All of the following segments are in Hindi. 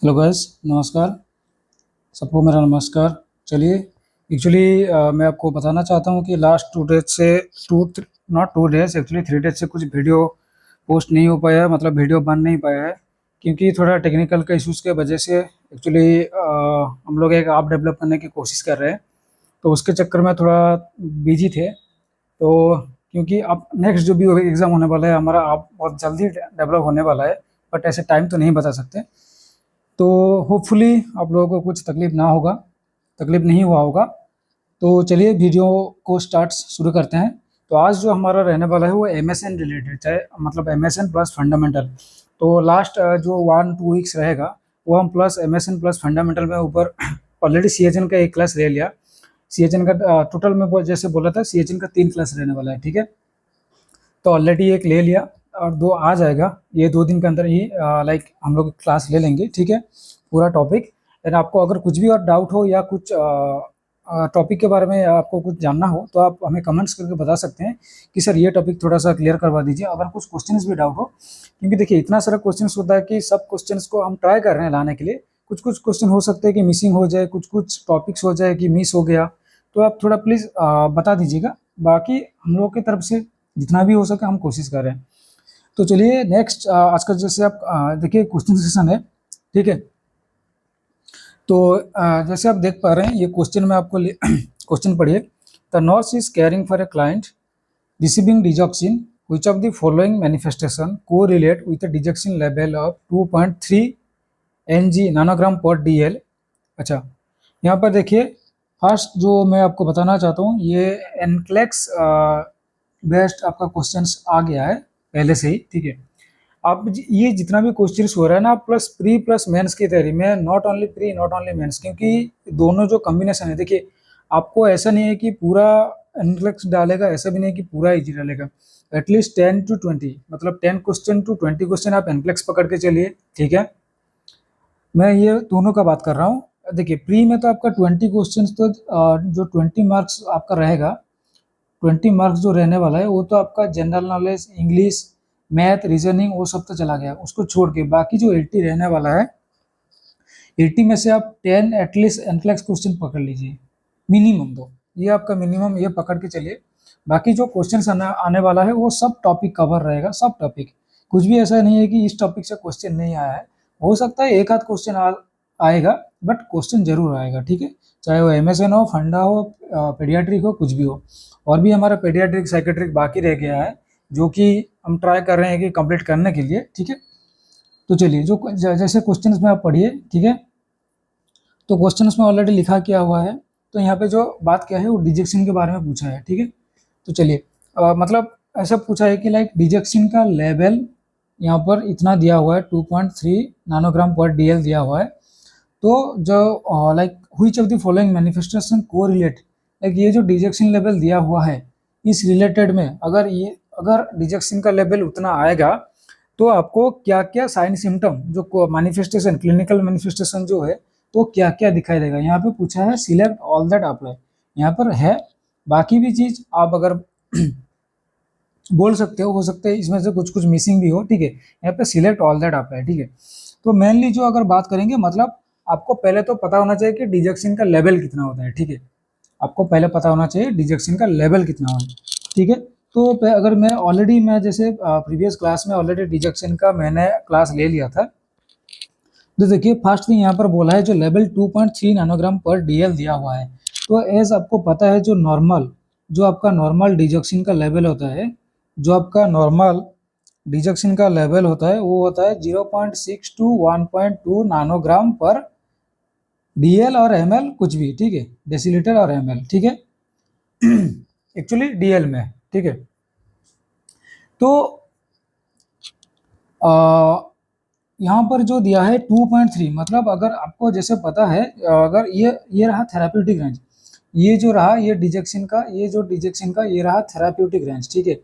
हेलो गाइस, नमस्कार। सबको मेरा नमस्कार। चलिए, एक्चुअली मैं आपको बताना चाहता हूँ कि लास्ट 2 डेज से two not 2 days, actually 3 days से कुछ वीडियो पोस्ट नहीं हो पाया, मतलब वीडियो बन नहीं पाया है, क्योंकि थोड़ा टेक्निकल का इश्यूज़ के वजह से एक्चुअली हम लोग एक ऐप डेवलप करने की कोशिश कर रहे हैं, तो उसके चक्कर में थोड़ा बिजी थे। तो क्योंकि अब नेक्स्ट जो भी एग्ज़ाम होने वाला है हमारा, आप बहुत जल्दी डेवलप होने वाला है, बट ऐसे टाइम तो नहीं बता सकते। तो होपफुली आप लोगों को कुछ तकलीफ़ नहीं हुआ होगा। तो चलिए वीडियो को शुरू करते हैं। तो आज जो हमारा रहने वाला है वो एमएसएन रिलेटेड है, मतलब एमएसएन प्लस फंडामेंटल। तो लास्ट जो 1-2 वीक्स रहेगा वो हम प्लस एमएसएन प्लस फंडामेंटल में ऊपर ऑलरेडी सीएचएन का एक क्लास ले लिया। सीएचएन का टोटल में जैसे बोला था, सीएचएन का 3 क्लास रहने वाला है, ठीक है। तो ऑलरेडी एक ले लिया और 2 आ जाएगा। ये 2 दिन के अंदर ही लाइक हम लोग क्लास ले लेंगे, ठीक है, पूरा टॉपिक। एंड आपको अगर कुछ भी और डाउट हो या कुछ टॉपिक के बारे में आपको कुछ जानना हो तो आप हमें कमेंट्स करके बता सकते हैं कि सर ये टॉपिक थोड़ा सा क्लियर करवा दीजिए, अगर कुछ क्वेश्चंस भी डाउट हो। क्योंकि देखिए इतना सारा क्वेश्चंस होता है कि सब क्वेश्चंस को हम ट्राई कर रहे हैं लाने के लिए। कुछ कुछ क्वेश्चन हो सकते हैं कि मिसिंग हो जाए, कुछ कुछ टॉपिक्स हो जाए कि मिस हो गया, तो आप थोड़ा प्लीज़ बता दीजिएगा। बाकी हम लोग की तरफ से जितना भी हो सके हम कोशिश कर रहे हैं। तो चलिए नेक्स्ट, आज का जैसे आप देखिए क्वेश्चन सेशन है, ठीक है। तो जैसे आप देख पा रहे हैं ये क्वेश्चन में आपको क्वेश्चन पढ़िए। The nurse is caring for a client receiving digoxin, which of the following manifestation correlate with a digoxin level of 2.3 ng nanogram पर dl। अच्छा, यहाँ पर देखिए फर्स्ट जो मैं आपको बताना चाहता हूँ, ये एनक्लेक्स बेस्ड आपका क्वेश्चंस आ गया है पहले से ही, ठीक है। आप ये जितना भी क्वेश्चंस हो रहा है ना, प्लस प्री प्लस मेंस की तैयारी में, not only pre not only mains, क्योंकि दोनों जो कॉम्बिनेशन है, देखिए आपको ऐसा नहीं है कि पूरा एनक्लेक्स डालेगा, ऐसा भी नहीं कि पूरा इजी डालेगा। एटलीस्ट 10 to 20, मतलब 10 क्वेश्चन to 20 क्वेश्चन आप एनक्लेक्स पकड़ के चलिए, ठीक है। मैं ये दोनों का बात कर रहा हूँ। देखिए प्री में तो आपका 20 क्वेश्चन, तो जो 20 मार्क्स आपका रहेगा, 20 मार्क्स जो रहने वाला है वो तो आपका general knowledge, English, math, reasoning, वो सब तो चला गया। उसको छोड़ के बाकी जो 80 रहने वाला है, 80 में से आप 10 एटलीस्ट एनक्लेक्स क्वेश्चन पकड़ लीजिए, मिनिमम। दो ये आपका मिनिमम, ये पकड़ के चलिए। बाकी जो क्वेश्चन आने वाला है वो सब टॉपिक कवर रहेगा, सब टॉपिक। कुछ भी ऐसा नहीं है कि इस टॉपिक से क्वेश्चन नहीं आया है। हो सकता है एक आध क्वेश्चन आएगा, बट क्वेश्चन जरूर आएगा, ठीक है। चाहे वो एमएसएन हो, फंडा हो, पेडियाट्रिक हो, कुछ भी हो। और भी हमारा पेडियाट्रिक साइकेट्रिक बाकी रह गया है, जो कि हम ट्राई कर रहे हैं कि कंप्लीट करने के लिए, ठीक है। तो चलिए जो जैसे क्वेश्चंस में आप पढ़िए, ठीक है। तो क्वेश्चंस में ऑलरेडी लिखा क्या हुआ है, तो यहाँ पे जो बात क्या है वो डिजेक्शन के बारे में पूछा है, ठीक है। तो चलिए मतलब ऐसा पूछा है कि लाइक डिजेक्शन का लेवल यहाँ पर इतना दिया हुआ है, 2.3 नैनोग्राम पर डीएल दिया हुआ है। तो जो like which of the following manifestation को रिलेट, लाइक ये जो डिजेक्शन लेवल दिया हुआ है इस रिलेटेड में, अगर डिजेक्शन का लेवल उतना आएगा तो आपको क्या क्या साइन सिम्टम, जो मैनिफेस्टेशन, क्लिनिकल मैनिफेस्टेशन जो है, तो क्या क्या दिखाई देगा। यहाँ पे पूछा है सिलेक्ट ऑल दैट अप्लाई, यहाँ पर है। बाकी भी चीज आप अगर बोल सकते हो सकता है इसमें से कुछ कुछ मिसिंग भी हो, ठीक है। यहाँ पे सिलेक्ट ऑल दैट अप्लाई, ठीक है। तो मेनली जो अगर बात करेंगे, मतलब आपको पहले तो पता होना चाहिए कि डिजेक्शन का लेवल कितना होता है, ठीक है। आपको पहले पता होना चाहिए डिजेक्शन का लेवल कितना होता है, ठीक है। तो अगर मैं जैसे प्रीवियस क्लास में ऑलरेडी डिजेक्शन का मैंने क्लास ले लिया था। तो देखिए फर्स्ट थिंग यहाँ पर बोला है जो लेवल 2.3 नैनोग्राम पर डीएल दिया हुआ है। तो एज आपको पता है जो आपका नॉर्मल डिजेक्शन का लेवल होता है, जो आपका नॉर्मल डिजेक्शन का लेवल होता है वो होता है 0.6 to 1.2 नैनोग्राम पर डीएल और एमएल, कुछ भी, ठीक है, डेसीलीटर और एमएल, ठीक है। एक्चुअली डीएल में, ठीक है। तो यहाँ पर जो दिया है 2.3, मतलब अगर आपको जैसे पता है, अगर ये रहा थेराप्यूटिक रेंज, ये जो रहा ये डिजेक्शन का, ये रहा थेराप्यूटिक रेंज, ठीक है।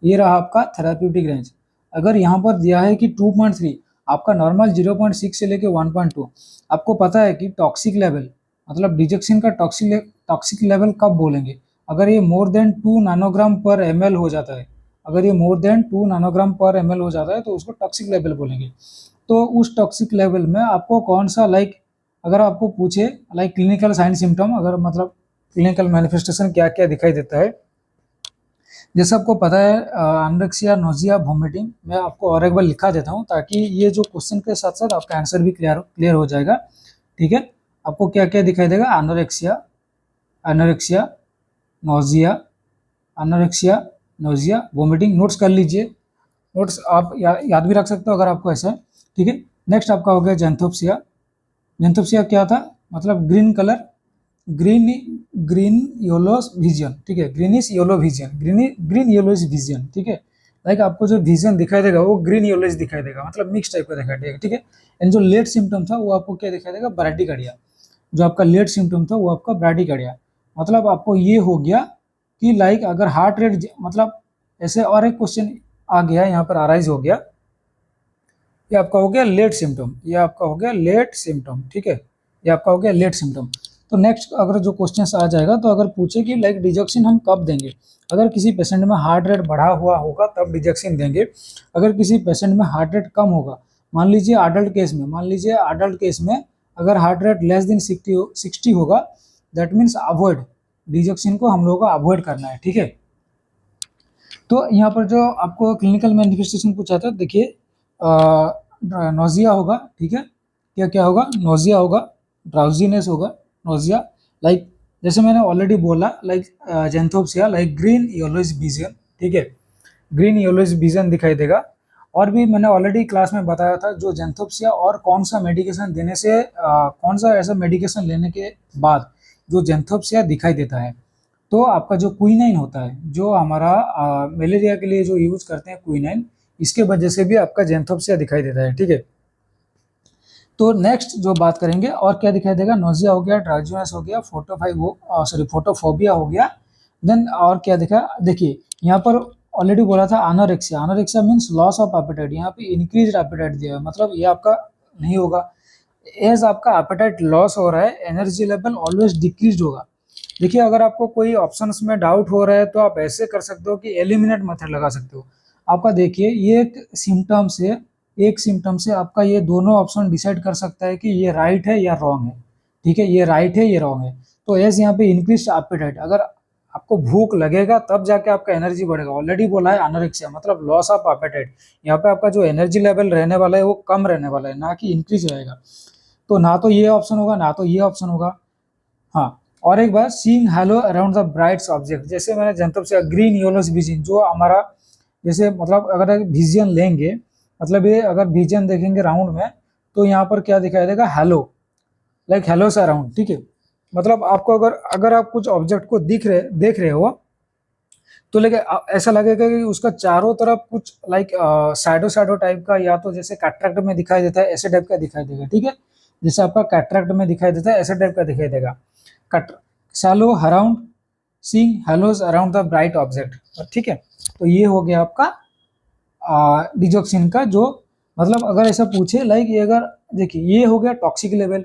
ये रहा आपका थेराप्यूटिक रेंज। अगर यहाँ पर दिया है कि 2.3, आपका नॉर्मल 0.6 से लेके 1.2, आपको पता है कि टॉक्सिक लेवल, मतलब डिजेक्शन का टॉक्सिक लेवल कब बोलेंगे, अगर ये मोर देन 2 नैनोग्राम पर एमएल हो जाता है। अगर ये मोर देन 2 नैनोग्राम पर एमएल हो जाता है तो उसको टॉक्सिक लेवल बोलेंगे। तो उस टॉक्सिक लेवल में आपको कौन सा अगर आपको पूछे क्लिनिकल साइन सिम्टम, अगर मतलब क्लिनिकल मैनिफेस्टेशन क्या क्या दिखाई देता है, जैसे आपको पता है एनोरेक्सिया, नोजिया, वोमिटिंग। मैं आपको और एक बार लिखा देता हूँ ताकि ये जो क्वेश्चन के साथ साथ आपका आंसर भी क्लियर हो जाएगा। ठीक है, आपको क्या क्या दिखाई देगा? Anorexia, anorexia, nausea, anorexia, nausea, vomiting. Notes कर लीजिए, नोट्स आप याद भी रख सकते हो अगर आपको ऐसा है। ठीक है, नेक्स्ट आपका हो गया जेंथोप्सिया। जेंथोप्सिया क्या था? मतलब green colour, green green yellows vision. ठीक है, greenish yellow vision, green yellowish vision. ठीक है, आपको जो विजन दिखाई देगा वो ग्रीन येलोइश दिखाई देगा, मतलब मिक्स टाइप का दिखाई देगा। ठीक है, एंड जो लेट सिम्टम था वो आपको क्या दिखाई देगा? ब्राडिकार्डिया। जो आपका लेट सिम्टम था वो आपका ब्राडिकार्डिया। मतलब आपको ये हो गया कि अगर हार्ट रेट, मतलब ऐसे और एक क्वेश्चन आ गया यहाँ पर अराइज हो गया, ये आपका हो गया लेट सिम्टम, ये आपका हो गया लेट सिम्टम। ठीक है, ये आपका हो गया लेट सिम्टम। तो नेक्स्ट अगर जो क्वेश्चन आ जाएगा, तो अगर पूछे कि डिजॉक्सिन हम कब देंगे, अगर किसी पेशेंट में हार्ट रेट बढ़ा हुआ होगा तब डिजॉक्सिन देंगे। अगर किसी पेशेंट में हार्ट रेट कम होगा, मान लीजिए अडल्ट केस में अगर हार्ट रेट लेस देन 60 होगा, दैट मीन्स अवॉइड, डिजॉक्सिन को हम लोगों को अवॉइड करना है। ठीक है, तो यहाँ पर जो आपको क्लिनिकल मैनिफेस्टेशन पूछा था, देखिए नोजिया होगा। ठीक है, क्या क्या होगा? नोजिया होगा, ड्राउजीनेस होगा, नोजिया, जैसे मैंने ऑलरेडी बोला, जेंथोप्सिया, ग्रीन येलोइश विजन। ठीक है, ग्रीन येलोइश विजन दिखाई देगा। और भी मैंने ऑलरेडी क्लास में बताया था, जो जेंथोप्सिया और कौन सा मेडिकेशन देने से कौन सा ऐसा मेडिकेशन लेने के बाद जो जेंथोप्सिया दिखाई देता है, तो आपका जो क्विनाइन होता है, जो हमारा मलेरिया के लिए जो यूज करते हैं क्विनाइन, इसके वजह से भी आपका जेंथोप्सिया दिखाई देता है। ठीक है, तो नेक्स्ट जो बात करेंगे और क्या दिखाई देगा? नोजिया हो गया, ड्राउजीनेस हो गया, फोटोफोबिया हो गया। देन और क्या दिखा? देखिए यहाँ पर ऑलरेडी बोला था anorexia. Anorexia means loss of appetite, यहाँ पे इंक्रीज एपेटाइट दिया है, मतलब ये आपका नहीं होगा। एज आपका एपेटाइट लॉस हो रहा है, एनर्जी लेवल ऑलवेज डिक्रीज होगा। देखिए अगर आपको कोई ऑप्शंस में डाउट हो रहा है तो आप ऐसे कर सकते हो कि एलिमिनेट मेथड लगा सकते हो। आपका देखिए ये एक सिम्टम से आपका ये दोनों ऑप्शन डिसाइड कर सकता है कि ये राइट है या रॉन्ग है। ठीक है, ये राइट है, ये रॉन्ग है। तो एस यहाँ पे इंक्रीज एपेटाइट, अगर आपको भूख लगेगा तब जाके आपका एनर्जी बढ़ेगा। ऑलरेडी बोला है एनोरेक्सिया मतलब लॉस ऑफ एपेटाइट, यहाँ पे आपका जो एनर्जी लेवल रहने वाला है वो कम रहने वाला है, ना कि इंक्रीज रहेगा। तो ना तो ये ऑप्शन होगा, ना तो ये ऑप्शन होगा। हाँ, और एक बार seeing halo around the bright object, जैसे मैंने जनतब से ग्रीन येलोस विजन, जो हमारा जैसे मतलब अगर विजन लेंगे, मतलब ये अगर विजन देखेंगे राउंड में, तो यहाँ पर क्या दिखाई देगा? हेलो, हेलो से अराउंड। ठीक है, मतलब आपको अगर अगर आप कुछ ऑब्जेक्ट को देख रहे हो, तो ऐसा लगेगा कि उसका चारों तरफ कुछ शैडो शैडो टाइप का, या तो जैसे कैटरेक्ट में दिखाई देता है ऐसे टाइप का दिखाई देगा। ठीक है, जैसे आपका कैटरेक्ट में दिखाई देता है ऐसे टाइप का दिखाई देगा। Shallow around, seeing halos around the bright object. ठीक है, तो ये हो गया आपका डिजॉक्सिन का जो, मतलब अगर ऐसा पूछे ये अगर देखिए ये हो गया टॉक्सिक लेवल,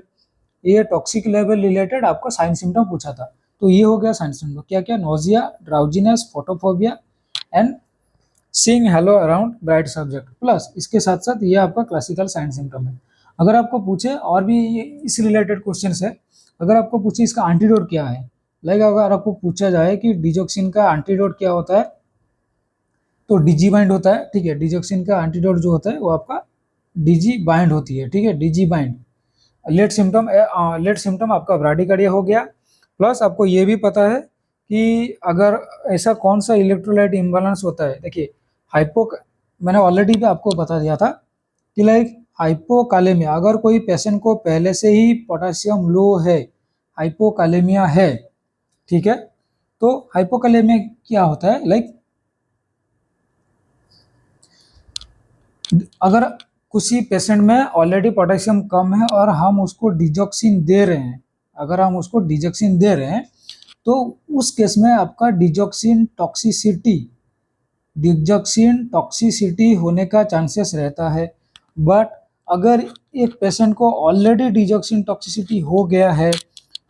ये टॉक्सिक लेवल रिलेटेड आपका साइन सिम्टम पूछा था। तो ये हो गया साइन सिम्टम, क्या क्या? Nausea, drowsiness, photophobia and seeing halo around bright subject, plus इसके साथ साथ ये आपका क्लासिकल साइन सिम्टम है। अगर आपको पूछे और भी इस रिलेटेड क्वेश्चन है, अगर आपको पूछे इसका एंटीडोट क्या है, अगर आपको पूछा जाए कि डिजॉक्सिन का एंटीडोट क्या होता है, तो डीजी बाइंड होता है। ठीक है, डिजॉक्सिन का एंटीडोट जो होता है वो आपका डीजी बाइंड होती है। ठीक है, डीजी बाइंड। लेट सिम्टम आपका ब्राडिकार्डिया हो गया। प्लस आपको ये भी पता है कि अगर ऐसा कौन सा इलेक्ट्रोलाइट इम्बैलेंस होता है, देखिए मैंने ऑलरेडी भी आपको बता दिया था कि हाइपोकालेमिया, अगर कोई पेशेंट को पहले से ही पोटेशियम लो है, हाइपोकालेमिया है, ठीक है, तो हाइपोकालेमिया क्या होता है? अगर किसी पेशेंट में ऑलरेडी पोटेशियम कम है और हम उसको डिजॉक्सिन दे रहे हैं, अगर हम उसको डिजॉक्सिन दे रहे हैं, तो उस केस में आपका डिजॉक्सिन टॉक्सिसिटी होने का चांसेस रहता है। बट अगर एक पेशेंट को ऑलरेडी डिजॉक्सिन टॉक्सिसिटी हो गया है,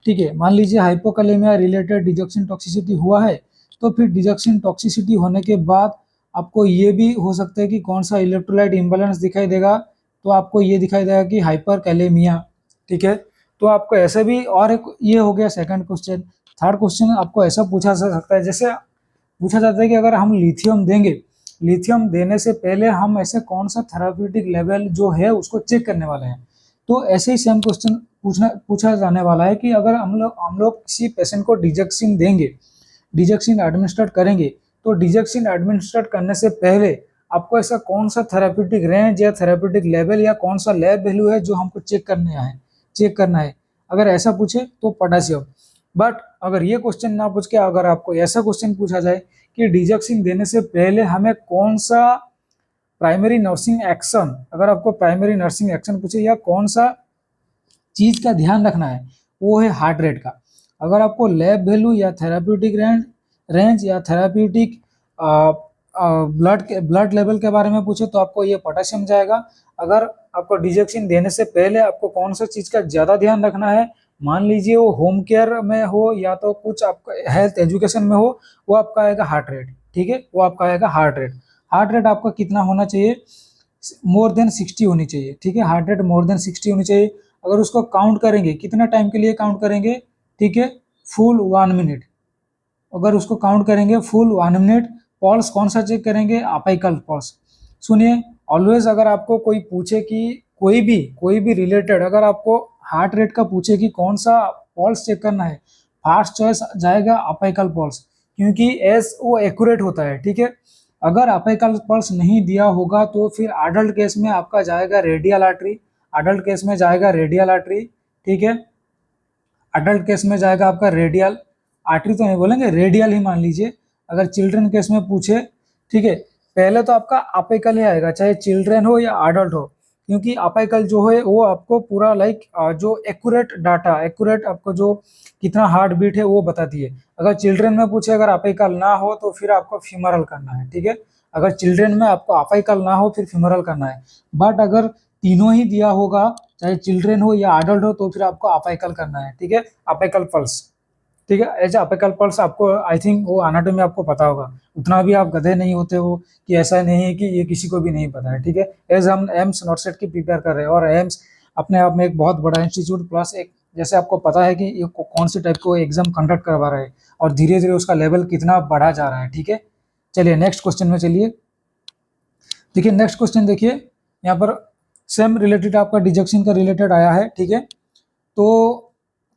ठीक है, मान लीजिए हाइपोकालेमिया रिलेटेड डिजॉक्सिन टॉक्सिसिटी हुआ है, तो फिर डिजॉक्सिन टॉक्सिसिटी होने के बाद आपको ये भी हो सकता है कि कौन सा इलेक्ट्रोलाइट इम्बैलेंस दिखाई देगा, तो आपको ये दिखाई देगा कि हाइपर कैलेमिया, ठीक है। तो आपको ऐसे भी, और एक ये हो गया सेकंड क्वेश्चन। थर्ड क्वेश्चन आपको ऐसा पूछा जा सकता है, जैसे पूछा जाता है कि अगर हम लिथियम देंगे, लिथियम देने से पहले हम ऐसे कौन सा थेराप्यूटिक लेवल जो है उसको चेक करने वाले हैं। तो ऐसे ही सेम क्वेश्चन पूछा जाने वाला है कि अगर हम लोग किसी पेशेंट को डिजेक्सिन देंगे, डिजेक्सिन एडमिनिस्ट्रेट करेंगे, तो डिजेक्सिन एडमिनिस्ट्रेट करने से पहले आपको ऐसा कौन सा थेराप्यूटिक रेंज या थेराप्यूटिक लेवल या कौन सा लैब वैल्यू है जो हमको चेक करना है। अगर ऐसा पूछे तो पोटेशियम। बट अगर ये क्वेश्चन ना पूछ के अगर आपको ऐसा क्वेश्चन पूछा जाए कि डिजेक्सिन देने से पहले हमें कौन सा प्राइमरी नर्सिंग एक्शन, अगर आपको प्राइमरी नर्सिंग एक्शन पूछे या कौन सा चीज का ध्यान रखना है, वो है हार्ट रेट का। अगर आपको लैब वैल्यू या थेराप्यूटिक रेंज या थेराप्यूटिक ब्लड लेवल के बारे में पूछे तो आपको ये पोटेशियम जाएगा। अगर आपको डिजेक्सिन देने से पहले आपको कौन सा चीज का ज्यादा ध्यान रखना है, मान लीजिए वो होम केयर में हो या तो कुछ आपका हेल्थ एजुकेशन में हो, वो आपका आएगा हार्ट रेट, ठीक है। वो आपका आएगा हार्ट रेट। हार्ट रेट आपका कितना होना चाहिए, मोर देन 60 होनी चाहिए, ठीक है। हार्ट रेट मोर देन 60 होनी चाहिए। अगर उसको काउंट करेंगे, कितना टाइम के लिए काउंट करेंगे, ठीक है, फुल 1 मिनट। अगर उसको काउंट करेंगे फुल 1 मिनट। पल्स कौन सा चेक करेंगे, अपाइकल पल्स। सुनिए, ऑलवेज अगर आपको कोई पूछे कि कोई भी रिलेटेड अगर आपको हार्ट रेट का पूछे कि कौन सा पल्स चेक करना है, फर्स्ट चॉइस जाएगा अपाइकल पल्स, क्योंकि एस वो एक्यूरेट होता है, ठीक है। अगर अपाइकल पल्स नहीं दिया होगा तो फिर अडल्ट केस में आपका जाएगा रेडियल आर्टरी, अडल्ट केस में जाएगा रेडियल आर्टरी, ठीक है। अडल्ट केस में जाएगा आपका रेडियल आर्टरी, तो नहीं बोलेंगे, रेडियल ही मान लीजिए। अगर चिल्ड्रन केस में पूछे, ठीक है, पहले तो आपका अपेकल ही आएगा, चाहे चिल्ड्रन हो या अडल्ट हो, क्योंकि अपेकल जो है वो आपको पूरा लाइक जो एक्यूरेट डाटा, एक्यूरेट आपको जो कितना हार्ट बीट है वो बताती है। अगर चिल्ड्रन में पूछे अगर अपेकल ना हो तो फिर आपको फ्यूमरल करना है, ठीक है। अगर चिल्ड्रन में आपको अपेकल ना हो फिर फ्यूमरल करना है। बट अगर तीनों ही दिया होगा, चाहे चिल्ड्रन हो या अडल्ट हो, तो फिर आपको अपेकल करना है, ठीक है, अपेकल पल्स, ठीक है। एज अपेकल पल्स आपको आई थिंक वो एनाटॉमी आपको पता होगा, उतना भी आप गधे नहीं होते हो कि ऐसा नहीं है कि ये किसी को भी नहीं पता है, ठीक है। एज हम एम्स नॉटसेट की प्रिपेयर कर रहे हैं, और एम्स अपने आप में एक बहुत बड़ा इंस्टीट्यूट प्लस एक, जैसे आपको पता है कि ये कौन सी टाइप को एग्जाम कंडक्ट करवा रहा है और धीरे धीरे उसका लेवल कितना बढ़ा जा रहा है, ठीक है। चलिए नेक्स्ट क्वेश्चन में चलिए। देखिए नेक्स्ट क्वेश्चन देखिए, यहाँ पर सेम रिलेटेड आपका डिजेक्शन का रिलेटेड आया है, ठीक है। तो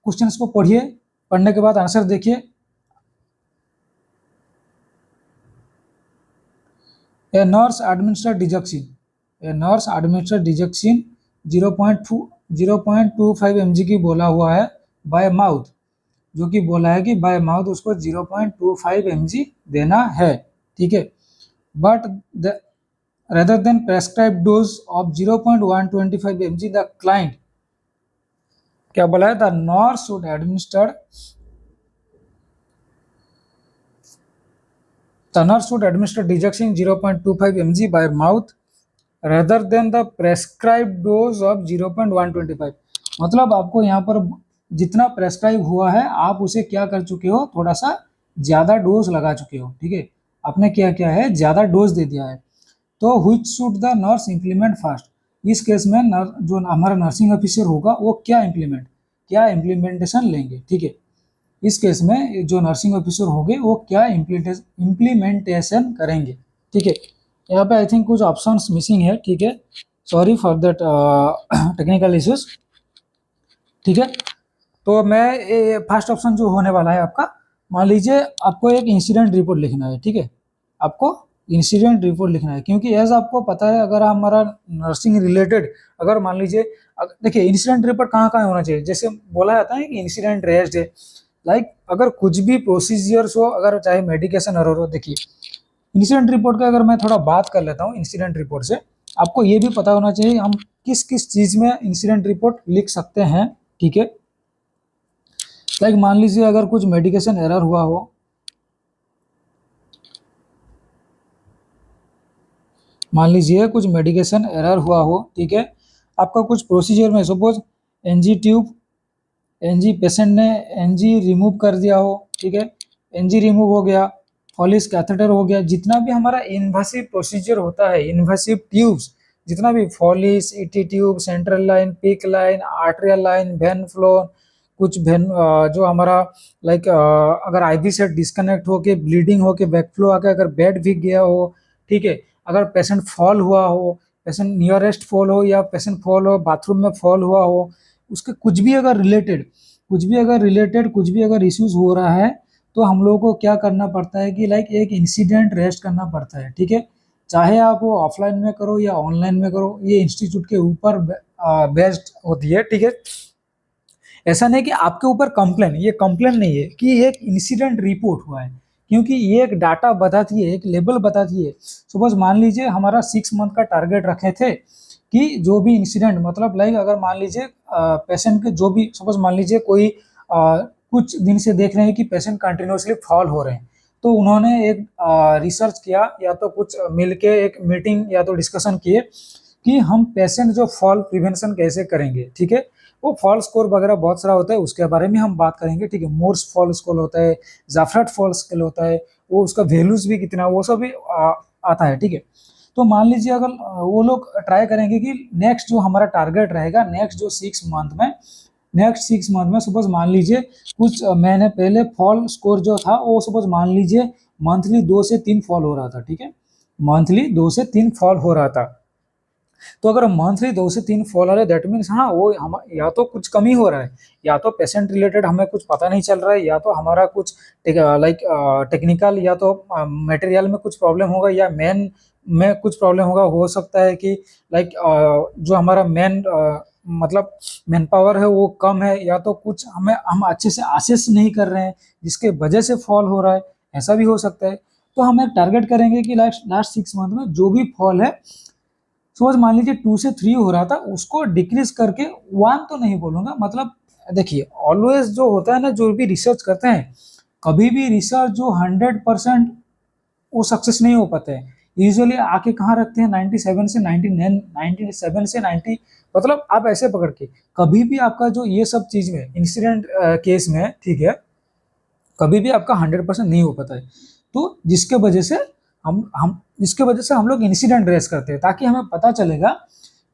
क्वेश्चन को पढ़िए, पढ़ने के बाद आंसर देखिए। A nurse administer digoxin, a nurse administer digoxin 0.25 mg की बोला हुआ है बाय माउथ, जो कि बोला है कि बाय माउथ उसको 0.25 mg देना है, ठीक है। But rather than prescribed dose of 0.125 mg the client, क्या बोला है, the nurse should administer, the nurse should administer digoxin 0.25 mg by mouth rather than the prescribed dose of 0.125। मतलब आपको यहाँ पर जितना प्रेस्क्राइब हुआ है आप उसे क्या कर चुके हो, थोड़ा सा ज्यादा डोज लगा चुके हो, ठीक है। आपने क्या किया है, ज्यादा डोज दे दिया है। तो which should the nurse implement fast, इस केस में जो हमारा नर्सिंग ऑफिसर होगा वो क्या इम्प्लीमेंटेशन लेंगे, ठीक है। इस केस में जो नर्सिंग ऑफिसर होंगे वो क्या इम्प्लीमेंटेशन करेंगे, ठीक है। यहाँ पे आई थिंक कुछ ऑप्शंस मिसिंग है, ठीक है, sorry for that technical issues, ठीक है। तो मैं फर्स्ट ऑप्शन जो होने वाला है आपका, मान लीजिए आपको एक इंसिडेंट रिपोर्ट लिखना है, ठीक है। आपको इंसिडेंट रिपोर्ट लिखना है, क्योंकि एज आपको पता है अगर हमारा नर्सिंग रिलेटेड, अगर मान लीजिए देखिए इंसिडेंट रिपोर्ट कहाँ कहाँ होना चाहिए, जैसे बोला जाता है कि इंसिडेंट रेस्ट है, लाइक अगर कुछ भी प्रोसीजियर्स हो, अगर चाहे मेडिकेशन एरर हो, देखिए इंसिडेंट रिपोर्ट का अगर मैं थोड़ा बात कर लेता हूँ इंसिडेंट रिपोर्ट से, आपको ये भी पता होना चाहिए हम किस किस चीज में इंसिडेंट रिपोर्ट लिख सकते हैं, ठीक है। लाइक मान लीजिए अगर कुछ मेडिकेशन एरर हुआ हो, मान लीजिए कुछ मेडिकेशन एरर हुआ हो, ठीक है। आपका कुछ प्रोसीजर में suppose NG tube, NG patient ने एनजी रिमूव कर दिया हो, ठीक है, एनजी रिमूव हो गया, फॉलिस कैथेटर हो गया, जितना भी हमारा इन्वेसिव प्रोसीजर होता है, इन्वेसिव ट्यूब्स जितना भी Foley, ET tube, central line, peak line, arterial line, when flow, कुछ वेन जो हमारा लाइक अगर आईवी से डिस्कनेक्ट होके ब्लीडिंग होके बैकफ्लो आके अगर बेड भीग गया हो, ठीक है, अगर पेशेंट फॉल हुआ हो, पेशेंट नियरेस्ट फॉल हो या पेशेंट फॉल हो बाथरूम में फॉल हुआ हो, उसके कुछ भी अगर इश्यूज हो रहा है, तो हम लोगों को क्या करना पड़ता है कि लाइक एक इंसिडेंट रेस्ट करना पड़ता है, ठीक है। चाहे आप वो ऑफलाइन में करो या ऑनलाइन में करो, ये इंस्टीट्यूट के ऊपर बेस्ड होती है, ठीक है। ऐसा नहीं कि आपके ऊपर कंप्लेन, ये कंप्लेन नहीं है कि एक इंसिडेंट रिपोर्ट हुआ है, क्योंकि ये एक डाटा बताती है, एक लेवल बताती है। सपोज मान लीजिए हमारा 6 मंथ का टारगेट रखे थे कि जो भी इंसिडेंट मतलब लाइक अगर मान लीजिए पेशेंट के जो भी सपोज मान लीजिए कोई कुछ दिन से देख रहे हैं कि पेशेंट कंटिन्यूसली फॉल हो रहे हैं, तो उन्होंने एक रिसर्च किया या तो कुछ मिलके एक मीटिंग या तो डिस्कशन किए कि हम पेशेंट जो फॉल प्रिवेंशन कैसे करेंगे, ठीक है। वो फॉल स्कोर वगैरह बहुत सारा होता है, उसके बारे में हम बात करेंगे, ठीक है। मोर्स फॉल स्कोर होता है, जाफराट फॉल स्केल होता है, वो उसका वैल्यूज भी कितना वो सब भी आता है, ठीक है। तो मान लीजिए अगर वो लोग ट्राई करेंगे कि नेक्स्ट जो हमारा टारगेट रहेगा नेक्स्ट 6 मंथ में सपोज मान लीजिए कुछ महीने पहले फॉल स्कोर जो था वो सपोज मान लीजिए मंथली 2 से 3 फॉल हो रहा था, ठीक है। मंथली 2 से 3 फॉल हो रहा था। तो अगर मंथली 2 से 3 फॉल आ रहे दैट मीन्स हाँ वो हम या तो कुछ कमी हो रहा है, या तो पेशेंट रिलेटेड हमें कुछ पता नहीं चल रहा है, या तो हमारा कुछ लाइक टेक्निकल या तो मटेरियल में कुछ प्रॉब्लम होगा, या मैन में कुछ प्रॉब्लम होगा। हो सकता है कि लाइक जो हमारा मैन मतलब मैन पावर है वो कम है, या तो कुछ हम अच्छे से असेस नहीं कर रहे हैं जिसके वजह से फॉल हो रहा है, ऐसा भी हो सकता है। तो हम एक टारगेट करेंगे कि लास्ट 6 मंथ में जो भी फॉल है, सपोज मान लीजिए 2 से 3 हो रहा था, उसको डिक्रीज करके 1 तो नहीं बोलूंगा, मतलब देखिए ऑलवेज जो होता है ना, जो भी रिसर्च करते हैं, कभी भी रिसर्च जो 100% वो सक्सेस नहीं हो पाते हैं। यूजुअली आके कहाँ रखते हैं 97 से 99, 97 से 90, मतलब आप ऐसे पकड़ के कभी भी आपका जो ये सब चीज में इंसिडेंट केस में, ठीक है, कभी भी आपका 100% नहीं हो पाता है। तो जिसके वजह से हम लोग इंसिडेंट रेस करते हैं, ताकि हमें पता चलेगा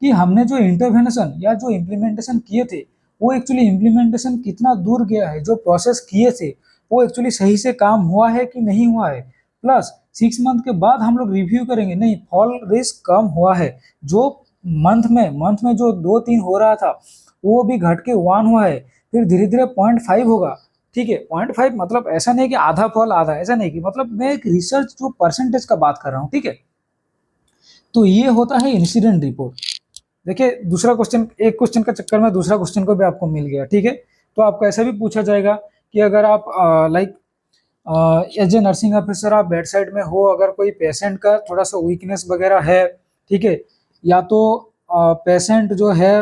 कि हमने जो इंटरवेंशन या जो इम्प्लीमेंटेशन किए थे, वो एक्चुअली इम्प्लीमेंटेशन कितना दूर गया है, जो प्रोसेस किए थे वो एक्चुअली सही से काम हुआ है कि नहीं हुआ है। प्लस 6 मंथ के बाद हम लोग रिव्यू करेंगे, नहीं फॉल रिस्क कम हुआ है, जो मंथ में जो 2-3 हो रहा था वो भी घट के 1 हुआ है, फिर धीरे धीरे 0.5 होगा, ठीक है। 0.5 मतलब ऐसा नहीं कि आधा फॉल आधा, ऐसा नहीं कि मतलब मैं एक रिसर्च जो परसेंटेज का बात कर रहा हूँ, ठीक है। तो ये होता है इंसिडेंट रिपोर्ट। देखिए दूसरा क्वेश्चन, एक क्वेश्चन का चक्कर में दूसरा क्वेश्चन को भी आपको मिल गया, ठीक है। तो आपको ऐसा भी पूछा जाएगा कि अगर आप like as a nursing officer आप बेड साइड में हो, अगर कोई पेशेंट का थोड़ा सा वीकनेस वगैरह है, ठीक है, या तो पेशेंट जो है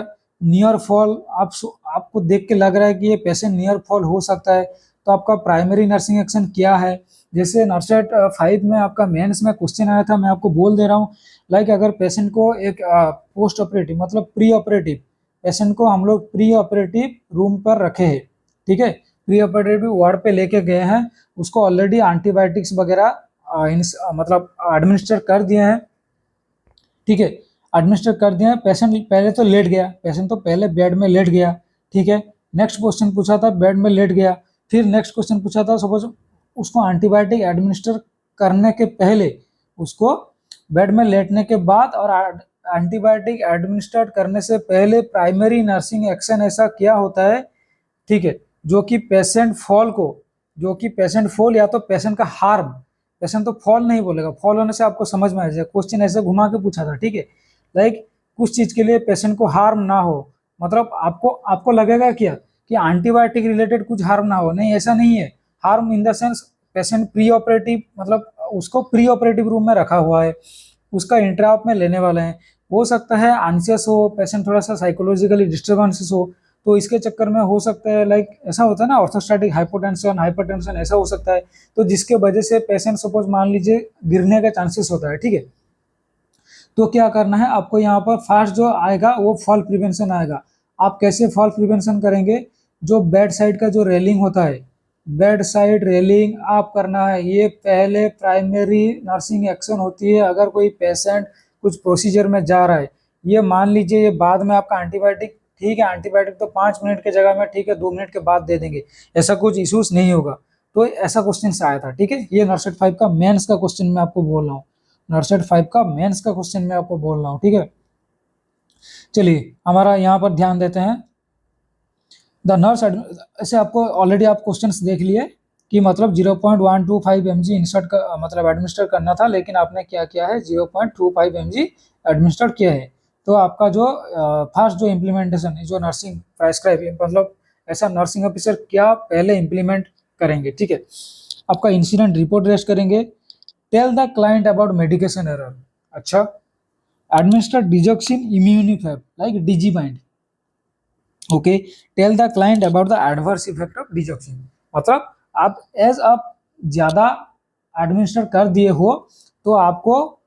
नियर फॉल, आपको देख के लग रहा है कि ये पेशेंट नियर फॉल हो सकता है, तो आपका प्राइमरी नर्सिंग एक्शन क्या है। जैसे नर्सेट 5 में आपका मेंस में क्वेश्चन आया था, मैं आपको बोल दे रहा हूँ। लाइक अगर पेशेंट को एक पोस्ट ऑपरेटिव मतलब प्री ऑपरेटिव पेशेंट को हम लोग प्री ऑपरेटिव रूम पर रखे हैं, ठीक है, प्री ऑपरेटिव वार्ड पे लेके गए हैं, उसको ऑलरेडी एंटीबायोटिक्स वगैरह मतलब एडमिनिस्टर कर दिए हैं, ठीक है, एडमिनिस्टर कर दिए हैं। पेशेंट पहले तो लेट गया, पेशेंट तो पहले बेड में लेट गया, ठीक है। नेक्स्ट क्वेश्चन पूछा था बेड में लेट गया, फिर नेक्स्ट क्वेश्चन पूछा था सपोज उसको एंटीबायोटिक एडमिनिस्टर करने के पहले, उसको बेड में लेटने के बाद और एंटीबायोटिक एडमिनिस्टर करने से पहले प्राइमरी नर्सिंग एक्शन ऐसा क्या होता है, ठीक है, जो कि पेशेंट फॉल को, जो कि पेशेंट फॉल या तो पेशेंट का हार्म, पेशेंट तो फॉल नहीं बोलेगा, फॉल होने से आपको समझ में आ जाएगा, क्वेश्चन ऐसे घुमा के पूछा था, ठीक है। लाइक कुछ चीज के लिए पेशेंट को हार्म ना हो, मतलब आपको आपको लगेगा क्या कि एंटीबायोटिक रिलेटेड कुछ हार्म ना हो, नहीं ऐसा नहीं है। Harm in the sense patient pre operative मतलब उसको प्री ऑपरेटिव रूम में रखा हुआ है, उसका इंट्रा ऑप में लेने वाले हैं, हो सकता है एंशियस हो पेशेंट, थोड़ा सा साइकोलॉजिकली डिस्टर्बेंसेस हो, तो इसके चक्कर में हो सकता है लाइक ऐसा होता है ना ऑर्थोस्टैटिक हाइपोटेंशन, हाइपरटेंशन ऐसा हो सकता है, तो जिसके वजह से पेशेंट सपोज मान लीजिए गिरने का चांसेस होता है, ठीक है। तो क्या करना है आपको, यहाँ पर फर्स्ट जो आएगा वो फॉल प्रिवेंशन आएगा। आप कैसे फॉल प्रिवेंशन करेंगे, जो बेड साइड का जो रेलिंग होता है, बेड साइड रेलिंग आप करना है, ये पहले प्राइमरी नर्सिंग एक्शन होती है। अगर कोई पेशेंट कुछ प्रोसीजर में जा रहा है ये मान लीजिए ये बाद में आपका एंटीबायोटिक, ठीक है एंटीबायोटिक तो 5 मिनट की जगह में ठीक है 2 मिनट के बाद दे देंगे, ऐसा कुछ इश्यूज नहीं होगा। तो ऐसा क्वेश्चन से आया था, ठीक है। ये नरसेट 5 का मेंस का क्वेश्चन मैं आपको बोल रहा हूँ, नरसेट 5 का मेंस का क्वेश्चन मैं आपको बोल रहा हूँ, ठीक है। चलिए हमारा यहाँ पर ध्यान देते हैं। द नर्स, ऐसे आपको ऑलरेडी आप क्वेश्चंस देख लिए कि मतलब 0.125 mg इंसर्ट का मतलब एडमिनिस्टर करना था, लेकिन आपने क्या किया है 0.25 mg एडमिनिस्टर किया है। तो आपका जो फर्स्ट जो इम्प्लीमेंटेशन है, जो नर्सिंग प्रेस्क्राइब मतलब ऐसा नर्सिंग ऑफिसर क्या पहले इम्प्लीमेंट करेंगे, ठीक है। आपका इंसिडेंट रिपोर्ट रेस्ट करेंगे। Tell the client about medication error. अच्छा, administer digoxin immune fab like DigiBind. Okay, tell the client about the adverse effect of digoxin. मतलब आप आप ज्यादा एडमिनिस्टर कर दिए हो तो आपको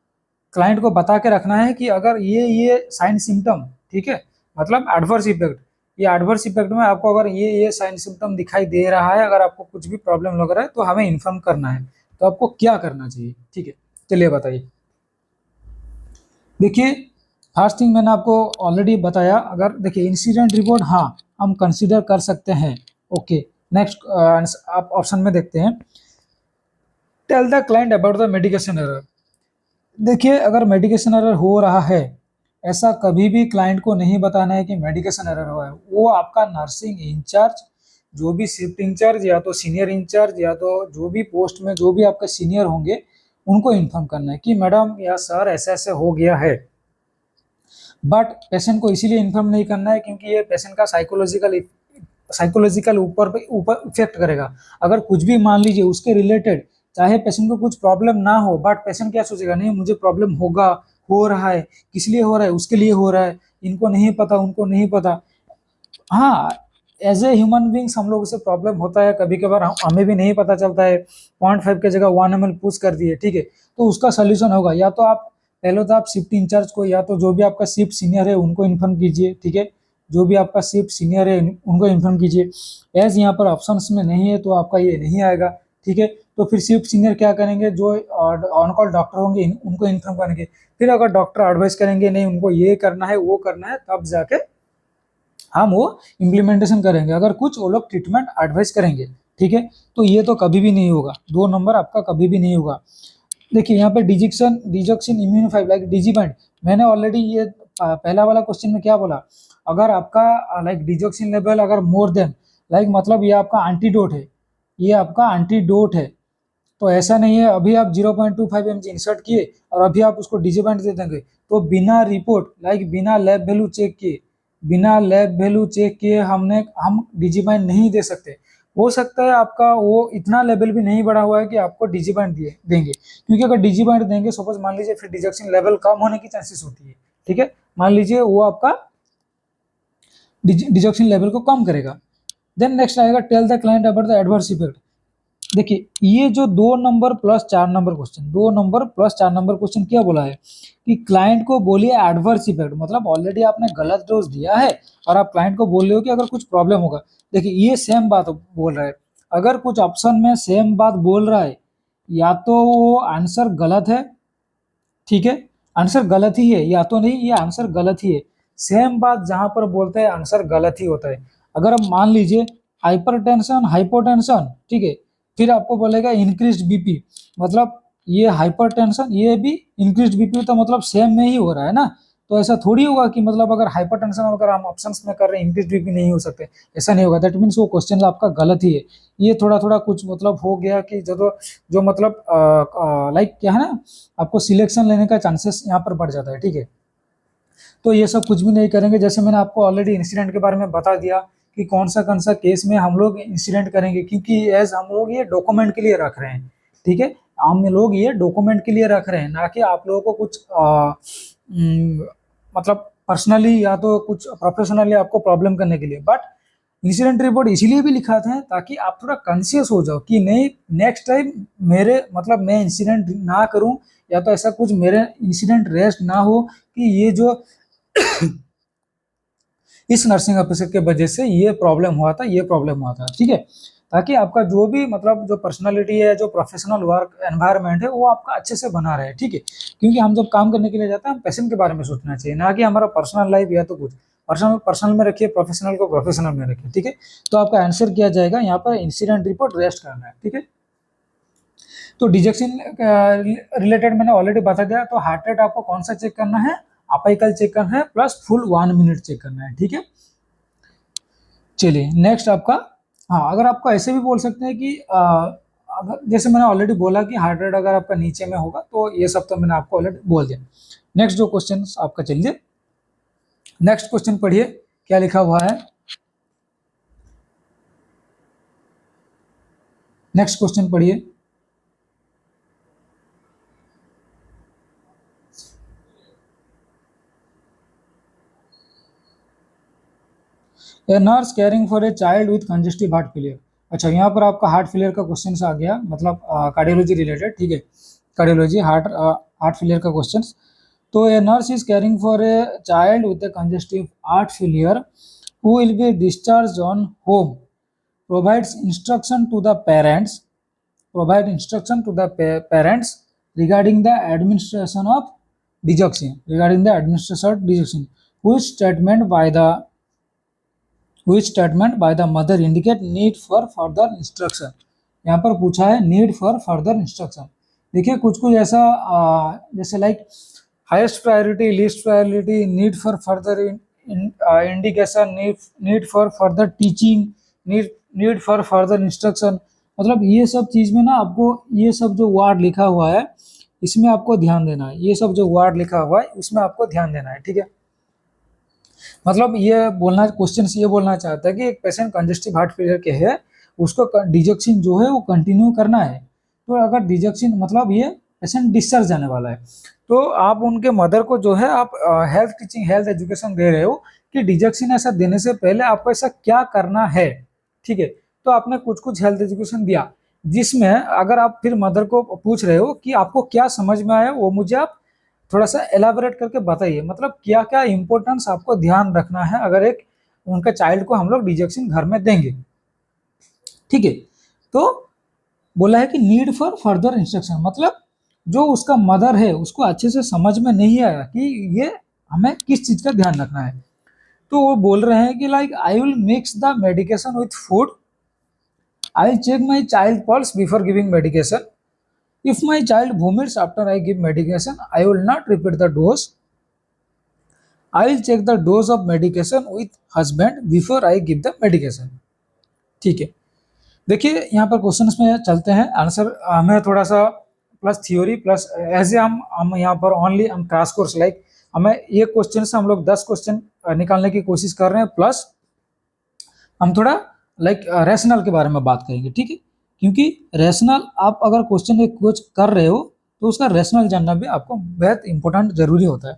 क्लाइंट को बता के रखना है कि अगर ये साइन सिम्टम, ठीक है, मतलब एडवर्स इफेक्ट, ये एडवर्स इफेक्ट में आपको अगर ये साइन सिम्टम दिखाई दे रहा है, अगर आपको कुछ भी प्रॉब्लम लग रहा है तो हमें इन्फॉर्म करना है। तो आपको क्या करना चाहिए, ठीक है। चलिए बताइए। देखिए फर्स्ट थिंग मैंने आपको ऑलरेडी बताया, अगर देखिए इंसिडेंट रिपोर्ट हाँ हम कंसीडर कर सकते हैं। ओके, नेक्स्ट आप ऑप्शन में देखते हैं। Tell the client about the medication error. देखिए अगर मेडिकेशन एरर हो रहा है, ऐसा कभी भी क्लाइंट को नहीं बताना है कि मेडिकेशन एरर हुआ है। वो आपका नर्सिंग इंचार्ज, जो भी शिफ्ट इंचार्ज या तो सीनियर इंचार्ज या तो जो भी पोस्ट में जो भी आपके सीनियर होंगे, उनको इन्फॉर्म करना है कि मैडम या सर ऐसे ऐसे हो गया है। बट पेशेंट को इसीलिए इन्फॉर्म नहीं करना है क्योंकि ये पेशेंट का साइकोलॉजिकल ऊपर ऊपर इफेक्ट करेगा। अगर कुछ भी मान लीजिए उसके रिलेटेड, चाहे पेशेंट को कुछ प्रॉब्लम ना हो, बट पेशेंट क्या सोचेगा, नहीं मुझे प्रॉब्लम होगा, हो रहा है, किस लिए हो रहा है, उसके लिए हो रहा है, इनको नहीं पता, उनको नहीं पता। हाँ, एज ए ह्यूमन बींग्स हम लोग से प्रॉब्लम होता है कभी कभार, हमें भी नहीं पता चलता है, 0.5 की जगह 1 ml पुश कर दिए, ठीक है। तो उसका सोल्यूशन होगा, या तो आप पहले तो आप शिफ्ट इंचार्ज को या तो जो भी आपका शिफ्ट सीनियर है उनको इन्फॉर्म कीजिए, ठीक है। जो भी आपका शिफ्ट सीनियर है उनको इन्फॉर्म कीजिए। एज यहाँ पर ऑप्शंस में नहीं है तो आपका ये नहीं आएगा, ठीक है। तो फिर शिफ्ट सीनियर क्या करेंगे, जो ऑन कॉल डॉक्टर होंगे उनको इन्फॉर्म करेंगे। फिर अगर डॉक्टर एडवाइस करेंगे नहीं उनको ये करना है वो करना है, तब जाके हम वो इम्प्लीमेंटेशन करेंगे, अगर कुछ वो लोग ट्रीटमेंट एडवाइस करेंगे, ठीक है। तो ये तो कभी भी नहीं होगा, 2 नंबर आपका कभी भी नहीं होगा। देखिए यहाँ पे डिजिक्शन डिजॉक्सिन इम्यूनिफाइव लाइक डिजीबाइंड, मैंने ऑलरेडी ये पहला वाला क्वेश्चन में क्या बोला, अगर आपका लाइक डिजॉक्सिन लेवल अगर मोर देन लाइक मतलब ये आपका एंटीडोट है, ये आपका एंटीडोट है। तो ऐसा नहीं है अभी आप 0.25 mg इंसर्ट किए और अभी आप उसको डिजिबाइंड दे देंगे, तो बिना रिपोर्ट लाइक बिना लैब वैल्यू चेक किए, बिना लैब वैल्यू चेक किए हम डिजिबाइंड नहीं दे सकते। हो सकता है आपका वो इतना लेवल भी नहीं बढ़ा हुआ है कि आपको डिजिबाइंड दिए देंगे, क्योंकि अगर डिजिबाइंड देंगे सपोज मान लीजिए फिर डिजेक्शन लेवल कम होने की चांसेस होती है, ठीक है। मान लीजिए वो आपका डिजेक्शन लेवल को कम करेगा। देन नेक्स्ट आएगा tell the client about the adverse effect. देखिए ये जो 2 number plus 4 number question, 2 number plus 4 number question क्या बोला है कि क्लाइंट को बोलिए एडवर्स इफेक्ट, मतलब ऑलरेडी आपने गलत डोज दिया है और आप क्लाइंट को बोल रहे हो कि अगर कुछ प्रॉब्लम होगा। देखिए ये सेम बात बोल रहा है, अगर कुछ ऑप्शन में सेम बात बोल रहा है, या तो वो आंसर गलत है, ठीक है, आंसर गलत ही है, या तो नहीं ये आंसर गलत ही है। सेम बात जहां पर बोलते हैं आंसर गलत ही होता है। अगर हम मान लीजिए हाइपरटेंशन हाइपोटेंशन, ठीक है, फिर आपको बोलेगा इंक्रीज बीपी, मतलब ये हाइपरटेंशन ये भी इंक्रीज बीपी, तो मतलब सेम में ही हो रहा है ना। तो ऐसा थोड़ी होगा कि मतलब अगर हाइपरटेंशन अगर हम ऑप्शंस में कर रहे हैं इंक्रीज बीपी नहीं हो सकते, ऐसा नहीं होगा। दैट मीन्स वो क्वेश्चन आपका गलत ही है। ये थोड़ा थोड़ा कुछ मतलब हो गया कि जो जो मतलब लाइक क्या है ना, आपको सिलेक्शन लेने का चांसेस यहाँ पर बढ़ जाता है, ठीक है। तो ये सब कुछ भी नहीं करेंगे, जैसे मैंने आपको ऑलरेडी इंसिडेंट के बारे में बता दिया कि कौन सा केस में हम लोग इंसिडेंट करेंगे, क्योंकि एज हम लोग ये डॉक्यूमेंट के लिए रख रहे हैं, ठीक है। हम लोग ये डॉक्यूमेंट के लिए रख रहे हैं, ना कि आप लोगों को कुछ मतलब पर्सनली या तो कुछ प्रोफेशनली आपको प्रॉब्लम करने के लिए। बट इंसिडेंट रिपोर्ट इसीलिए भी लिखा था ताकि आप थोड़ा कॉन्शियस हो जाओ कि नहीं नेक्स्ट टाइम मेरे मतलब मैं इंसिडेंट ना करूं, या तो ऐसा कुछ मेरे इंसिडेंट रेस्ट ना हो कि ये जो इस नर्सिंग ऑफिसर के वजह से ये प्रॉब्लम हुआ था, ये प्रॉब्लम हुआ था, ठीक है। ताकि आपका जो भी मतलब जो पर्सनालिटी है, जो प्रोफेशनल वर्क एनवायरनमेंट है, वो आपका अच्छे से बना रहे, ठीक है। क्योंकि हम जब काम करने के लिए जाते हैं, हम पेशेंट के बारे में सोचना चाहिए, ना कि हमारा पर्सनल लाइफ या तो कुछ पर्सनल पर्सनल में रखिए, प्रोफेशनल को प्रोफेशनल में रखिए, ठीक है। तो आपका आंसर किया जाएगा यहाँ पर इंसिडेंट रिपोर्ट रेस्ट करना है, ठीक है। तो डिजेक्शन रिलेटेड मैंने ऑलरेडी बता दिया। तो हार्ट रेट आपको कौन सा चेक करना है, अपाइकल चेक करना है, प्लस फुल 1 मिनट चेक करना है, ठीक है। चलिए नेक्स्ट आपका, हाँ अगर आपको ऐसे भी बोल सकते हैं कि अगर जैसे मैंने ऑलरेडी बोला कि हार्ट रेट अगर आपका नीचे में होगा, तो ये सब तो मैंने आपको ऑलरेडी बोल दिया। नेक्स्ट जो क्वेश्चन आपका, चलिए नेक्स्ट क्वेश्चन पढ़िए क्या लिखा हुआ है। नेक्स्ट क्वेश्चन पढ़िए। A nurse caring for a child with congestive heart failure. अच्छा, यहाँ पर आपका हार्ट फेलियर का क्वेश्चन आ गया, मतलब कार्डियोलॉजी रिलेटेड, ठीक है। कार्डियोलॉजी हार्ट फेलियर का क्वेश्चन। तो a nurse is caring for a child with a congestive heart failure who will be discharge on home, provides instruction to the parents, provide instruction to the parents regarding the administration of digoxin, which statement by the mother indicate need for further instruction। यहाँ पर पूछा है नीड फॉर फर्दर इंस्ट्रक्शन। देखिए कुछ कुछ ऐसा जैसे like highest priority, least priority, need for further indication, need for further teaching, need for further instruction, मतलब ये सब चीज में ना आपको ये सब जो वर्ड लिखा हुआ है इसमें आपको ध्यान देना है। ये सब जो वर्ड लिखा हुआ है इसमें आपको ध्यान देना है, ठीक है। मतलब ये बोलना, क्वेश्चन ये बोलना चाहता है कि एक पेशेंट कंजेस्टिव हार्ट फेलियर के है, उसको डिजेक्सिन जो है वो कंटिन्यू करना है। तो अगर डिजेक्सिन मतलब ये पेशेंट डिस्चार्ज जाने वाला है, तो आप उनके मदर को जो है आप हेल्थ टीचिंग, हेल्थ एजुकेशन दे रहे हो कि डिजेक्सिन ऐसा देने से पहले आपको ऐसा क्या करना है, ठीक है। तो आपने कुछ कुछ हेल्थ एजुकेशन दिया, जिसमें अगर आप फिर मदर को पूछ रहे हो कि आपको क्या समझ में आया, वो मुझे आप थोड़ा सा एलाबोरेट करके बताइए, मतलब क्या क्या इंपॉर्टेंस आपको ध्यान रखना है अगर एक उनके चाइल्ड को हम लोग डिजेक्सिन घर में देंगे, ठीक है। तो बोला है कि नीड फॉर फर्दर इंस्ट्रक्शन, मतलब जो उसका मदर है उसको अच्छे से समझ में नहीं आया कि ये हमें किस चीज का ध्यान रखना है। तो वो बोल रहे हैं कि like I will mix the medication with food, I will check my child pulse before giving medication, if my child vomits after I give medication, I will not repeat the dose, I will check the dose of medication with husband before I give the medication, ठीक है। देखिए यहाँ पर क्वेश्चन में चलते हैं, आंसर हमें थोड़ा सा प्लस थ्योरी प्लस ऐसे हम यहाँ पर ओनली हम क्रैश कोर्स लाइक हमें ये क्वेश्चन से हम लोग 10 क्वेश्चन निकालने की कोशिश कर रहे हैं, प्लस हम थोड़ा लाइक रैशनल के बारे में बात करेंगे, ठीक है। क्योंकि रैशनल आप अगर क्वेश्चन एक कुछ कर रहे हो तो उसका रैशनल जानना भी आपको बहुत इंपॉर्टेंट जरूरी होता है।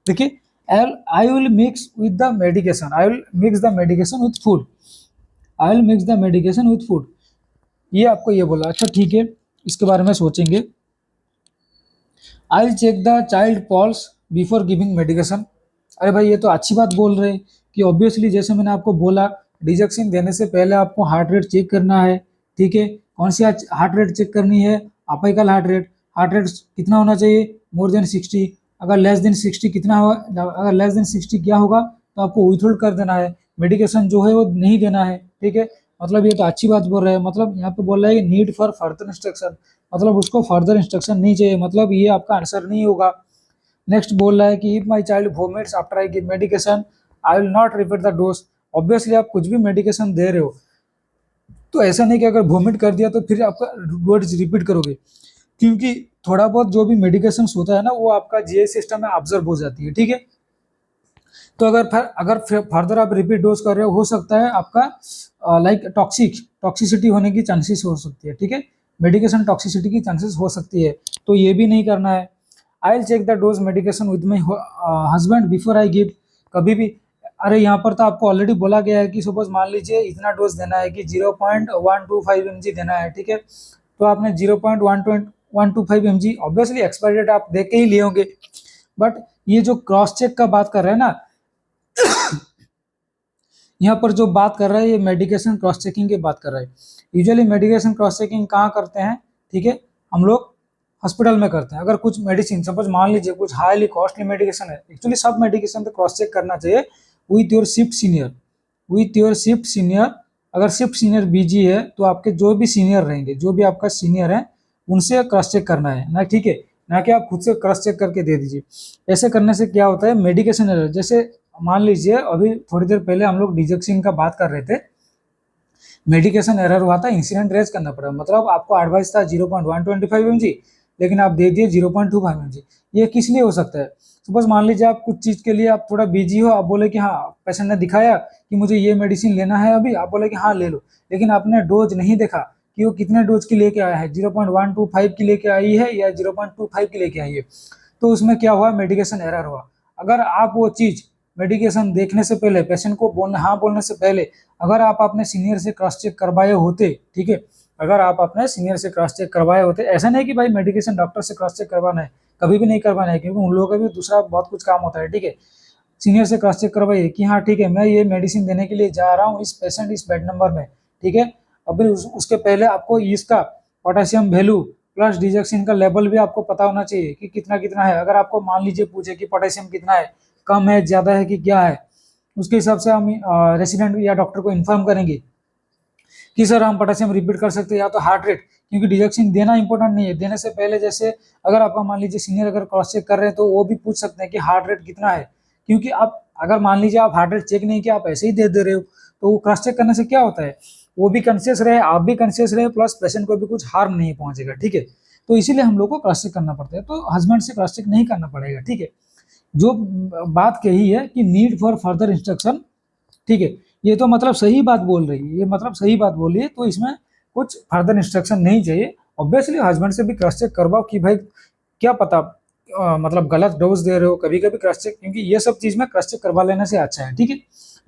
देखिए आई will mix with the medication, I will mix the medication with food, I will mix the medication with food, ये आपको ये बोला। अच्छा ठीक है, इसके बारे में सोचेंगे। I will check the child pulse before giving medication. अरे भाई ये तो अच्छी बात बोल रहे हैं कि ऑब्वियसली जैसे मैंने आपको बोला डिजेक्सिन देने से पहले आपको हार्ट रेट चेक करना है, ठीक है। कौन सी हार्ट रेट चेक करनी है, अपाइकल हार्ट रेट कितना होना चाहिए, मोर देन 60। अगर लेस देन 60 कितना हो, अगर लेस देन 60 क्या होगा तो आपको विथहोल्ड कर देना है, मेडिकेशन जो है वो नहीं देना है, ठीक है। मतलब ये तो अच्छी बात बोल रहे हैं, मतलब यहाँ पे बोल रहा है नीड फॉर फर्दर इंस्ट्रक्शन, मतलब उसको फर्दर इंस्ट्रक्शन नहीं चाहिए, मतलब ये आपका आंसर नहीं होगा। नेक्स्ट बोल रहा है कि if my child vomits after I give medication I will not repeat the dose. Obviously आप कुछ भी मेडिकेशन दे रहे हो तो ऐसा नहीं कि अगर वोमिट कर दिया तो फिर आपका डोज रिपीट करोगे, क्योंकि थोड़ा बहुत जो भी मेडिकेशन होता है ना वो आपका जीआई सिस्टम में ऑब्जर्व हो जाती है, ठीक है। तो अगर फर्दर आप रिपीट डोज कर रहे हो सकता है आपका लाइक टॉक्सिसिटी होने की चांसेस हो सकती है, ठीक है। मेडिकेशन टॉक्सिसिटी की चांसेस हो सकती है, तो ये भी नहीं करना है। I will check the dose medication with my husband before I give, कभी भी अरे यहाँ पर तो आपको ऑलरेडी बोला गया है कि सपोज मान लीजिए इतना डोज देना है कि 0.125 mg देना है, ठीक है। तो आपने 0.125 mg ऑब्वियसली एक्सपायरी डेट आप देख के ही लिए होंगे, बट ये जो क्रॉस चेक का बात कर रहे हैं ना यहाँ पर जो बात कर रहा है ये मेडिकेशन क्रॉस चेकिंग की बात कर रहा है। यूजुअली मेडिकेशन क्रॉस चेकिंग कहाँ करते हैं, ठीक है, हम लोग हॉस्पिटल में करते हैं। अगर कुछ मेडिसिन सपोज मान लीजिए कुछ हाईली कॉस्टली मेडिकेशन है, एक्चुअली सब मेडिकेशन तो क्रॉस चेक करना चाहिए with your shift senior, with your shift senior. अगर शिफ्ट सीनियर बिजी है तो आपके जो भी सीनियर रहेंगे, जो भी आपका सीनियर है उनसे क्रॉस चेक करना है ना, ठीक है, ना कि आप खुद से क्रॉस चेक करके दे दीजिए। ऐसे करने से क्या होता है, मेडिकेशन एरर, जैसे मान लीजिए अभी थोड़ी देर पहले हम लोग डिजक्सिन का बात कर रहे थे, मेडिकेशन एरर हुआ था, इंसिडेंट रेज करना पड़ा, मतलब आपको एडवाइस था 0.125 mg, लेकिन आप दे दिए 0.25 mg। ये किस लिए हो सकता है, सपोज मान लीजिए आप कुछ चीज़ के लिए आप थोड़ा बिजी हो, आप बोले कि हाँ, पेशेंट ने दिखाया कि मुझे ये मेडिसिन लेना है अभी, आप बोले कि हाँ ले लो, लेकिन आपने डोज नहीं देखा कि वो कितने डोज की लेके आया है, 0.125 की लेके आई है या 0.25 की लेके आई है, तो उसमें क्या हुआ, मेडिकेशन एरर हुआ। अगर आप वो चीज़ मेडिकेशन देखने से पहले, पेशेंट को बोलने हाँ बोलने से पहले अगर आप अपने सीनियर से क्रॉस चेक करवाए होते, ठीक है, अगर आप अपने सीनियर से क्रॉस चेक करवाए होते, ऐसा नहीं कि भाई मेडिकेशन डॉक्टर से क्रॉस चेक करवाना है, कभी भी नहीं करवाना है, क्योंकि उन लोगों का भी दूसरा बहुत कुछ काम होता है, ठीक है। सीनियर से क्रॉस चेक करवाइए कि हाँ ठीक है, मैं ये मेडिसिन देने के लिए जा रहा हूँ, इस पेशेंट इस बेड नंबर में, ठीक है। अभी उसके पहले आपको इसका पोटेशियम वैल्यू प्लस डिजक्सिन का लेवल भी आपको पता होना चाहिए कि कितना कितना है। अगर आपको मान लीजिए पूछे कि पोटेशियम कितना है, कम है, ज़्यादा है कि क्या है, उसके हिसाब से हम रेसिडेंट या डॉक्टर को इन्फॉर्म करेंगे कि सर हम पोटेशियम रिपीट कर सकते हैं या तो हार्ट रेट, क्योंकि डिजक्शन देना इंपॉर्टेंट नहीं है, देने से पहले जैसे अगर आपका मान लीजिए सीनियर अगर क्रॉस चेक कर रहे हैं तो वो भी पूछ सकते हैं कि हार्ट रेट कितना है, क्योंकि आप अगर मान लीजिए आप हार्ट रेट चेक नहीं किया, आप ऐसे ही दे रहे हो, तो वो क्रॉस चेक करने से क्या होता है, वो भी कॉन्शियस रहे, आप भी कॉन्शियस रहे, प्लस पेशेंट को भी कुछ हार्म नहीं पहुंचेगा, ठीक है। तो इसीलिए हम लोग को क्रॉस चेक करना पड़ता है, तो हस्बैंड से क्रॉस चेक नहीं करना पड़ेगा, ठीक है। जो बात कही है कि नीड फॉर फर्दर इंस्ट्रक्शन, ठीक है, ये तो मतलब सही बात बोल रही है, ये मतलब सही बात बोली है, तो इसमें कुछ फर्दर इंस्ट्रक्शन नहीं चाहिए। ऑब्वियसली हस्बैंड से भी क्रॉस चेक करवाओ कि भाई क्या पता मतलब गलत डोज दे रहे हो, कभी कभी क्रॉस चेक, क्योंकि ये सब चीज़ में क्रॉस चेक करवा लेने से अच्छा है, ठीक है।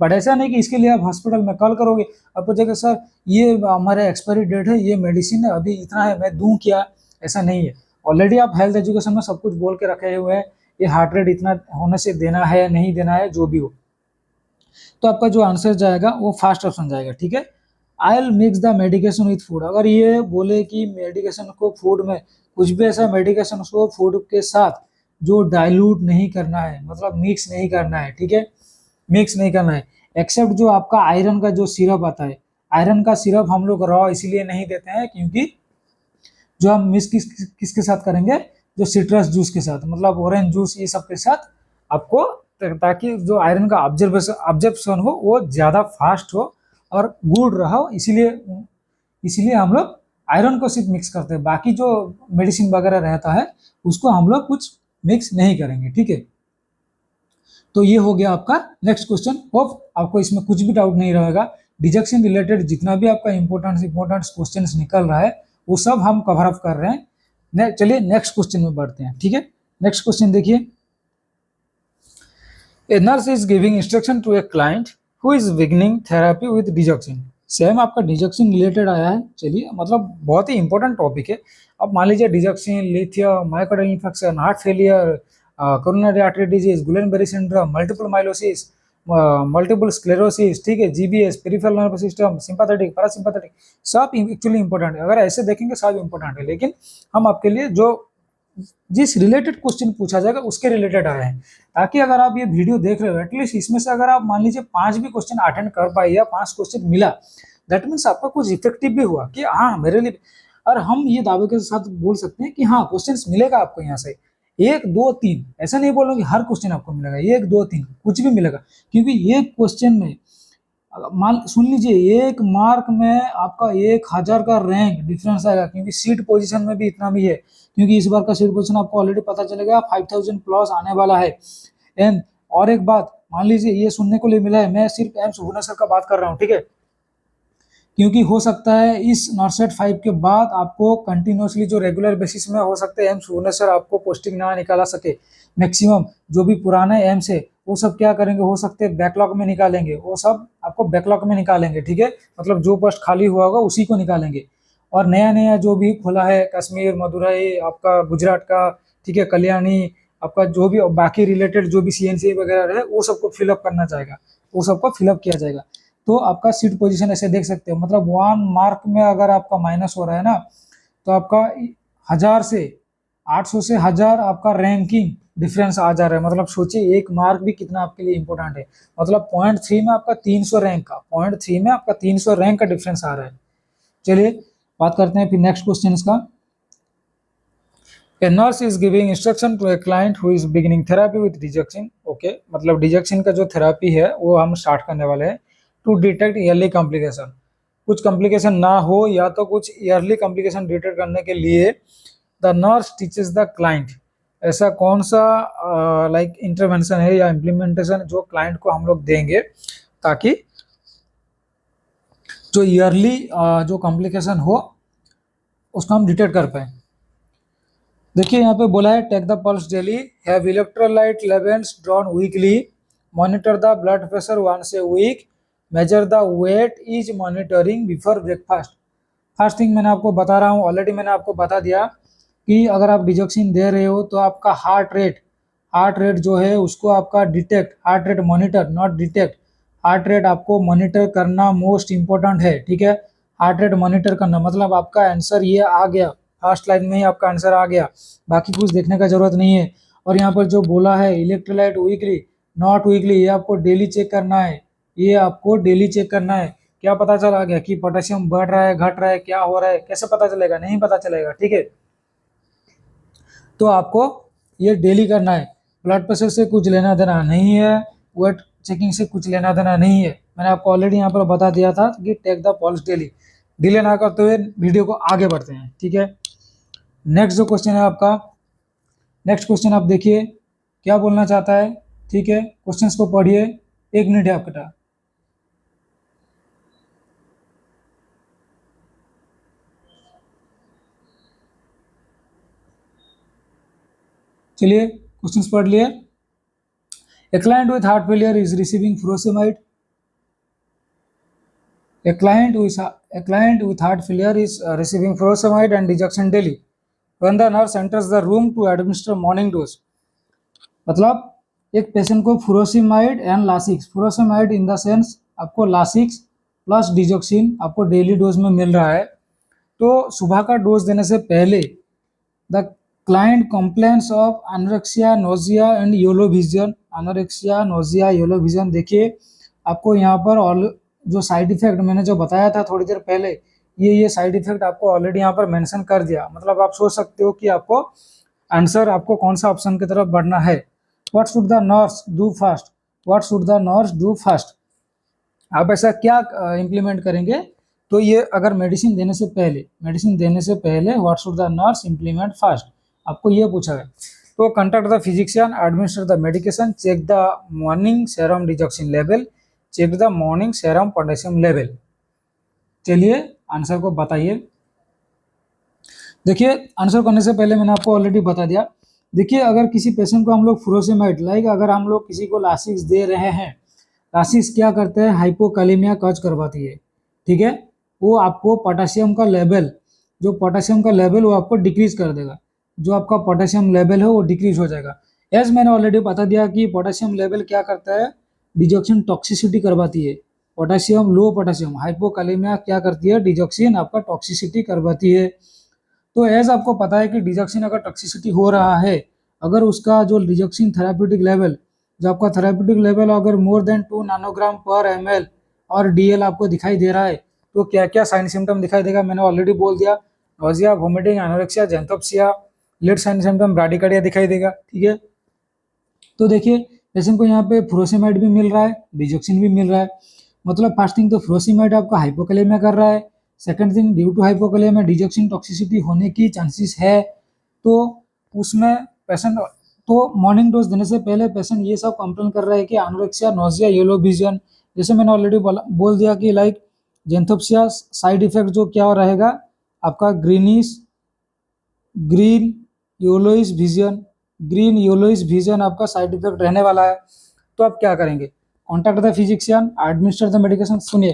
बट ऐसा नहीं कि इसके लिए आप हॉस्पिटल में कॉल करोगे, आप पूछेगा सर ये हमारे एक्सपायरी डेट है, ये मेडिसिन है, अभी इतना है, मैं दूं क्या, ऐसा नहीं है। ऑलरेडी आप हेल्थ एजुकेशन में सब कुछ बोल के रखे हुए हैं, ये हार्ट रेट इतना होने से देना है या नहीं देना है, जो भी हो, तो आपका जो आंसर जाएगा वो फर्स्ट ऑप्शन जाएगा, ठीक है। I will mix the medication with food, अगर ये बोले कि मेडिकेशन को फूड में, कुछ भी ऐसा मेडिकेशन उसको फूड के साथ जो डाइल्यूट नहीं करना है, मतलब मिक्स नहीं करना है, ठीक है, मिक्स नहीं करना है, एक्सेप्ट जो आपका आयरन का जो सिरप आता है, आयरन का सिरप हम लोग रॉ इसीलिए नहीं देते हैं क्योंकि जो हम मिक्स किसके साथ करेंगे, जो सिट्रस जूस के साथ, मतलब ऑरेंज जूस, ये सब के साथ आपको, ताकि जो आयरन का ऑब्जर्वेशन हो वो ज़्यादा फास्ट हो और गुड रहा हो, इसीलिए इसीलिए हम लोग आयरन को सिर्फ मिक्स करते हैं, बाकी जो मेडिसिन वगैरह रहता है उसको हम लोग कुछ मिक्स नहीं करेंगे, ठीक है। तो ये हो गया आपका नेक्स्ट क्वेश्चन। होप आपको इसमें कुछ भी डाउट नहीं रहेगा। डिजक्शन रिलेटेड जितना भी आपका इंपॉर्टेंट क्वेश्चन निकल रहा है वो सब हम कवर अप कर रहे हैं। चलिए नेक्स्ट क्वेश्चन में बढ़ते हैं, ठीक है। नेक्स्ट क्वेश्चन देखिए, a nurse is giving instruction to a client who is beginning therapy with digoxin. Same आपका डिजक्शन रिलेटेड आया है, चलिए मतलब बहुत ही इंपॉर्टेंट टॉपिक है। अब मान लीजिए digoxin, lithium, myocardial infection, heart failure, coronary artery disease, Guillain Barre syndrome, multiple myelosis, multiple sclerosis, ठीक है, GBS, peripheral nervous system, sympathetic, parasympathetic, सब एक्चुअली इंपॉर्टेंट है। अगर ऐसे देखेंगे सब इंपॉर्टेंट है, लेकिन हम आपके लिए जो जिस रिलेटेड क्वेश्चन पूछा जाएगा उसके रिलेटेड आए हैं, ताकि अगर आप ये वीडियो देख रहे हो एटलीस्ट इसमें से अगर आप मान लीजिए 5 भी क्वेश्चन अटेंड कर पाए या 5 क्वेश्चन मिला, दैट मीन्स आपका कुछ इफेक्टिव भी हुआ कि हाँ मेरे लिए। और हम ये दावे के साथ बोल सकते हैं कि हाँ क्वेश्चन मिलेगा आपको यहाँ से 1 2 3, ऐसा नहीं बोल रहा कि हर क्वेश्चन आपको मिलेगा 1 2 3, कुछ भी मिलेगा, क्योंकि ये क्वेश्चन में मान सुन लीजिए 1 मार्क में आपका 1000 का रैंक डिफरेंस आएगा, क्योंकि सीट पोजीशन में भी इतना भी है, क्योंकि इस बार का सीट पोजीशन आपको ऑलरेडी पता चलेगा 5000 प्लस आने वाला है। एंड और एक बात मान लीजिए ये सुनने को लिए मिला है, मैं सिर्फ एम्स भुवनेश्वर का बात कर रहा हूँ, ठीक है, क्योंकि हो सकता है इस नॉर्सेट 5 के बाद आपको कंटिन्यूसली जो रेगुलर बेसिस में हो सकते हैं एम्स भुवनेश्वर आपको पोस्टिंग ना निकाला सके। मैक्सिमम जो भी पुराने एम्स है वो सब क्या करेंगे, हो सकते हैं बैकलॉग में निकालेंगे, वो सब आपको बैकलॉग में निकालेंगे, ठीक है, मतलब जो पोस्ट खाली हुआ होगा उसी को निकालेंगे। और नया नया जो भी खुला है कश्मीर, मदुरई, आपका गुजरात का, ठीक है, कल्याणी, आपका जो भी बाकी रिलेटेड जो भी सीएनसी वगैरह है वो सबको फिलअप करना चाहेगा, वो सबको फिलअप किया जाएगा। तो आपका सीट पोजीशन ऐसे देख सकते हो, मतलब 1 मार्क में अगर आपका माइनस हो रहा है ना, तो आपका 1000 से 800 से 1000 आपका रैंकिंग डिफरेंस आ जा रहा है। मतलब सोचिए 1 मार्क भी कितना आपके लिए इंपॉर्टेंट है। मतलब .3 में आपका 300 रैंक का, .3 में आपका 300 रैंक का डिफरेंस आ रहा है। चलिए बात करते हैं फिर नेक्स्ट क्वेश्चन इसका। A nurse is giving instruction to a client who is beginning therapy with digoxin. Okay, मतलब डिजक्सिन का जो थेरापी है वो हम स्टार्ट करने वाले हैं टू डिटेक्ट ईयरली कॉम्प्लिकेशन। कुछ कॉम्प्लिकेशन ना हो या तो कुछ ईयरली कॉम्प्लिकेशन डिटेक्ट करने के लिए the nurse teaches the client. ऐसा कौन सा लाइक इंटरवेंशन है या इम्प्लीमेंटेशन जो क्लाइंट को हम लोग देंगे ताकि जो ईयरली जो कॉम्प्लिकेशन हो उसको हम डिटेक्ट कर पाए। देखिए यहाँ पे बोला है take the pulse daily, have electrolyte levels drawn weekly, monitor the blood pressure once a week, measure the weight is monitoring before breakfast. First thing मैंने आपको बता रहा हूँ, ऑलरेडी मैंने आपको बता दिया कि अगर आप डिजोक्सिन दे रहे हो तो आपका हार्ट रेट जो है उसको आपका detect, heart rate monitor not detect, heart rate आपको मॉनिटर करना मोस्ट इंपॉर्टेंट है। ठीक है, हार्ट रेट मॉनिटर करना मतलब आपका आंसर ये आ गया, फर्स्ट लाइन में ही आपका आंसर आ गया, बाकी कुछ देखने का जरूरत नहीं है। और यहाँ पर जो बोला है इलेक्ट्रोलाइट वीकली नॉट वीकली, ये आपको डेली चेक करना है, ये आपको डेली चेक करना है। क्या पता चला गया कि पोटेशियम बढ़ रहा है घट रहा है क्या हो रहा है, कैसे पता चलेगा, नहीं पता चलेगा। ठीक है, तो आपको ये डेली करना है। ब्लड प्रेशर से कुछ लेना देना नहीं है, वेट चेकिंग से कुछ लेना देना नहीं है। मैंने आपको ऑलरेडी यहाँ पर बता दिया था कि take the pulse daily. Delay ना करते हुए वीडियो को आगे बढ़ते हैं। ठीक है, नेक्स्ट जो क्वेश्चन है आपका, नेक्स्ट क्वेश्चन आप देखिए क्या बोलना चाहता है। ठीक है, क्वेश्चंस को पढ़िए, 1 मिनट है आपका। चलिए क्वेश्चंस पढ़ लिए। A client with heart failure is receiving furosemide. A client with heart failure is receiving furosemide and digoxin daily. When the nurse enters the room to administer morning dose, मतलब एक पेशेंट को furosemide and Lasix, furosemide in the sense आपको लासिक्स प्लस डिजोक्सिन आपको डेली डोज में मिल रहा है। तो सुबह का डोज देने से पहले the client complains of anorexia nausea and yellow vision, anorexia nausea yellow vision. देखिए आपको यहाँ पर जो साइड इफेक्ट मैंने जो बताया था थोड़ी देर पहले, ये साइड इफेक्ट आपको ऑलरेडी यहाँ पर मेंशन कर दिया। मतलब आप सोच सकते हो कि आपको आंसर आपको कौन सा ऑप्शन की तरफ बढ़ना है। What should the nurse do first, what should the nurse do first, आप ऐसा क्या इम्प्लीमेंट करेंगे। तो ये अगर मेडिसिन देने से पहले what should the nurse implement first, आपको ये पूछा है। तो contact the physician, administer the medication, check the morning serum digoxin level, check the morning serum potassium level. चलिए आंसर को बताइए। देखिए आंसर करने से पहले मैंने आपको ऑलरेडी बता दिया। देखिए अगर किसी पेशेंट को हम लोग फुरोसेमाइड, लाइक अगर हम लोग किसी को लासिक्स दे रहे हैं, लासिक्स क्या करते हैं, हाइपोकालेमिया कज करवाती है। ठीक है, वो आपको पोटेशियम का लेवल, जो पोटेशियम का लेवल वो आपको डिक्रीज कर देगा, जो आपका पोटेशियम लेवल है वो डिक्रीज हो जाएगा। एज मैंने ऑलरेडी बता दिया कि पोटेशियम लेवल क्या करता है, डिजोक्सिन टॉक्सिसिटी करवाती है। पोटेशियम लो पोटेशियम हाइपोकालेमिया क्या करती है, डिजोक्सिन आपका टॉक्सिसिटी करवाती है। तो एज आपको पता है कि डिजोक्सिन अगर टॉक्सिसिटी हो रहा है, अगर उसका जो डिजोक्सिन थेराप्यूटिक लेवल, जो आपका थेराप्यूटिक लेवल अगर मोर देन 2 नैनोग्राम पर ml और DL आपको दिखाई दे रहा है, तो क्या क्या साइन सिम्टम दिखाई देगा, मैंने ऑलरेडी बोल दिया। Nausea, vomiting, anorexia, xanthopsia, late sign symptom bradycardia दिखाई देगा। ठीक है, तो देखिए पेशेंट को यहाँ पे फुरोसिमाइड भी मिल रहा है, डिजोक्सिन भी मिल रहा है। मतलब फर्स्ट थिंग तो फुरोसिमाइड आपका हाइपोकैलेमिया कर रहा है, second thing due to hypokalemia digoxin toxicity होने की चांसेस है। तो उसमें पेशेंट, तो मॉर्निंग डोज देने से पहले पेशेंट ये सब कंप्लेन कर रहा है कि एनोरेक्सिया, नोजिया, येलो विजन, जैसे मैंने ऑलरेडी बोल दिया कि लाइक जेंथोप्सिया साइड इफेक्ट जो क्या रहेगा आपका greenish, green yellowish vision, green yellowish vision आपका साइड इफेक्ट रहने वाला है। तो आप क्या करेंगे, contact the physician, administer the medication. सुनिए,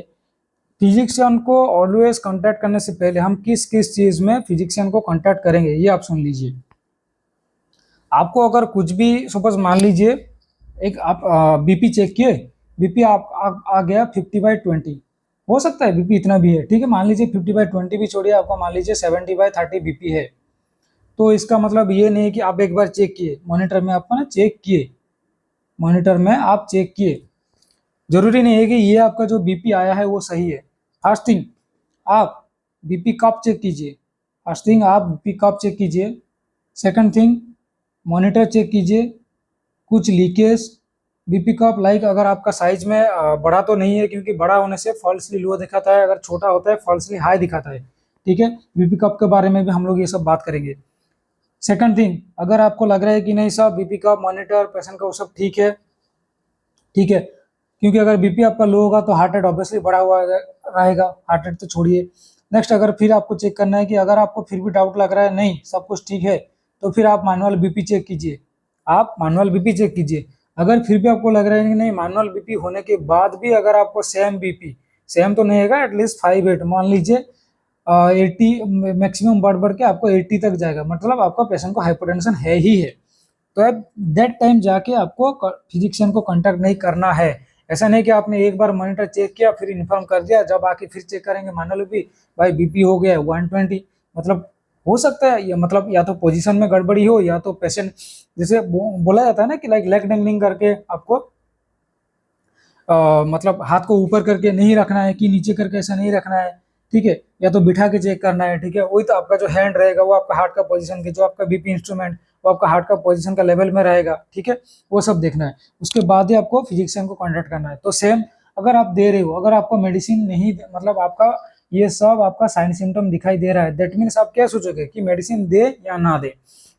फिजिशियन को ऑलवेज कॉन्टैक्ट करने से पहले हम किस किस चीज में फिजिशियन को कॉन्टैक्ट करेंगे ये आप सुन लीजिए। आपको अगर कुछ भी सपोज मान लीजिए एक आप बीपी चेक किए, बीपी आ गया 50/20, हो सकता है बीपी इतना भी है, ठीक है, मान लीजिए 50/20 भी छोड़िए, आपका मान लीजिए 70/30 बीपी है। तो इसका मतलब ये नहीं कि आप एक बार चेक किए मॉनिटर में, आपको ना चेक किए, मॉनिटर में आप चेक किए, जरूरी नहीं है कि ये आपका जो बीपी आया है वो सही है। फर्स्ट थिंग आप बीपी कब चेक कीजिए, फर्स्ट थिंग आप बीपी कब चेक कीजिए, सेकंड थिंग मॉनिटर चेक कीजिए, कुछ लीकेज बीपी कप लाइक अगर आपका साइज में बड़ा तो नहीं है, क्योंकि बड़ा होने से फॉल्सली लो दिखाता है, अगर छोटा होता है फॉल्सली हाई दिखाता है, ठीक है। बीपी कप के बारे में भी हम लोग ये सब बात करेंगे। सेकंड थिंग, अगर आपको लग रहा है कि नहीं सब बीपी कप मॉनिटर पेशेंट का वो सब ठीक है, ठीक है, क्योंकि अगर बीपी आपका लो होगा तो हार्ट रेट ऑब्वियसली बढ़ा हुआ रहेगा, हार्ट रेट तो छोड़िए। नेक्स्ट, अगर फिर आपको चेक करना है कि अगर आपको फिर भी डाउट लग रहा है नहीं सब कुछ ठीक है, तो फिर आप मैनुअल बीपी चेक कीजिए, आप मैनुअल बीपी चेक कीजिए। अगर फिर भी आपको लग रहा है कि नहीं मैनुअल बीपी होने के बाद भी अगर आपको सेम बीपी, सेम तो नहीं है, एटलीस्ट 5-8 मान लीजिए 80 मैक्सिमम बढ़ बढ़ के आपको 80 तक जाएगा, मतलब आपका पेशेंट को हाइपरटेंशन है ही है, तो एट दैट टाइम जाके आपको फिजिशियन को कांटेक्ट नहीं करना है। ऐसा नहीं कि आपने एक बार मॉनिटर चेक किया फिर इन्फॉर्म कर दिया, जब आके फिर चेक करेंगे मानो भी भाई बीपी हो गया है 120, मतलब हो सकता है, या मतलब या तो पोजीशन में गड़बड़ी हो, या तो पेशेंट जैसे बोला जाता है ना कि लाइक लेग डैंगलिंग करके आपको मतलब हाथ को ऊपर करके नहीं रखना है कि नीचे करके ऐसा नहीं रखना है, ठीक है, या तो बिठा के चेक करना है, ठीक है, वही तो आपका जो हैंड रहेगा वो आपका हार्ट का पोजीशन के, जो आपका बीपी इंस्ट्रूमेंट वो आपका हार्ट का पोजीशन का लेवल में रहेगा, ठीक है, वो सब देखना है, उसके बाद ही आपको फिजिशियन को कॉन्टेक्ट करना है। तो सेम अगर आप दे रहे हो, अगर आपको मेडिसिन नहीं मतलब आपका ये सब आपका साइन सिम्टम दिखाई दे रहा है, दैट मीन्स आप क्या सोचोगे कि मेडिसिन दे या ना दे।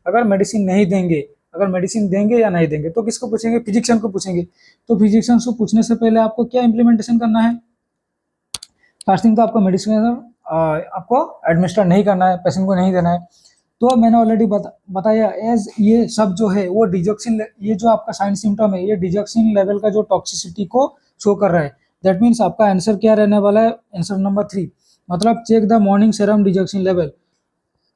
अगर मेडिसिन नहीं देंगे, अगर मेडिसिन देंगे या नहीं देंगे तो किसको पूछेंगे, फिजिशियन को पूछेंगे। तो फिजिशियन को पूछने से पहले आपको क्या इम्प्लीमेंटेशन करना है, फर्स्ट थिंग तो आपको मेडिसिन आपको एडमिनिस्टर नहीं करना है, पेशेंट को नहीं देना है। तो मैंने ऑलरेडी बताया एज ये सब जो है वो डिजॉक्सिन, ये जो आपका साइन सिम्टम है ये डिजॉक्सिन लेवल का जो टॉक्सिसिटी को शो कर रहा है। दैट मीन्स आपका आंसर क्या रहने वाला है, आंसर नंबर 3, मतलब check the morning serum digoxin level.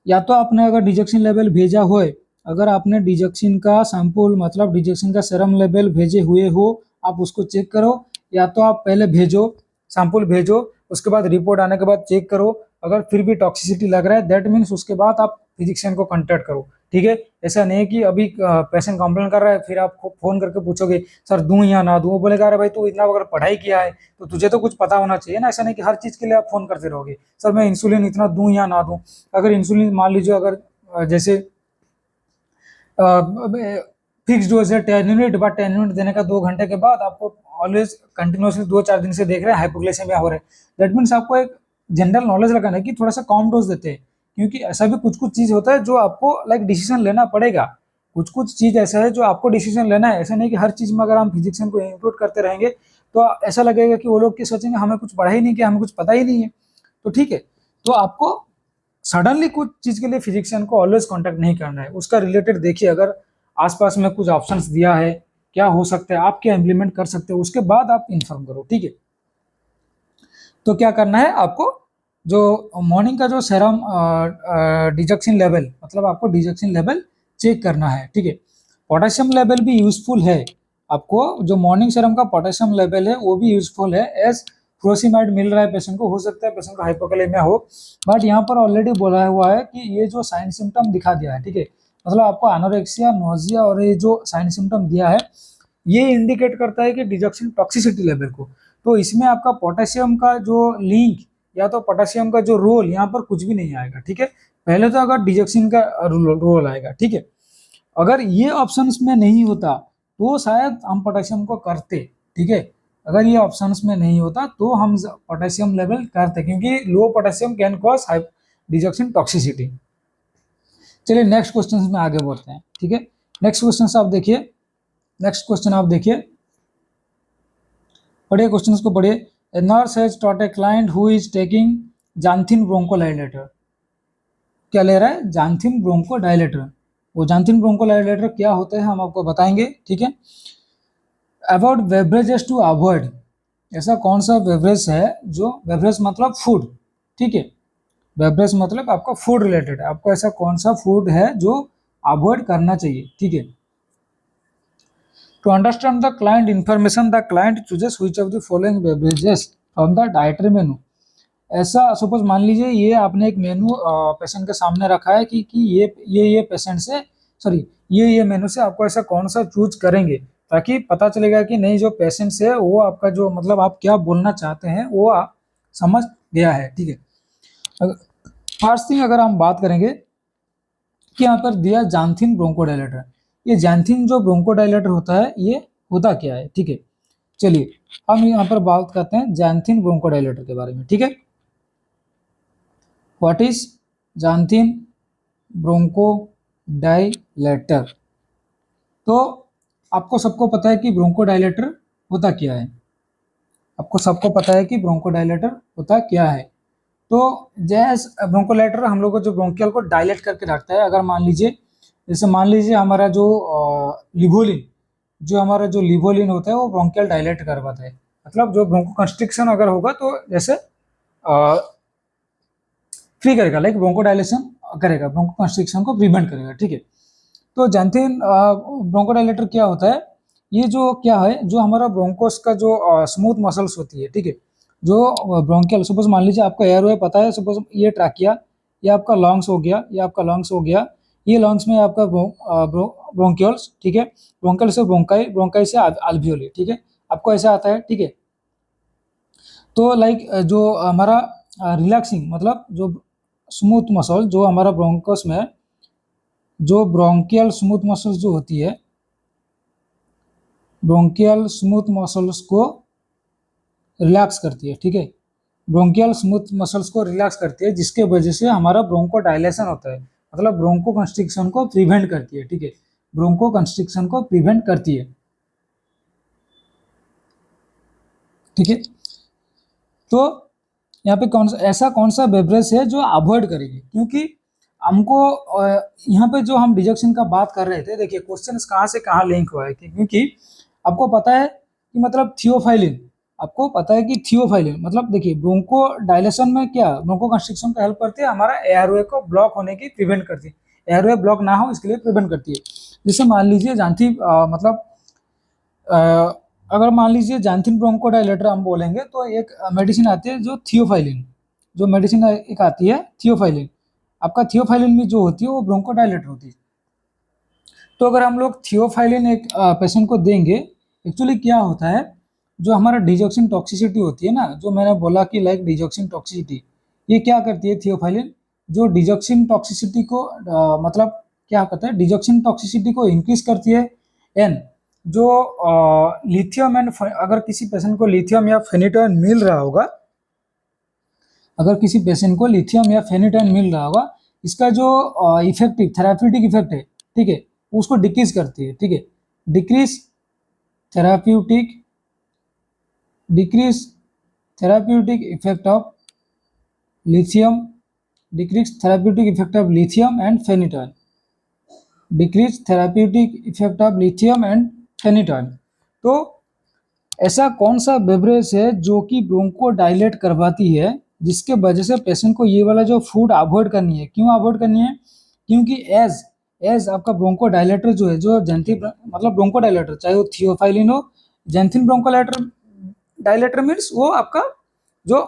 या तो आपने अगर डिजॉक्सिन लेवल भेजा हो, अगर आपने डिजॉक्सिन का सैंपल मतलब डिजॉक्सिन का सेरम लेवल भेजे हुए हो, आप उसको चेक करो, या तो आप पहले भेजो, सैंपल भेजो, उसके बाद रिपोर्ट आने के बाद चेक करो, अगर फिर भी टॉक्सिसिटी लग रहा है दैट मीन्स उसके बाद आप फिजिशियन को कांटेक्ट करो, ठीक है। ऐसा नहीं कि अभी पेशेंट कंप्लेन कर रहा है फिर आप फोन करके पूछोगे सर दूं या ना दूं, वो बोलेगा अरे भाई तू इतना अगर पढ़ाई किया है तो तुझे तो कुछ पता होना चाहिए ना, ऐसा नहीं कि हर चीज के लिए आप फोन करते रहोगे सर मैं इंसुलिन इतना दूं या ना दूं। अगर इंसुलिन मान लीजिए अगर जैसे फिक्स डोज है 10 यूनिट, बट 10 यूनिट देने का 2 घंटे के बाद आपको ऑलवेज कंटिन्यूसली 2-4 दिन से देख रहे हैं हाइपोग्लाइसेमिया हो रहा है, दैट मीन्स आपको एक जनरल नॉलेज लगाना है कि थोड़ा सा कम डोज देते हैं, क्योंकि ऐसा भी कुछ कुछ चीज होता है जो आपको लाइक डिसीजन लेना पड़ेगा, कुछ कुछ चीज ऐसा है जो आपको डिसीजन लेना है, ऐसा नहीं कि हर चीज में अगर हम फिजिशियन को इंक्लूड करते रहेंगे तो ऐसा लगेगा कि वो लोग क्या सोचेंगे हमें कुछ पढ़ा ही नहीं किया, हमें कुछ पता ही नहीं है। तो ठीक है, तो आपको सडनली कुछ चीज के लिए फिजिशियन को ऑलवेज कांटेक्ट नहीं करना है, उसका रिलेटेड देखिए, अगर आसपास में कुछ ऑप्शंस दिया है क्या हो सकता है, आप क्या इम्प्लीमेंट कर सकते हो, उसके बाद आप इन्फॉर्म करो, ठीक है। तो क्या करना है आपको, जो मॉर्निंग का जो सेरम डिजक्शन लेवल, मतलब आपको डिजक्शन लेवल चेक करना है, ठीक है। पोटेशियम लेवल भी यूजफुल है, आपको जो मॉर्निंग सेरम का पोटेशियम लेवल है वो भी यूजफुल है, एज फ्रोसिमाइड मिल रहा है पेशेंट को, हो सकता है पेशेंट को हाइपोकैलेमिया हो, बट यहाँ पर ऑलरेडी बोला हुआ है कि ये जो साइन सिम्टम दिखा दिया है, ठीक है, मतलब आपको एनोरेक्सिया नोजिया और ये जो साइन सिम्टम दिया है ये इंडिकेट करता है कि डिजक्शन टॉक्सिसिटी लेवल को। तो इसमें आपका पोटेशियम का जो लिंक या तो पोटेशियम का जो रोल यहाँ पर कुछ भी नहीं आएगा, ठीक है। पहले तो अगर डिजक्शन का रोल आएगा, ठीक है, अगर ये ऑप्शंस में नहीं होता तो शायद हम पोटेशियम को करते, ठीक है, अगर ये ऑप्शंस में नहीं होता तो हम पोटेशियम लेवल करते, क्योंकि लो पोटेशियम कैन कॉज डिजक्शन टॉक्सिसिटी। चलिए नेक्स्ट क्वेश्चन में आगे बढ़ते हैं, ठीक है। नेक्स्ट क्वेश्चन आप देखिए, नेक्स्ट क्वेश्चन आप देखिए, पढ़िए क्वेश्चन को पढ़िए। A nurse has taught a client who is taking xanthine bronchodilator, क्या ले रहा है, जानथिन ब्रोंकोडाइलेटर। वो जानथिन ब्रोंकोडाइलेटर क्या होते हैं हम आपको बताएंगे, ठीक है। अवॉइड बेवरेजेस टू अवॉइड, ऐसा कौन सा बेवरेज है जो, बेवरेज मतलब फूड, ठीक है, बेवरेज मतलब आपका फूड रिलेटेड, आपको ऐसा कौन सा फूड है जो अवॉइड करना चाहिए, ठीक है। To understand the client information the client chooses which of the following beverages from the dietary menu. ऐसा सपोज मान लीजिए ये आपने एक मेनू पेशेंट के सामने रखा है कि ये पेशेंट से सॉरी ये मेनू से आपको ऐसा कौन सा चूज करेंगे, ताकि पता चलेगा कि नहीं जो पेशेंट है वो आपका जो मतलब आप क्या बोलना चाहते हैं वो आप समझ गया है। ठीक है, फर्स्ट थिंग अगर हम बात करेंगे कि यहाँ पर दिया जैंथिन ब्रोंकोडायलेटर। ये जैंथिन जो ब्रोंकोडायलेटर होता है ये होता क्या है, ठीक है। चलिए हम यहाँ पर बात करते हैं जैंथिन ब्रोंकोडायलेटर के बारे में, ठीक है। What is xanthine bronchodilator? तो आपको सबको पता है कि ब्रोंकोडायलेटर होता क्या है, आपको सबको पता है कि ब्रोंकोडायलेटर होता क्या है। तो जैसे ब्रोंकोडायलेटर हम लोग को जो ब्रोंकियल को डायलेट करके रखता है। अगर मान लीजिए जैसे मान लीजिए हमारा जो लिवोलिन जो हमारा जो लिवोलिन होता है वो ब्रोंकियल डायलेट करवाता है, मतलब जो ब्रोंको कंस्ट्रिक्शन अगर होगा तो जैसे फ्री करेगा, लाइक ब्रोंको डायलेशन करेगा, ब्रोंको कंस्ट्रिक्शन को प्रिवेंट करेगा, ठीक है। तो जानते हैं ब्रोंको डायलेटर क्या होता है? ये जो क्या है, जो हमारा ब्रोंकोस का जो स्मूथ मसल्स होती है, ठीक है, जो ब्रोंकियल सपोज मान लीजिए आपका एयरवे पता है, सपोज ये ट्रैकिया, ये आपका लंग्स हो गया, ये आपका लंग्स हो गया, ये लंग्स में आपका ब्रोंकियल्स, ठीक है, ब्रोंकियल से ब्रोंकाई, ब्रोंकाई से अल्वियोली, ठीक है, आपको ऐसा आता है, ठीक है। तो लाइक जो हमारा रिलैक्सिंग मतलब जो स्मूथ मसल जो हमारा ब्रोंकस में जो ब्रोंकियल स्मूथ मसल्स जो होती है, ब्रोंकियल स्मूथ मसल्स को रिलैक्स करती है, ठीक है, ब्रोंकियल स्मूथ मसल्स को रिलैक्स करती है, जिसके वजह से हमारा ब्रोंको डायलेशन होता है, मतलब ब्रोंको कंस्ट्रिक्शन को प्रिवेंट करती है, ठीक है, ब्रोंको कंस्ट्रिक्शन को प्रिवेंट करती है, ठीक है। तो यहाँ पे कौन सा बेवरेज है जो अवॉइड करेगी, क्योंकि हमको यहाँ पे जो हम डिजेक्शन का बात कर रहे थे, देखिए क्वेश्चन कहाँ से कहाँ लिंक हुआ है, क्योंकि आपको पता है कि मतलब थियोफाइलिन, आपको पता है कि थियोफाइलिन मतलब देखिए ब्रोंको डायलेशन में क्या ब्रोंको कंस्ट्रिक्शन का हेल्प करती है, हमारा एयरवे को ब्लॉक होने की प्रिवेंट करती है, एयरवे ब्लॉक ना हो इसके लिए प्रिवेंट करती है। जैसे मान लीजिए जानती मतलब अगर मान लीजिए जैंथिन ब्रोंकोडायलेटर हम बोलेंगे तो एक मेडिसिन आती है जो थियोफाइलिन, जो मेडिसिन एक आती है थियोफाइलिन, आपका थियोफाइलिन में जो होती है वो ब्रोंकोडायलेटर होती है। तो अगर हम लोग थियोफाइलिन एक पेशेंट को देंगे, एक्चुअली क्या होता है, जो हमारा डिजॉक्सिन टॉक्सिसिटी होती है ना, जो मैंने बोला कि लाइक डिजॉक्सिन टॉक्सिसिटी, ये क्या करती है थियोफाइलिन, जो डिजॉक्सिन टॉक्सिसिटी को मतलब क्या कहता है, डिजॉक्सिन टॉक्सिसिटी को इंक्रीज करती है। एंड जो लिथियम एंड अगर किसी पेशेंट को लिथियम या फेनिटोन मिल रहा होगा, अगर किसी पेशेंट को लिथियम या फेनिटोन मिल रहा होगा, इसका जो इफेक्टिव थेराप्यूटिक इफेक्ट है, ठीक है, उसको डिक्रीज करती है, ठीक है, decrease therapeutic decrease therapeutic effect of lithium, decrease therapeutic effect of lithium and फेनिटोन, decrease therapeutic effect of lithium and फेनिटोन। तो ऐसा कौन सा बेवरेज है जो कि ब्रोंको डायलेट करवाती है, जिसके वजह से पेशेंट को ये वाला जो फूड अवॉइड करनी है? क्यों अवॉइड करनी है? क्योंकि एज एज आपका ब्रोंको डायलेटर जो है, जो जैंथिन मतलब ब्रोंको डायलेटर चाहे वो थियोफाइलिन हो, जैंथिन ब्रोंको डायलेटर मीन्स वो आपका जो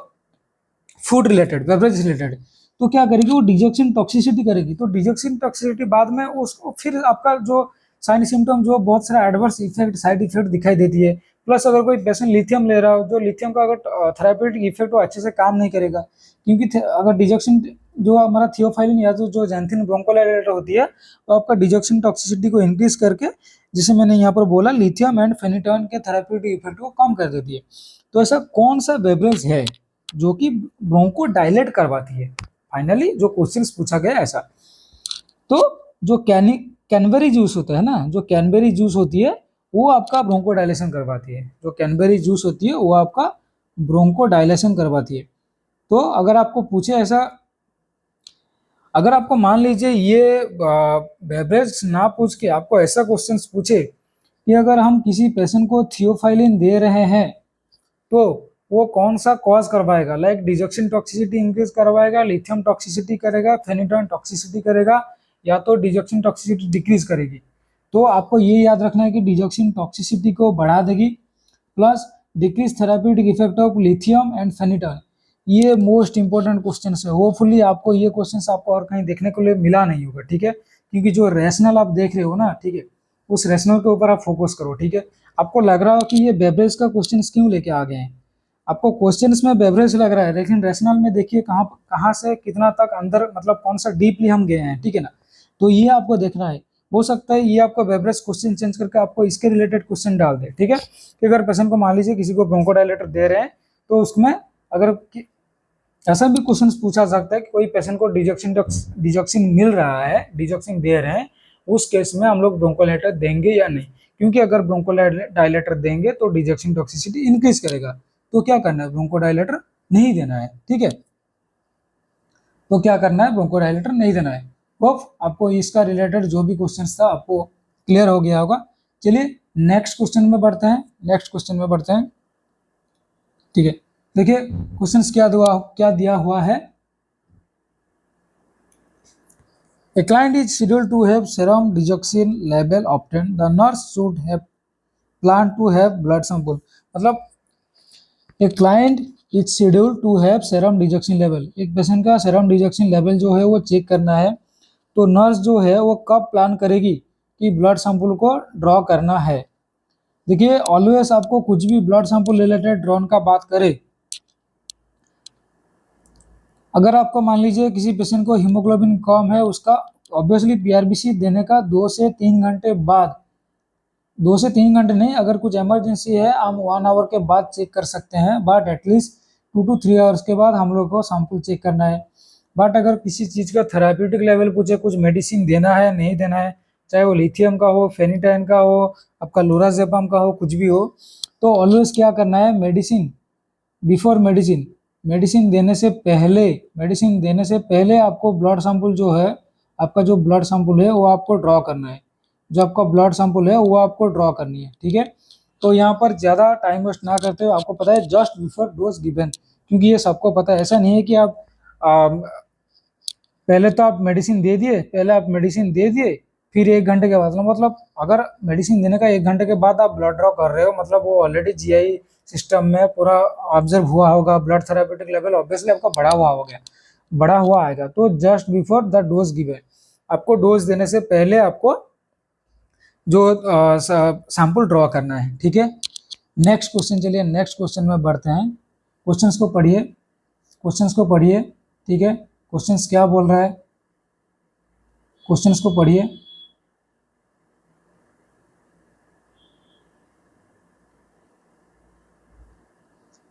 फूड रिलेटेड बेवरेज रिलेटेड, तो क्या करेगी वो डिजेक्शन टॉक्सिसिटी करेगी, तो डिजेक्शन टॉक्सिसिटी बाद में उसको फिर आपका जो साइन सिम्टम जो बहुत सारा एडवर्स इफेक्ट साइड इफेक्ट दिखाई देती है। प्लस अगर कोई पेशेंट लिथियम ले रहा हो, जो लिथियम का अगर थेराप्यूटिक इफेक्ट वो अच्छे से काम नहीं करेगा, क्योंकि अगर डिजेक्शन जो हमारा थियोफाइलिन या तो जो जैंथिन ब्रोंकोडायलेटर होती है वो आपका डिजेक्शन टॉक्सिसिटी को इंक्रीज करके, जैसे मैंने यहाँ पर बोला लिथियम एंड फेनिटोन के थेराप्यूटिक इफेक्ट को कम कर देती है। तो ऐसा कौन सा बेवरेज है जो कि ब्रोंको डायलेट करवाती है? फाइनली जो क्वेश्चंस पूछा गया ऐसा, तो जो कैनबेरी जूस होता है ना, जो कैनबेरी जूस होती है वो आपका ब्रोंको डायलेशन करवाती है, जो कैनबेरी जूस होती है वो आपका ब्रोंको डायलेशन करवाती है। तो अगर आपको पूछे ऐसा, अगर आपको मान लीजिए ये बेवरेज ना पूछ के आपको ऐसा क्वेश्चन पूछे कि अगर हम किसी पेशेंट को थियोफाइलिन दे रहे हैं तो वो कौन सा कॉज करवाएगा, लाइक डिजेक्शन टॉक्सिसिटी इंक्रीज करवाएगा, लिथियम टॉक्सिसिटी करेगा, फेनिटोन टॉक्सिसिटी करेगा, या तो डिजेक्शन टॉक्सिसिटी डिक्रीज करेगी, तो आपको ये याद रखना है कि डिजॉक्सिन टॉक्सिसिटी को बढ़ा देगी, plus decrease therapeutic effect of lithium and phenytoin. ये मोस्ट इंपॉर्टेंट क्वेश्चन है। होपफुली आपको ये क्वेश्चन आपको और कहीं देखने को लिए मिला नहीं होगा, ठीक है, क्योंकि जो रैशनल आप देख रहे हो ना, ठीक है, उस रैशनल के ऊपर आप फोकस करो, ठीक है। आपको लग रहा हो कि ये बेवरेज का क्वेश्चन क्यों लेके आ गए हैं, आपको क्वेश्चंस में बेवरेज लग रहा है, लेकिन रैशनल में देखिए कहाँ कहाँ से कितना तक अंदर, मतलब कौन सा डीपली हम गए हैं, ठीक है ना। तो ये आपको देखना है। हो सकता है ये आपको बेवरेज क्वेश्चन चेंज करके आपको इसके रिलेटेड क्वेश्चन डाल दे, ठीक है। कि अगर पेशेंट को मान लीजिए किसी को ब्रोंकोडायलेटर दे रहे हैं, तो उसमें अगर ऐसा भी क्वेश्चन पूछा सकता है कि कोई पेशेंट को डिजॉक्सिन मिल रहा है, डिजॉक्सिन दे रहे हैं, उस केस में हम लोग ब्रोंकोडायलेटर देंगे या नहीं, क्योंकि अगर ब्रोंकोडायलेटर देंगे तो डिजॉक्सिन टॉक्सिसिटी इंक्रीज करेगा। तो क्या करना है, ब्रोंकोडायलेटर नहीं देना है, ठीक है। तो क्या करना है, ब्रोंकोडायलेटर नहीं देना है। होप आपको इसका रिलेटेड जो भी क्वेश्चन था आपको क्लियर हो गया होगा। चलिए नेक्स्ट क्वेश्चन में बढ़ते हैं, नेक्स्ट क्वेश्चन में बढ़ते हैं, ठीक है। देखिए क्वेश्चंस क्या दिया हुआ है। A client is scheduled to have serum digoxin level obtained. The nurse should have planned to have blood sample. मतलब एक client is schedule to have serum digoxin level, एक पेशेंट का सेरम डिजॉक्सिन लेवल जो है वो चेक करना है। तो नर्स जो है वो कब प्लान करेगी कि ब्लड सैंपल को ड्रॉ करना है। देखिए ऑलवेज आपको कुछ भी ब्लड सैंपल रिलेटेड ड्रॉन का बात करे, अगर आपको मान लीजिए किसी पेशेंट को हीमोग्लोबिन कम है, उसका ऑब्वियसली पीआरबीसी देने का 2 से 3 घंटे बाद, 2 से 3 घंटे नहीं, अगर कुछ इमरजेंसी है हम 1 आवर के बाद चेक कर सकते हैं, बट एटलीस्ट 2 to 3 आवर्स के बाद हम लोग को सैंपल चेक करना है। बट अगर किसी चीज़ का थेराप्यूटिक लेवल पूछे, कुछ मेडिसिन देना है नहीं देना है, चाहे वो लिथियम का हो, फेनिटाइन का हो, आपका लोराजेपाम का हो, कुछ भी हो, तो ऑलवेज क्या करना है, मेडिसिन बिफोर मेडिसिन, मेडिसिन देने से पहले आपको ब्लड सैंपल जो है, आपका जो ब्लड सैंपल है वो आपको ड्रॉ करना है, जो आपका ब्लड सैंपल है वो आपको ड्रॉ करनी है, ठीक है। तो यहाँ पर ज़्यादा टाइम वेस्ट ना करते हुए आपको पता है जस्ट बिफोर डोज गिवन, क्योंकि ये सबको पता है। ऐसा नहीं है कि आप पहले तो आप मेडिसिन दे दिए, फिर 1 घंटे के बाद, मतलब अगर मेडिसिन देने का 1 घंटे के बाद आप ब्लड ड्रॉ कर रहे हो, मतलब वो ऑलरेडी जीआई सिस्टम में पूरा ऑब्जर्व हुआ होगा, ब्लड थेरापेटिक लेवल ऑब्वियसली आपका बढ़ा हुआ आएगा। तो just before the dose given, आपको डोज देने से पहले आपको जो सैंपल ड्रॉ करना है, ठीक है। नेक्स्ट क्वेश्चन, चलिए नेक्स्ट क्वेश्चन में बढ़ते हैं। क्वेश्चंस को पढ़िए, ठीक है। क्वेश्चंस क्या बोल रहा है, क्वेश्चंस को पढ़िए।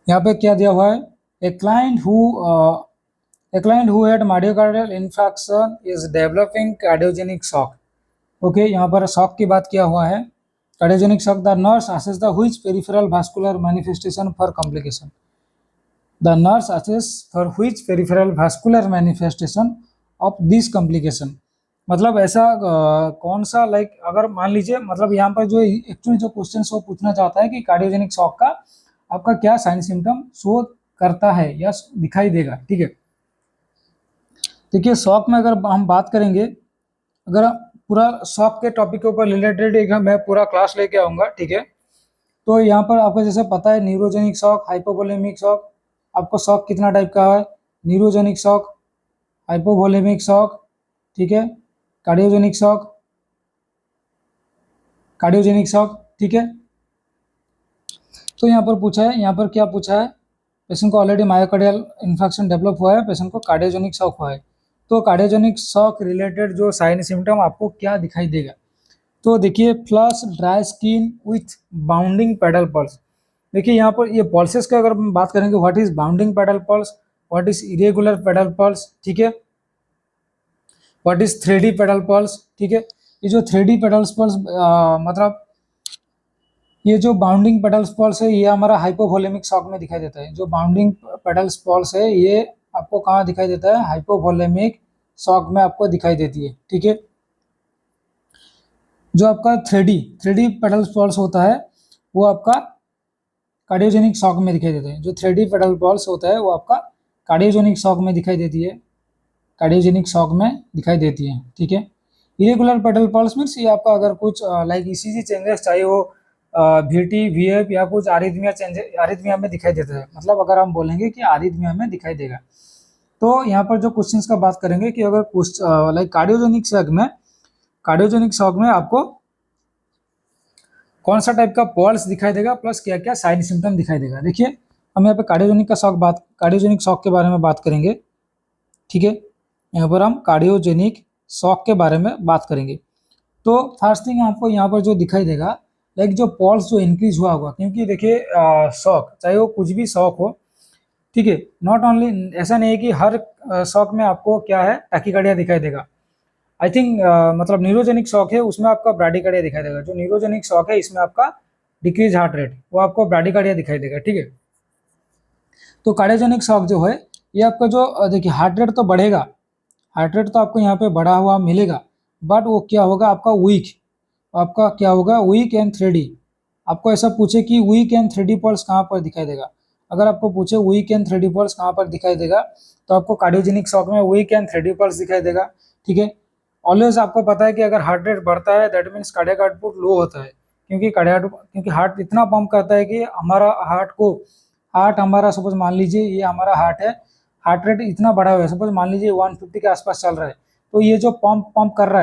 यहाँ पे क्या दिया हुआ है, ए client who had myocardial infection is developing cardiogenic shock. Okay, यहाँ पर शॉक की बात किया हुआ है, cardiogenic shock. The nurse assess the which peripheral vascular manifestation for complication, the nurse assess for which peripheral vascular manifestation of this complication. मतलब ऐसा कौन सा, लाइक अगर मान लीजिए, मतलब यहाँ पर जो एक्चुअली जो क्वेश्चन वो पूछना चाहता है कि कार्डियोजेनिक शॉक का आपका क्या साइन सिम्टम शो करता है या दिखाई देगा, ठीक है। देखिए शॉक में अगर हम बात करेंगे, अगर पूरा शॉक के टॉपिक के ऊपर रिलेटेड एक मैं पूरा क्लास लेके आऊँगा, ठीक है। तो यहाँ पर आपको जैसे पता है न्यूरोजेनिक शॉक, हाइपोवोलेमिक शॉक, आपको शॉक कितना टाइप का है, न्यूरोजेनिक शॉक, हाइपोवोलेमिक शॉक, ठीक है, कार्डियोजेनिक शॉक, ठीक है। तो यहाँ पर पूछा है, यहाँ पर क्या पूछा है, पेशेंट को ऑलरेडी मायोकार्डियल इन्फेक्शन डेवलप हुआ है, पेशेंट को कार्डियोजेनिक शॉक हुआ है। तो कार्डियोजेनिक शॉक रिलेटेड जो साइन सिम्टम आपको क्या दिखाई देगा, तो देखिए flush, dry skin with bounding pedal pulse. देखिए यहाँ पर ये पल्सेस का अगर हम बात करेंगे, what is bounding pedal pulse, what is irregular pedal pulse, ठीक है, what is 3D pedal pulse, ठीक है। ये जो 3D पेडल्स पल्स मतलब ये जो बाउंडिंग पेडल्स पल्स है ये हमारा हाइपोवोलेमिक शॉक में दिखाई देता है। जो बाउंडिंग पेडल्स पल्स है ये आपको कहाँ दिखाई देता है, हाइपोवोलेमिक शॉक में आपको दिखाई देती है, ठीक है। जो आपका 3D पेडल्स पल्स होता है वो आपका कार्डियोजेनिक शॉक में दिखाई देता है। जो 3D पेडल पल्स होता है वो आपका कार्डियोजेनिक शॉक में दिखाई देती है, ठीक है। इरेगुलर पेटल पल्स मीन्स ये आपका अगर कुछ लाइक ईसीजी चेंजेस चाहे वो वीटी वीएफ या कुछ आरिथमिया चेंजेस आरिथमिया में दिखाई देता है, मतलब अगर हम बोलेंगे कि आरिथमिया में दिखाई देगा। तो यहाँ पर जो क्वेश्चंस का बात करेंगे कि अगर कुछ लाइक कार्डियोजेनिक शॉक में आपको कौन सा टाइप का पल्स दिखाई देगा प्लस क्या क्या साइन सिम्टम दिखाई देगा। देखिए हम यहाँ पे कार्डियोजेनिक शॉक के बारे में बात करेंगे, ठीक है। यहाँ पर हम कार्डियोजेनिक शॉक के बारे में बात करेंगे। तो फर्स्ट थिंग आपको यहाँ पर जो दिखाई देगा लाइक जो पल्स जो इंक्रीज हुआ होगा, क्योंकि देखिए शॉक चाहे वो कुछ भी शॉक हो, ठीक है, नॉट ओनली ऐसा नहीं है कि हर शॉक में आपको क्या है टैकीकार्डिया दिखाई देगा। आई थिंक मतलब न्यूरोजेनिक शॉक है उसमें आपका ब्राडिकार्डिया दिखाई देगा। जो न्यूरोजेनिक शॉक है इसमें आपका डिक्रीज हार्ट रेट वो आपको ब्राडिकार्डिया दिखाई देगा, ठीक है। तो कार्डियोजेनिक शॉक जो है ये आपका जो देखिए हार्ट रेट तो बढ़ेगा, हार्ट रेट तो आपको यहाँ पे बढ़ा हुआ मिलेगा, बट वो क्या होगा आपका आपका क्या होगा वीक एंड थ्रेडी। आपको ऐसा पूछे कि वीक एंड थ्रेडी पल्स कहाँ पर दिखाई देगा, अगर आपको पूछे वीक एंड थ्रेडी पल्स कहाँ पर दिखाई देगा तो आपको कार्डियोजेनिक शॉक में वीक एंड थ्रेडी पल्स दिखाई देगा, ठीक है। ऑलवेज आपको पता है कि अगर हार्ट रेट बढ़ता है that means cardiac output low होता है, क्योंकि हार्ट इतना पंप करता है कि हार्ट हमारा सपोज मान लीजिए ये हमारा हार्ट है, हार्ट रेट इतना बढ़ा हुआ है, सपोज मान लीजिए 150 के आसपास चल रहा है, तो ये जो पंप कर रहा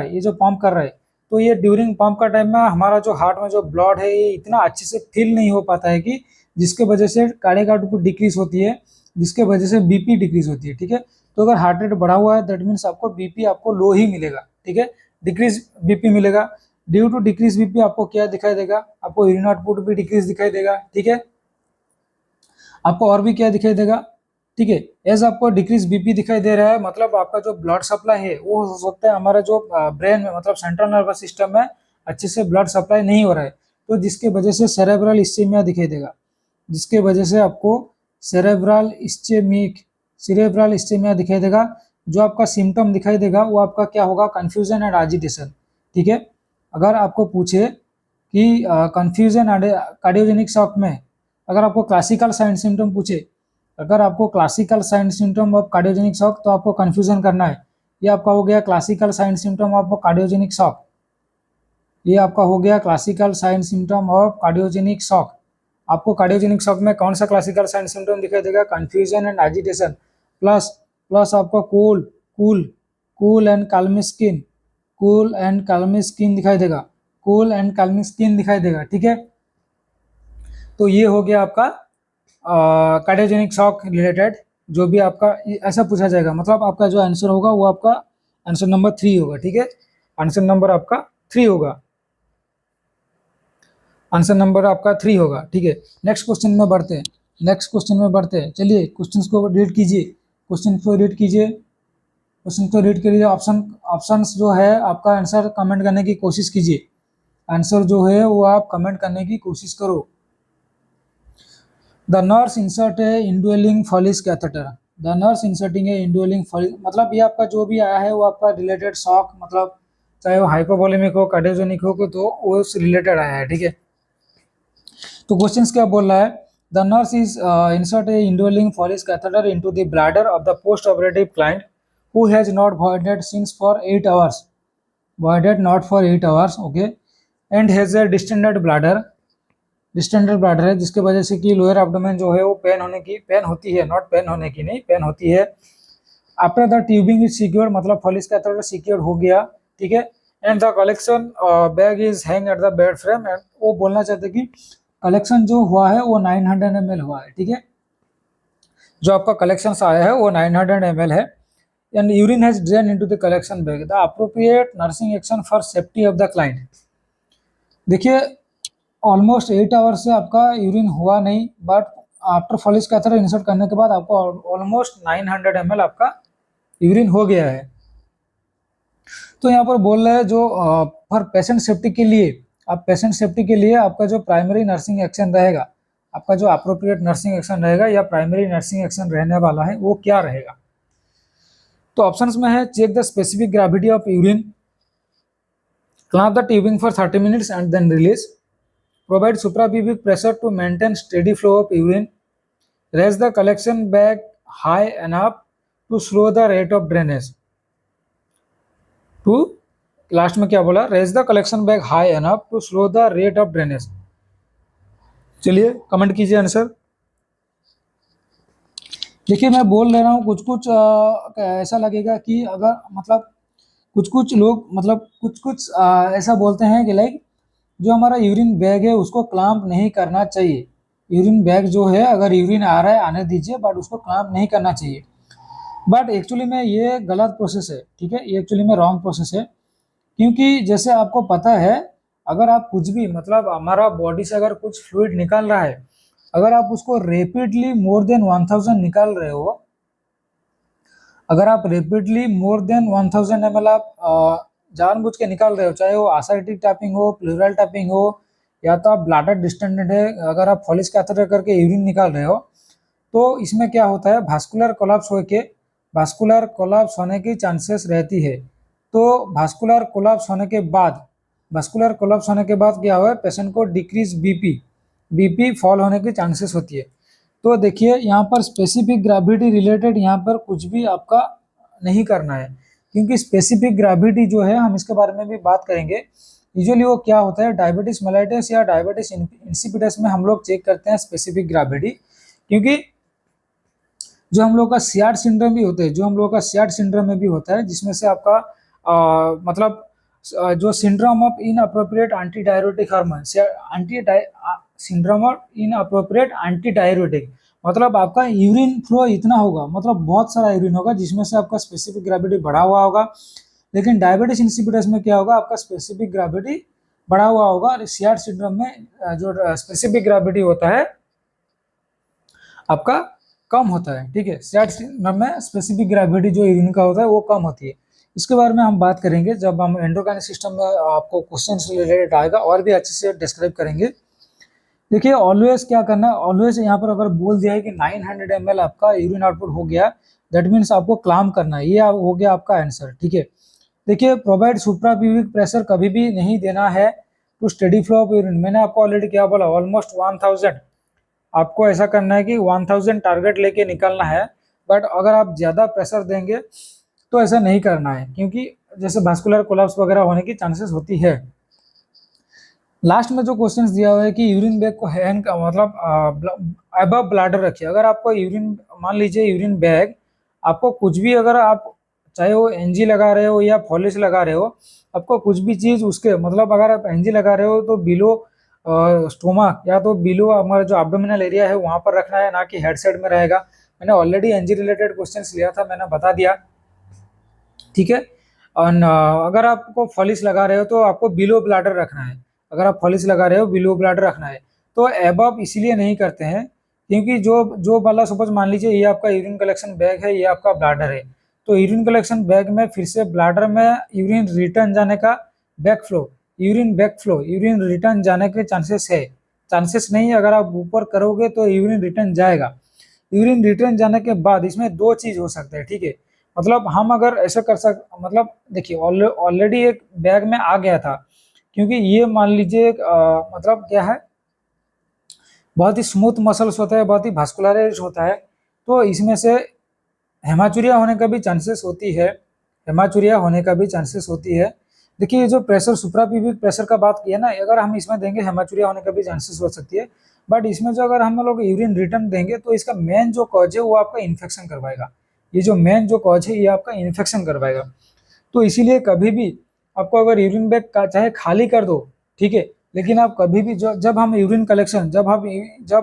है तो ये ड्यूरिंग पंप का टाइम में हमारा जो हार्ट में जो ब्लड है ये इतना अच्छे से फिल नहीं हो पाता है कि जिसके वजह से कार्डियक आउटपुट डिक्रीज होती है, जिसके वजह से बीपी डिक्रीज होती है, ठीक है। तो अगर हार्ट रेट बढ़ा हुआ है दैट मीन्स आपको बीपी आपको लो ही मिलेगा, ठीक है, डिक्रीज बीपी मिलेगा। ड्यू टू डिक्रीज बीपी आपको क्या दिखाई देगा, आपको यूरिन आउटपुट भी डिक्रीज दिखाई देगा, ठीक है। आपको और भी क्या दिखाई देगा, ठीक है, एज आपको डिक्रीज बीपी दिखाई दे रहा है मतलब आपका जो ब्लड सप्लाई है वो हो सकता है हमारा जो ब्रेन में मतलब सेंट्रल नर्वस सिस्टम में अच्छे से ब्लड सप्लाई नहीं हो रहा है, तो जिसके वजह से सेरेब्रल इस्चेमिया दिखाई देगा, जिसके वजह से आपको सेरेब्रल इस्चेमिया दिखाई देगा। जो आपका सिम्टम दिखाई देगा वो आपका क्या होगा, कंफ्यूजन एंड एजिटेशन, ठीक है। अगर आपको पूछे कि कंफ्यूजन एंड कार्डियोजेनिक शॉक में अगर आपको क्लासिकल साइन सिम्टम पूछे, अगर आपको classical sign symptom of cardiogenic shock तो आपको कंफ्यूजन करना है। ये आपका हो गया classical sign symptom of cardiogenic shock, ये आपका हो गया classical sign symptom of cardiogenic shock. आपको कार्डियोजेनिक शॉक में कौन सा क्लासिकल साइन सिम्टम दिखाई देगा, confusion and agitation plus plus आपका कूल एंड काल्मी स्किन, दिखाई देगा, कूल एंड काल्मी स्किन दिखाई देगा, ठीक है। तो ये हो गया आपका कार्डियोजेनिक शॉक रिलेटेड जो भी आपका ऐसा पूछा जाएगा, मतलब आपका जो आंसर होगा वो आपका आंसर नंबर 3 होगा, ठीक है। आंसर नंबर आपका 3 होगा, आंसर नंबर आपका 3 होगा, ठीक है। नेक्स्ट क्वेश्चन में बढ़ते हैं, चलिए क्वेश्चन को रीड कीजिए, क्वेश्चन को रीड करिए, ऑप्शंस जो है आपका आंसर कमेंट करने की कोशिश कीजिए, आंसर जो है वो आप कमेंट करने की कोशिश करो। The nurse insert a indwelling Foley's catheter, the nurse inserting a indwelling Foley's, मतलब ये आपका जो भी आया है वो आपका रिलेटेड शॉक, मतलब चाहे वो हाइपोवोलेमिक हो कार्डियोजेनिक हो तो वो रिलेटेड आया है, ठीक है। तो क्वेश्चंस क्या बोल रहा है, the nurse is insert a indwelling Foley's catheter into the bladder of the post operative client who has not voided since for 8 hours, voided not for 8 hours, okay, and has a distended bladder है, जिसके वजह से कि लोअर एब्डोमेन जो है वो पेन होती है, नॉट पेन होने की नहीं, पेन होती है। After the tubing is secure, मतलब फॉलिस कैथेटर सिक्योर हो गया, ठीक है। And the collection bag is hang at the bed frame, and वो बोलना चाहते कि कलेक्शन जो हुआ है वो 900 ml हुआ है, ठीक है। जो आपका कलेक्शन आया है वो 900 ml है, and urine has drain into the collection bag, the appropriate nursing action for safety of the client. देखिए ऑलमोस्ट 8 आवर्स से आपका यूरिन हुआ नहीं, but after Foley catheter insert करने के बाद आपको ऑलमोस्ट 900 ml आपका यूरिन हो गया है। तो यहाँ पर बोल रहे हैं जो फॉर पेशेंट सेफ्टी के लिए आपका जो प्राइमरी नर्सिंग एक्शन रहेगा, आपका जो अप्रोप्रिएट नर्सिंग एक्शन रहेगा या प्राइमरी नर्सिंग एक्शन रहने वाला है वो क्या रहेगा। तो ऑप्शंस में है check the specific gravity of urine, clamp the tubing for 30 minutes and then release, provide suprapubic pressure to maintain steady flow of urine, raise the collection bag high enough to slow the rate of drainage, to last में क्या बोला, raise the collection bag high enough to slow the rate of drainage. चलिए कमेंट कीजिए आंसर। देखिए मैं बोल ले रहा हूँ, कुछ कुछ ऐसा लगेगा कि अगर मतलब कुछ कुछ लोग मतलब कुछ कुछ ऐसा बोलते हैं कि लाइक जो हमारा यूरिन बैग है उसको क्लैंप नहीं करना चाहिए। यूरिन बैग जो है अगर यूरिन आ रहा है आने दीजिए, बट उसको क्लैंप नहीं करना चाहिए। बट एक्चुअली में ये गलत प्रोसेस है, ठीक है, ये एक्चुअली में रॉन्ग प्रोसेस है। क्योंकि जैसे आपको पता है, अगर आप कुछ भी मतलब हमारा बॉडी से अगर कुछ फ्लूइड निकल रहा है, अगर आप उसको रेपिडली मोर देन 1000 निकाल रहे हो, अगर आप रेपिडली मोर देन 1000 ml आप जानबूझ के निकाल रहे हो, चाहे वो आसाइटिक टैपिंग हो, प्लूरल टैपिंग हो, या तो आप ब्लैडर डिस्टेंडेड है, अगर आप फॉलिस कैथेटर करके यूरिन निकाल रहे हो, तो इसमें क्या होता है, भास्कुलर कोलैप्स होने की चांसेस रहती है। तो भास्कुलर कोलैप्स होने के बाद क्या हुआ, पेशेंट को डिक्रीज बीपी फॉल होने की चांसेस होती है। तो देखिए यहाँ पर स्पेसिफिक ग्रेविटी रिलेटेड यहाँ पर कुछ भी आपका नहीं करना है, क्योंकि स्पेसिफिक ग्रेविटी जो है हम इसके बारे में भी बात करेंगे। यूजुअली वो क्या होता है, डायबिटीज मेलाइटिस या डायबिटीज इंसिपिडस में हम लोग चेक करते हैं स्पेसिफिक ग्रेविटी। क्योंकि जो हम लोग का सियाट सिंड्रोम भी होते हैं, जो हम लोग का सियाट सिंड्रोम में भी होता है, जिसमें से आपका मतलब जो syndrome of in appropriate anti diuretic hormone, syndrome of in appropriate anti diuretic, मतलब आपका यूरिन फ्लो इतना होगा, मतलब बहुत सारा यूरिन होगा जिसमें से आपका स्पेसिफिक ग्रेविटी बढ़ा हुआ होगा। लेकिन डायबिटीज इंसिपिडस में क्या होगा, आपका स्पेसिफिक ग्रेविटी बढ़ा हुआ होगा, और सियाट सिंड्रोम में जो स्पेसिफिक ग्रेविटी होता है आपका कम होता है। ठीक है, सियाट सिंड्रोम में स्पेसिफिक ग्रेविटी जो यूरिन का होता है वो कम होती है। इसके बारे में हम बात करेंगे जब हम एंडोक्राइन सिस्टम में आपको क्वेश्चन रिलेटेड आएगा, और भी अच्छे से डिस्क्राइब करेंगे। देखिए ऑलवेज क्या करना है, ऑलवेज यहाँ पर अगर बोल दिया है कि 900 ml आपका यूरिन आउटपुट हो गया, दैट मीन्स आपको क्लाम करना है, ये हो गया आपका आंसर। ठीक है, देखिए प्रोवाइड सुप्राप्यूबिक प्रेशर कभी भी नहीं देना है to steady flow of urine. मैंने आपको ऑलरेडी क्या बोला, ऑलमोस्ट 1000 आपको ऐसा करना है कि 1000 टारगेट लेके निकलना है। बट अगर आप ज़्यादा प्रेशर देंगे तो ऐसा नहीं करना है, क्योंकि जैसे भास्कुलर कोलैप्स वगैरह होने की चांसेस होती है। लास्ट में जो क्वेश्चन दिया हुआ है कि यूरिन बैग को हैंड का मतलब अबव ब्लैडर रखिए। अगर आपको यूरिन, मान लीजिए यूरिन बैग आपको कुछ भी, अगर आप चाहे वो एनजी लगा रहे हो या फॉलिस लगा रहे हो, आपको कुछ भी चीज़ उसके मतलब अगर आप एनजी लगा रहे हो तो बिलो स्टोमक या तो बिलो हमारा जो एब्डोमिनल एरिया है वहाँ पर रखना है, ना कि हेड साइड में रहेगा। मैंने ऑलरेडी एनजी रिलेटेड क्वेश्चन लिया था, मैंने बता दिया। ठीक है, और अगर आपको फॉलिस लगा रहे हो तो आपको बिलो ब्लैडर रखना है। अगर आप फॉलिस लगा रहे हो बिलो ब्लैडर रखना है। तो एबव इसीलिए नहीं करते हैं क्योंकि जो जो वाला सपोज मान लीजिए ये आपका यूरिन कलेक्शन बैग है, ये आपका ब्लैडर है, तो यूरिन कलेक्शन बैग में फिर से ब्लैडर में यूरिन रिटर्न जाने का बैक फ्लो यूरिन रिटर्न जाने के चांसेस है। चांसेस नहीं, अगर आप ऊपर करोगे तो यूरिन रिटर्न जाएगा। यूरिन रिटर्न जाने के बाद इसमें दो चीज हो सकता है। ठीक है, मतलब हम अगर ऐसा कर मतलब देखिए ऑलरेडी एक बैग में आ गया था, क्योंकि ये मान लीजिए मतलब क्या है, बहुत ही स्मूथ मसल्स होता है, बहुत ही भास्कुलराइज होता है, तो इसमें से हेमाचुरिया होने का भी चांसेस होती है, हेमाचुरिया होने का भी चांसेस होती है। देखिए ये जो प्रेशर सुप्राप्यूबिक प्रेशर का बात किया ना, अगर हम इसमें देंगे हेमाचुरिया होने का भी चांसेस हो सकती है। बट इसमें जो अगर हम लोग यूरिन रिटर्न देंगे तो इसका मेन जो कॉज है वो आपका इन्फेक्शन करवाएगा। ये जो मेन जो कॉज है ये आपका इन्फेक्शन करवाएगा। तो इसीलिए कभी भी आपको अगर यूरिन बैग का चाहे खाली कर दो, ठीक है, लेकिन आप कभी भी जब हम यूरिन कलेक्शन, जब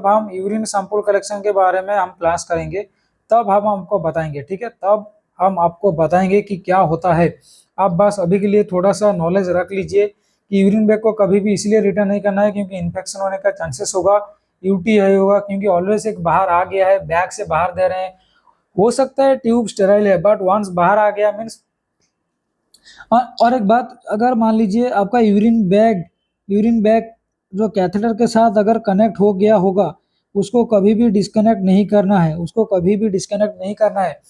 हम यूरिन सैंपल कलेक्शन के बारे में हम क्लास करेंगे तब हम आपको बताएंगे। ठीक है, तब हम आपको बताएंगे कि क्या होता है। आप बस अभी के लिए थोड़ा सा नॉलेज रख लीजिए कि यूरिन बैग को कभी भी इसलिए रिटर्न नहीं करना है क्योंकि इन्फेक्शन होने का चांसेस होगा, यूटीआई होगा, क्योंकि ऑलवेज एक बाहर आ गया है, बैग से बाहर दे रहे हैं, हो सकता है ट्यूब स्टेराइल है, बट वंस बाहर आ गया मीन्स। और एक बात, अगर मान लीजिए आपका यूरिन बैग जो कैथेटर के साथ अगर कनेक्ट हो गया होगा, उसको कभी भी डिस्कनेक्ट नहीं करना है, उसको कभी भी डिस्कनेक्ट नहीं करना है।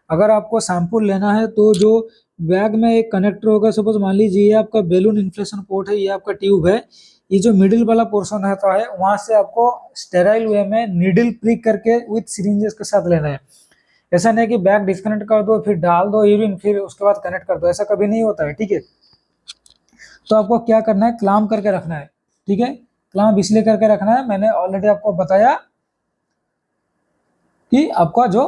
अगर आपको सैंपल लेना है तो जो बैग में एक कनेक्टर होगा, सपोज मान लीजिए ये आपका बैलून इन्फ्लेशन पोर्ट है, ये आपका ट्यूब है, ये जो मिडिल वाला पोर्शन रहता है वहां से आपको स्टेराइल वे में नीडल प्रिक करके विथ सिरिंजेस के साथ लेना है। ऐसा नहीं कि बैग डिस्कनेक्ट कर दो फिर डाल दो यूरिन फिर उसके बाद कनेक्ट कर दो, ऐसा कभी नहीं होता है। ठीक है, तो आपको क्या करना है, क्लाम करके रखना है, ठीक है। क्लाम इसलिए करके रखना है, मैंने ऑलरेडी आपको बताया कि आपका जो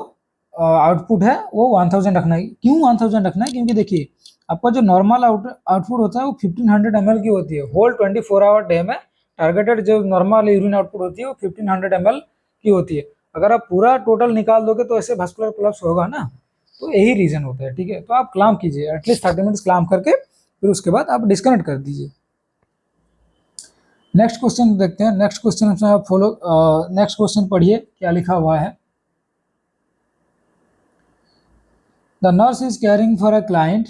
आउटपुट है वो 1000 रखना है। क्यों 1000 रखना है? क्योंकि देखिए आपका जो नॉर्मल आउटपुट होता है वो 1500 ml की होती है। होल 24 आवर डे में टारगेटेड जो नॉर्मल यूरिन आउटपुट होती है वो 1500 ml की होती है। अगर आप पूरा टोटल निकाल दोगे तो ऐसे vascular कोलैप्स होगा ना, तो यही रीजन होता है, ठीक है। तो आप क्लाम कीजिए, एटलीस्ट 30 मिनट्स क्लाम करके फिर उसके बाद आप डिस्कनेक्ट कर दीजिए। नेक्स्ट क्वेश्चन देखते हैं। नेक्स्ट क्वेश्चन में आप नेक्स्ट क्वेश्चन पढ़िए क्या लिखा हुआ है। The nurse is caring for a client.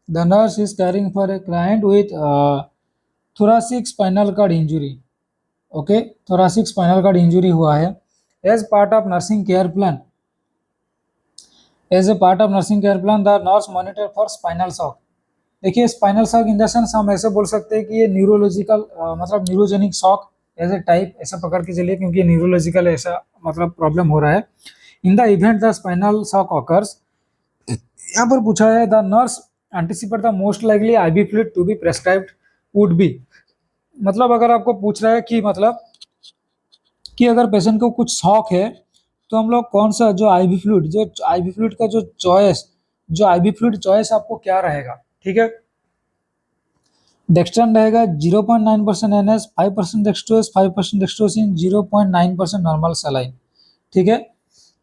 The nurse is caring for a client with thoracic spinal cord injury. Okay, thoracic spinal cord injury हुआ है। As part of nursing care plan, as a part of nursing care plan, the nurse monitor for spinal shock. देखिए spinal shock in the sense हम ऐसे बोल सकते हैं कि ये न्यूरोलॉजिकल मतलब neurogenic shock as a type ऐसा पकड़ के चलिए, क्योंकि न्यूरोलॉजिकल ऐसा मतलब प्रॉब्लम हो रहा है। In the event the spinal shock occurs, यहाँ पर पूछा है the nurse anticipate the most likely IV fluid to be prescribed would be. मतलब अगर आपको पूछ रहा है कि मतलब कि अगर पेशेंट को कुछ शॉक है तो हम लोग कौन सा जो आईवी फ्लूइड, जो आईवी फ्लूइड का जो चॉइस, जो आईवी फ्लूइड चॉइस आपको क्या रहेगा, ठीक है। डेक्स्ट्रन रहेगा 0.9% एनएस, 5% डेक्सट्रोज, 5% डेक्सट्रोसिन, 0.9% नॉर्मल सलाइन, ठीक है।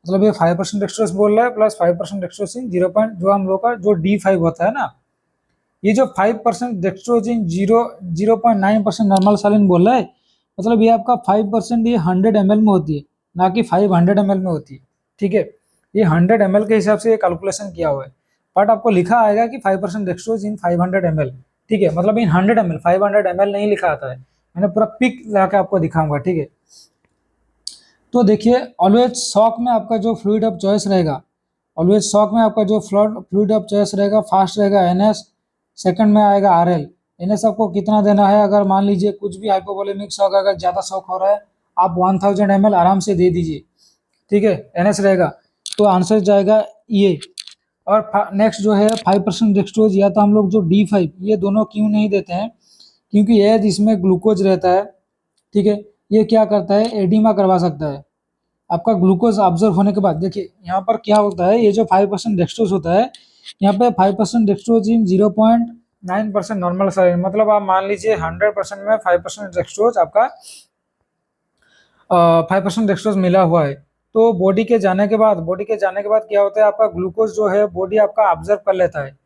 मतलब ये 5% डेक्सट्रोज बोल रहा है प्लस 5% डेक्सट्रोसिन, 0 पॉइंट जो हम लोग का जो D5 होता है ना, ये जो 5% डेक्सट्रोजिन 0.9% नॉर्मल सलाइन बोल रहा है, मतलब ये आपका 5% ये 100 ml में होती है, ना कि 500 ml में होती है, ठीक है। ये 100 ml के हिसाब से ये कैलकुलेशन किया हुआ है, बट आपको लिखा आएगा कि 5% डेक्सट्रोज इन 500 ml, ठीक है। मतलब इन 100 ml 500 ml नहीं लिखा आता है, मैंने पूरा पिक ला के आपको दिखाऊंगा, ठीक है। तो देखिए ऑलवेज शॉक में आपका जो फ्लूइड ऑफ चॉइस रहेगा, ऑलवेज शॉक में आपका जो फ्लूइड ऑफ चॉइस रहेगा, फास्ट रहेगा एनएस, सेकंड में आएगा आरएल। एनएस आपको कितना देना है, अगर मान लीजिए कुछ भी हाइपोवोलेमिक शॉक अगर ज़्यादा शॉक हो रहा है आप 1000 ml आराम से दे दीजिए, ठीक है, एनएस रहेगा। तो आंसर जाएगा ये। और नेक्स्ट जो है 5% डेक्सट्रोज, या तो हम लोग जो D5 ये दोनों क्यों नहीं देते हैं, क्योंकि ये इसमें ग्लूकोज रहता है, ठीक है। ये क्या करता है, एडिमा करवा सकता है। आपका ग्लूकोज ऑब्जर्व होने के बाद देखिए यहाँ पर क्या होता है, ये जो 5% डेक्सट्रोज होता है, यहाँ पे 5% डेक्सट्रोज इन 0.9% नॉर्मल सलाइन, मतलब आप मान लीजिए 100% में 5% डेक्सट्रोज आपका 5% डेक्सट्रोज मिला हुआ है। तो बॉडी के जाने के बाद क्या होता है, आपका ग्लूकोज जो है बॉडी आपका ऑब्जर्व कर लेता है।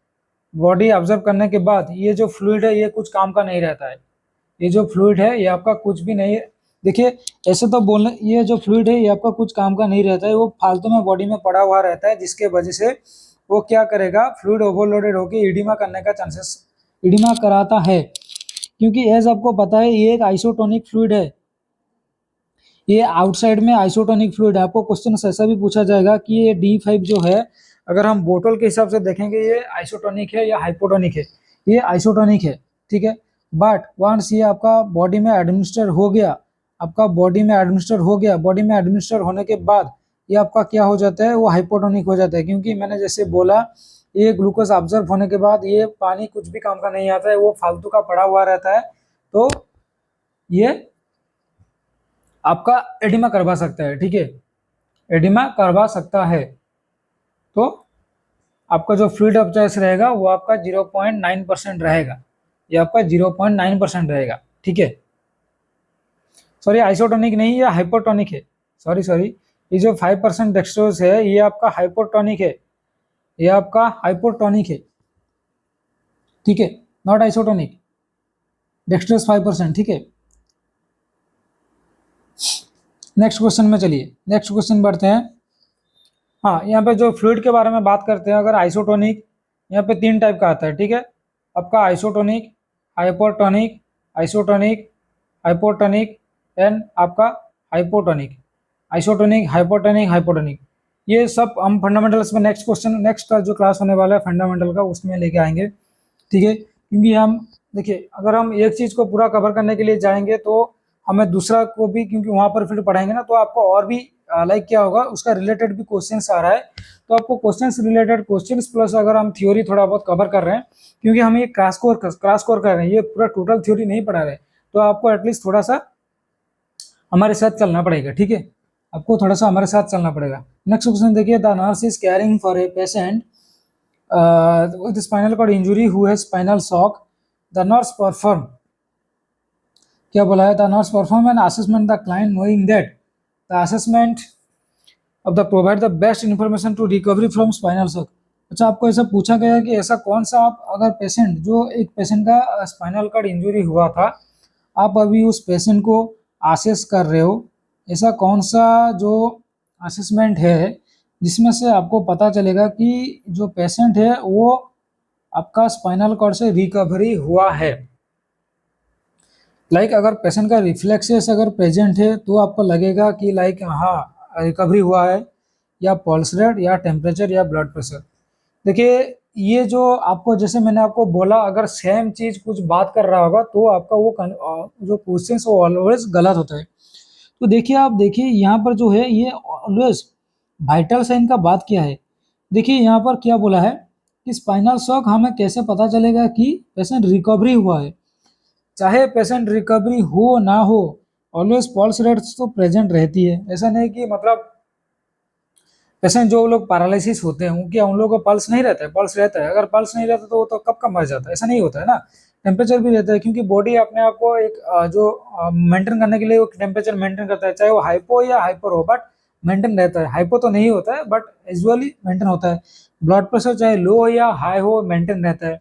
बॉडी ऑब्जर्व करने के बाद ये जो फ्लूइड है ये कुछ काम का नहीं रहता है, ये जो फ्लूइड है ये आपका कुछ भी नहीं है। देखिए ऐसे तो बोलने, ये जो फ्लूइड है ये आपका कुछ काम का नहीं रहता है, वो फालतू में बॉडी में पड़ा हुआ रहता है, जिसके वजह से वो क्या करेगा, फ्लूइड ओवरलोडेड होकर इडिमा करने का चांसेस, इडिमा कराता है। क्योंकि एज आपको पता है ये एक आइसोटोनिक फ्लूइड है, ये आउटसाइड में आइसोटोनिक फ्लूइड है। आपको क्वेश्चन ऐसा भी पूछा जाएगा कि ये D5 जो है अगर हम बोतल के हिसाब से देखेंगे ये आइसोटोनिक है या हाइपोटोनिक है, ये आइसोटोनिक है, ठीक है। बट वंस ये आपका बॉडी में एडमिनिस्टर हो गया, आपका बॉडी में एडमिनिस्टर हो गया, बॉडी में एडमिनिस्टर होने के बाद ये आपका क्या हो जाता है, वो हाइपोटोनिक हो जाता है। क्योंकि मैंने जैसे बोला ये ग्लूकोज ऑब्जर्व होने के बाद ये पानी कुछ भी काम का नहीं आता है, वो फालतू का पड़ा हुआ रहता है, तो ये आपका एडिमा करवा सकता है, ठीक है, एडिमा करवा सकता है। तो आपका जो फ्लूइड ऑफ चॉइस रहेगा वो आपका 0.9% रहेगा, ये आपका 0.9% रहेगा, ठीक है। सॉरी आइसोटोनिक नहीं, ये हाइपोटोनिक है, सॉरी ये जो 5% डेक्सट्रोज है ये आपका हाइपोटोनिक है, ये आपका हाइपोटोनिक है, ठीक है, नॉट आइसोटोनिक। डेक्सट्रोज 5%, ठीक है। नेक्स्ट क्वेश्चन में चलिए, नेक्स्ट क्वेश्चन बढ़ते हैं। हाँ यहाँ पे जो फ्लूइड के बारे में बात करते हैं, अगर आइसोटोनिक, यहाँ पे 3 टाइप का आता है, ठीक है। आपका isotonic, hypotonic, isotonic, hypotonic and आपका हाइपोटोनिक, आइसोटोनिक, हाइपोटोनिक, हाइपोटोनिक। ये सब हम फंडामेंटल्स में नेक्स्ट क्वेश्चन, नेक्स्ट का जो क्लास होने वाला है फंडामेंटल का उसमें लेके आएंगे, ठीक है। क्योंकि हम देखिए अगर हम एक चीज़ को पूरा कवर करने के लिए जाएंगे तो हमें दूसरा को भी, क्योंकि वहाँ पर फिर पढ़ाएंगे ना, तो आपको और भी लाइक क्या होगा, उसका रिलेटेड भी क्वेश्चंस आ रहा है। तो आपको क्वेश्चंस रिलेटेड क्वेश्चंस प्लस अगर हम थ्योरी थोड़ा बहुत कवर कर रहे हैं, क्योंकि हम ये क्रैश कोर कर रहे हैं, ये पूरा टोटल थ्योरी नहीं पढ़ा रहे, तो आपको एटलीस्ट थोड़ा सा हमारे साथ चलना पड़ेगा, ठीक है, आपको थोड़ा सा हमारे साथ चलना पड़ेगा। नेक्स्ट क्वेश्चन देखिए, the nurse is carrying for a patient with spinal cord injury who has spinal shock. The nurse perform, क्या बोला है, the nurse perform an assessment the client knowing that the assessment of the provide the best information to recovery from spinal shock. अच्छा, आपको ऐसा पूछा गया है कि ऐसा कौन सा, आप अगर पेशेंट, जो एक पेशेंट का स्पाइनल कार्ड इंजरी हुआ था, आप अभी उस पेशेंट को असेस कर रहे हो, ऐसा कौन सा जो असेसमेंट है जिसमें से आपको पता चलेगा कि जो पेशेंट है वो आपका स्पाइनल कॉर्ड से रिकवरी हुआ है। लाइक अगर पेशेंट का रिफ्लेक्सेस अगर प्रेजेंट है तो आपको लगेगा कि लाइक हाँ रिकवरी हुआ है, या पल्स रेट या टेम्परेचर या ब्लड प्रेशर। देखिए, ये जो आपको, जैसे मैंने आपको बोला, अगर सेम चीज कुछ बात कर रहा होगा तो आपका वो जो क्वेश्चन वो ऑलवेज गलत होता है। तो देखिए, आप देखिए यहाँ पर जो है ये ऑलवेज वाइटल साइन का बात किया है। देखिए यहाँ पर क्या बोला है कि स्पाइनल शॉक हमें कैसे पता चलेगा कि पेशेंट रिकवरी हुआ है। चाहे पेशेंट रिकवरी हो ना हो, ऑलवेज पल्स रेट्स तो प्रेजेंट रहती है। ऐसा नहीं कि मतलब पेशेंट जो लोग पैरालिसिस होते हैं उनके उन लोगों को पल्स नहीं रहता है, पल्स रहता है। अगर पल्स नहीं रहता तो वो तो कब का मर जाता है, ऐसा नहीं होता है ना। टेम्परेचर भी रहता है, क्योंकि बॉडी अपने आप को एक जो मेंटेन करने के लिए वो टेम्परेचर मेंटेन करता है, चाहे वो हाइपो या हाइपर हो, बट मेंटेन रहता है। हाइपो तो नहीं होता है बट यूजुअली मेंटेन होता है। ब्लड प्रेशर चाहे लो हो या हाई हो, मेंटेन रहता है।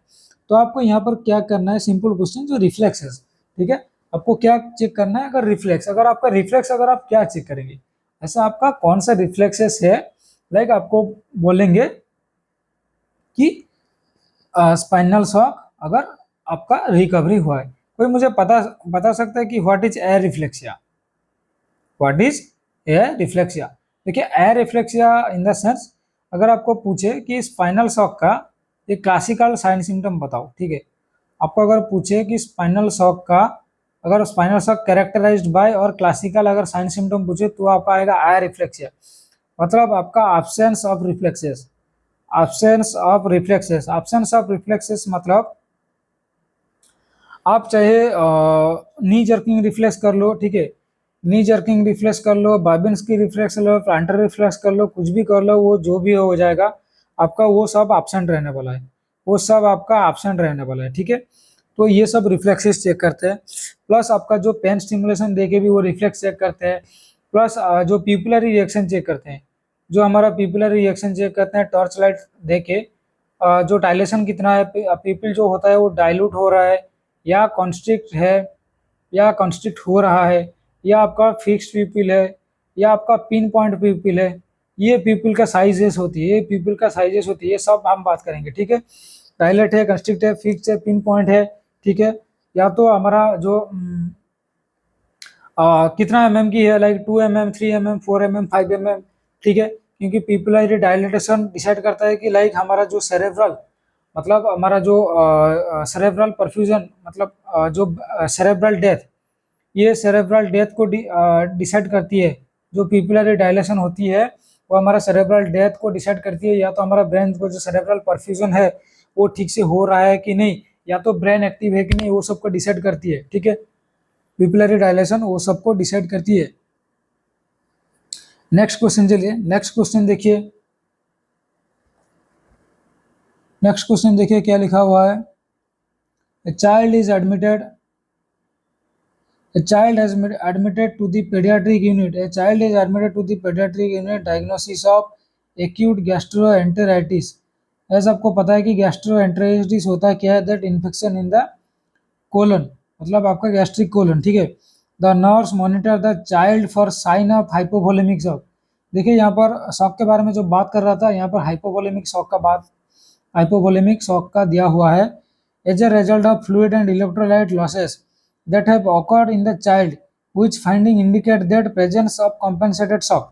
तो आपको यहाँ पर क्या करना है, सिंपल क्वेश्चन, जो रिफ्लेक्सेस, ठीक है, आपको क्या चेक करना है, अगर रिफ्लेक्स, अगर आपका रिफ्लेक्स, अगर आप क्या चेक करेंगे, ऐसा आपका कौन सा रिफ्लेक्सेस है। लाइक आपको बोलेंगे कि स्पाइनल शॉक अगर आपका रिकवरी हुआ है। कोई मुझे बता सकता है कि what is areflexia, what is areflexia. देखिए, areflexia in the sense, अगर आपको पूछे कि स्पाइनल शॉक का एक क्लासिकल साइन सिम्टम बताओ, ठीक है, आपको अगर पूछे कि स्पाइनल शॉक का, अगर स्पाइनल शॉक कैरेक्टराइज्ड बाय और क्लासिकल अगर साइन सिम्टम पूछे तो आपका आएगा एयर रिफ्लेक्सिया। मतलब आपका absence of reflexes, absence of reflexes, absence of reflexes मतलब आप चाहे नी जर्किंग रिफ्लेक्स कर लो, ठीक है, नी जर्किंग रिफ्लेक्स कर लो, बाबिन्स की रिफ्लेक्स कर लो, प्लांटर रिफ्लेक्स कर लो, कुछ भी कर लो, वो जो भी हो जाएगा आपका, वो सब एब्सेंट रहने वाला है, वो सब आपका एब्सेंट रहने वाला है, ठीक है। तो ये सब रिफ्लेक्सेस चेक करते हैं। प्लस आपका जो पेन स्टिमुलेशन दे के भी वो रिफ्लेक्स चेक करते हैं। प्लस जो पीपुलरी रिएक्शन चेक करते हैं, जो हमारा पीपुलरी रिएक्शन चेक करते हैं टॉर्च लाइट दे के, जो डायलेशन कितना है, पीपल जो होता है वो डाइल्यूट हो रहा है या कॉन्स्ट्रिक्ट है, या कॉन्स्ट्रिक्ट हो रहा है, या आपका फिक्स्ड पीपल है, या आपका पिन पॉइंट पीपल है, ये पीपल का साइजेस होती है, ये पीपल का साइजेस होती है, ये सब हम बात करेंगे, ठीक है। डायलेट है, कंस्ट्रिक्ट है, फिक्स है, पिन पॉइंट है, ठीक है, या तो हमारा जो कितना एमएम की है, like 2 mm, 3 mm, 4 mm, 5 mm, ठीक है, क्योंकि पीपुलरी डायलेटेशन डिसाइड करता है कि लाइक हमारा जो सेरेब्रल, मतलब हमारा जो सेरेब्रल परफ्यूजन, मतलब जो सेरेब्रल डेथ, ये सेरेब्रल डेथ को डिसाइड करती है। जो पीपुलरी डायलेशन होती है वो हमारा सेरेब्रल डेथ को डिसाइड करती है, या तो हमारा ब्रेन को जो सेरेब्रल परफ्यूजन है वो ठीक से हो रहा है कि नहीं, या तो ब्रेन एक्टिव है कि नहीं, वो सबको डिसाइड करती है, ठीक है। पीपुलरी डायलेशन वो सबको डिसाइड करती है। नेक्स्ट क्वेश्चन चलिए, नेक्स्ट क्वेश्चन देखिए, नेक्स्ट क्वेश्चन देखिए क्या लिखा हुआ है। A child is admitted, a child has admitted to the pediatric unit, a child is admitted to the pediatric unit, diagnosis of acute gastroenteritis। ऐसा आपको पता है कि गैस्ट्रोएंटेराइटिस होता है क्या है, that infection in the colon, मतलब आपका गैस्ट्रिक कोलन, ठीक है। The nurse monitor the child for sign of hypovolemic shock. देखिए यहाँ पर शॉक के बारे में जो बात कर रहा था, यहाँ पर हाइपोवोलेमिक शॉक का बात, हाइपोवोलेमिक शॉक का दिया हुआ है। As a result of fluid and electrolyte losses that have occurred in the child, which finding indicate that presence of compensated shock,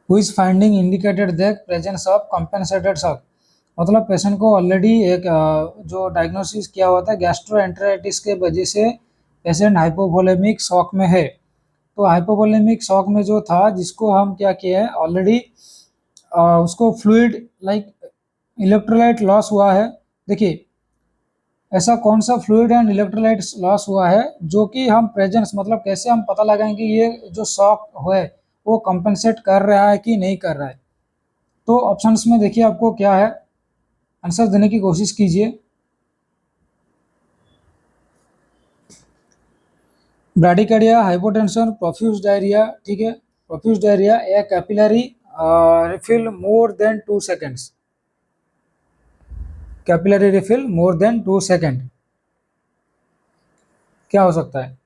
which finding indicated that presence of compensated shock। मतलब पेशेंट को ऑलरेडी एक जो डायग्नोसिस किया हुआ था गैस्ट्रोएंटेराइटिस के वजह से पेशेंट हाइपोवोलेमिक शॉक में है। तो हाइपोवोलेमिक शॉक में जो था, जिसको हम क्या किए हैं ऑलरेडी, उसको फ्लूइड लाइक इलेक्ट्रोलाइट लॉस हुआ है। देखिए ऐसा कौन सा फ्लूइड एंड इलेक्ट्रोलाइट लॉस हुआ है जो कि हम प्रेजेंस, मतलब कैसे हम पता लगाएंगे ये जो शॉक है वो कंपनसेट कर रहा है कि नहीं कर रहा है। तो ऑप्शंस में देखिए आपको क्या है, आंसर देने की कोशिश कीजिए। ब्राडिकार्डिया, हाइपोटेंशन, प्रोफ्यूज डायरिया, ठीक है, प्रोफ्यूज डायरिया या capillary refill more than 2 seconds, capillary refill more than 2 second, क्या हो सकता है?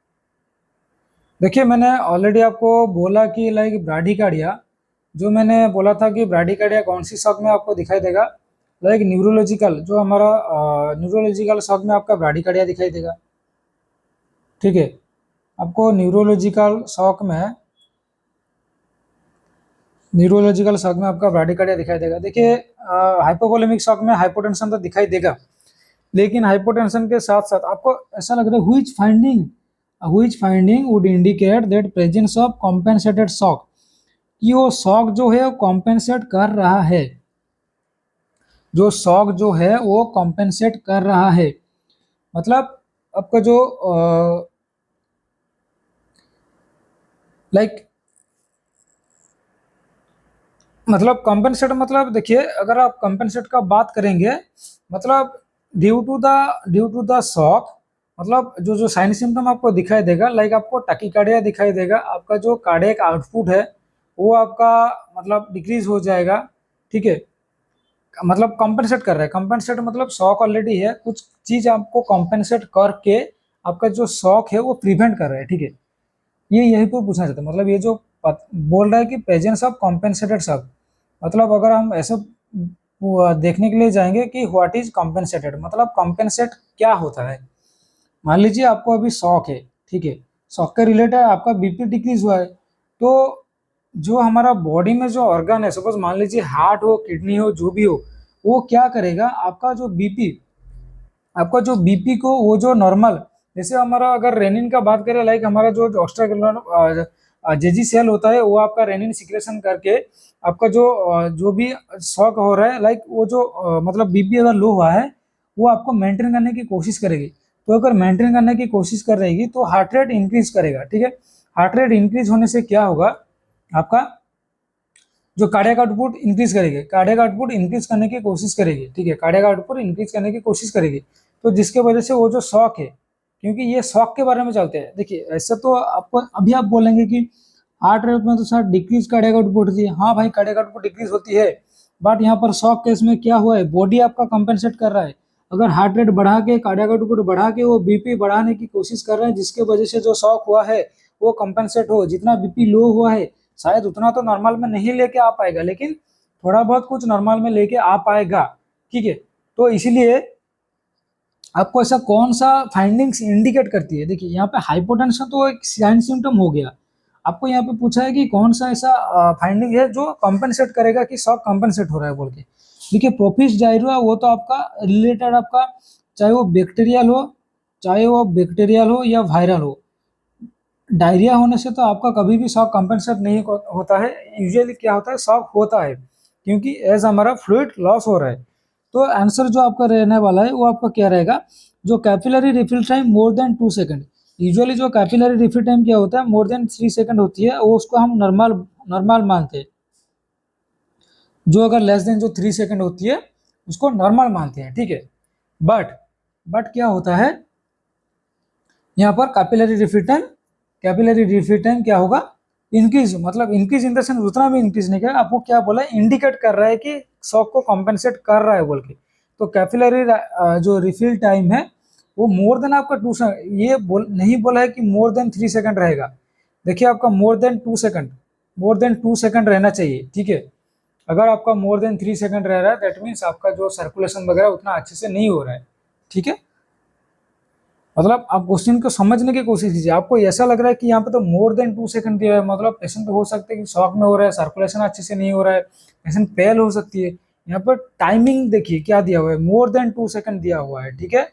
देखिए मैंने ऑलरेडी आपको बोला कि लाइक ब्राडिकार्डिया, जो मैंने बोला था कि ब्राडिकार्डिया कौन सी शॉक में आपको दिखाई देगा, लाइक न्यूरोलॉजिकल, जो हमारा न्यूरोलॉजिकल शॉक में आपका ब्राडिकार्डिया दिखाई देगा। ठीक है, आपको न्यूरोलॉजिकल शॉक में आपका ब्राडिकार्डिया दिखाई देगा। देखिए हाइपोवोलेमिक शॉक में हाइपोटेंशन तो दिखाई देगा, लेकिन हाइपोटेंशन के साथ साथ आपको ऐसा लग रहा है which finding would indicate that presence of compensated shock, कि वो शॉक जो है वो कॉम्पेंसेट कर रहा है, जो शॉक जो है वो कॉम्पेंसेट कर रहा है। मतलब आपका जो लाइक मतलब कॉम्पेंसेट, मतलब देखिए अगर आप कॉम्पेंसेट का बात करेंगे, मतलब ड्यू टू द शॉक, मतलब जो जो साइन सिम्टम आपको दिखाई देगा, लाइक आपको टैकीकार्डिया दिखाई देगा, आपका जो कार्डियक आउटपुट है वो आपका मतलब डिक्रीज हो जाएगा। ठीक है, मतलब कॉम्पेंसेट कर रहा है, कॉम्पेंसेट मतलब शॉक ऑलरेडी है, कुछ चीज आपको कॉम्पेंसेट करके आपका जो शॉक है वो प्रिवेंट कर रहा है। ठीक है, ये यही को पूछना चाहता है, मतलब ये जो बोल रहा है कि प्रेजेंस ऑफ कॉम्पेंसेटेड शॉक, मतलब अगर हम ऐसे देखने के लिए जाएंगे कि व्हाट इज कॉम्पेंसेटेड, मतलब कॉम्पेंसेट क्या होता है। मान लीजिए आपको अभी शॉक है, ठीक है, शॉक के रिलेटेड आपका बीपी डिक्रीज हुआ है, तो जो हमारा बॉडी में जो ऑर्गन है, सपोज मान लीजिए हार्ट हो, किडनी हो, जो भी हो, वो क्या करेगा, आपका जो बीपी को वो जो नॉर्मल, जैसे हमारा अगर रेनिन का बात करें, लाइक हमारा जो एक्स्ट्रा जेजी सेल होता है वो आपका रेनिन सिक्रेशन करके आपका जो भी शॉक हो रहा है, लाइक वो जो मतलब बीपी अगर लो हुआ है वो आपको मेंटेन करने की कोशिश करेगी। तो अगर मेंटेन करने की कोशिश कर रहेगी तो हार्ट रेट इंक्रीज करेगा। ठीक है, हार्ट रेट इंक्रीज होने से क्या होगा, आपका जो कार्डियक आउटपुट इंक्रीज करेगी, कार्डियक आउटपुट इंक्रीज करने की कोशिश करेगी। ठीक है, कार्डियक आउटपुट इंक्रीज करने की कोशिश करेगी, तो जिसके वजह से वो जो शॉक है, क्योंकि ये शॉक के बारे में चलते हैं। देखिए ऐसा तो आपको अभी आप बोलेंगे कि हार्ट रेट में तो सर डिक्रीज कार्डियक आउटपुट होती है, हाँ भाई कार्डियक आउटपुट डिक्रीज होती है, बट यहाँ पर शॉक केस में क्या हुआ है, बॉडी आपका कंपेंसेट कर रहा है। अगर हार्ट रेट बढ़ा के, कार्डियक आउटपुट बढ़ा के वो बीपी बढ़ाने की कोशिश कर रहे हैं, जिसके वजह से जो शॉक हुआ है वो कंपेंसेट हो, जितना बीपी लो हुआ है शायद उतना तो नॉर्मल में नहीं लेके आ पाएगा, लेकिन थोड़ा बहुत कुछ नॉर्मल में लेके आ पाएगा। ठीक है, तो इसीलिए आपको ऐसा कौन सा फाइंडिंग्स इंडिकेट करती है, देखिए यहाँ पे हाइपोटेंशन तो एक साइन सिम्टम हो गया, आपको यहाँ पे पूछा है कि कौन सा ऐसा फाइंडिंग है जो कॉम्पेंसेट करेगा कि शॉक कॉम्पेंसेट हो रहा है बोल के। देखिए प्रोफिस डायरिया वो तो आपका रिलेटेड आपका, चाहे वो बैक्टीरियल हो या वायरल हो, डायरिया होने से तो आपका कभी भी शॉक कंपेंसेट नहीं होता है। यूजुअली क्या होता है, शॉक होता है क्योंकि एज हमारा फ्लूइड लॉस हो रहा है। तो आंसर जो आपका रहने वाला है वो आपका क्या रहेगा, जो capillary refill time more than 2 second, usually जो कैपिलरी रिफिल टाइम क्या होता है, मोर देन 3 सेकंड होती है, वो उसको हम नॉर्मल नॉर्मल मानते हैं। जो अगर लेस देन जो 3 सेकंड होती है उसको नॉर्मल मानते हैं। ठीक है, बट बट क्या होता है यहाँ पर कैपिलरी रिफिल टाइम क्या होगा, इंक्रीज, मतलब इंक्रीज इन द सेंस उतना भी इंक्रीज नहीं करेगा, आपको क्या बोला है, इंडिकेट कर रहा है कि शॉक को कॉम्पेंसेट कर रहा है बोल के। तो कैपिलरी जो रिफिल टाइम है वो मोर देन आपका ये नहीं बोला है कि मोर देन 3 सेकंड रहेगा। देखिए आपका मोर देन टू सेकंड रहना चाहिए। ठीक है, अगर आपका मोर देन 3 सेकंड रह रहा है दैट मीन्स आपका जो सर्कुलेशन वगैरह उतना अच्छे से नहीं हो रहा है। ठीक है, मतलब आप क्वेश्चन को समझने की कोशिश कीजिए, आपको ऐसा लग रहा है कि यहाँ पे तो मोर देन 2 सेकंड दिया है, मतलब पेशेंट हो सकता है कि शॉक में हो रहा है, सर्कुलेशन अच्छे से नहीं हो रहा है, पेशेंट पेल हो सकती है। यहाँ पर टाइमिंग देखिए क्या दिया हुआ है, मोर देन 2 सेकंड दिया हुआ है। ठीक है,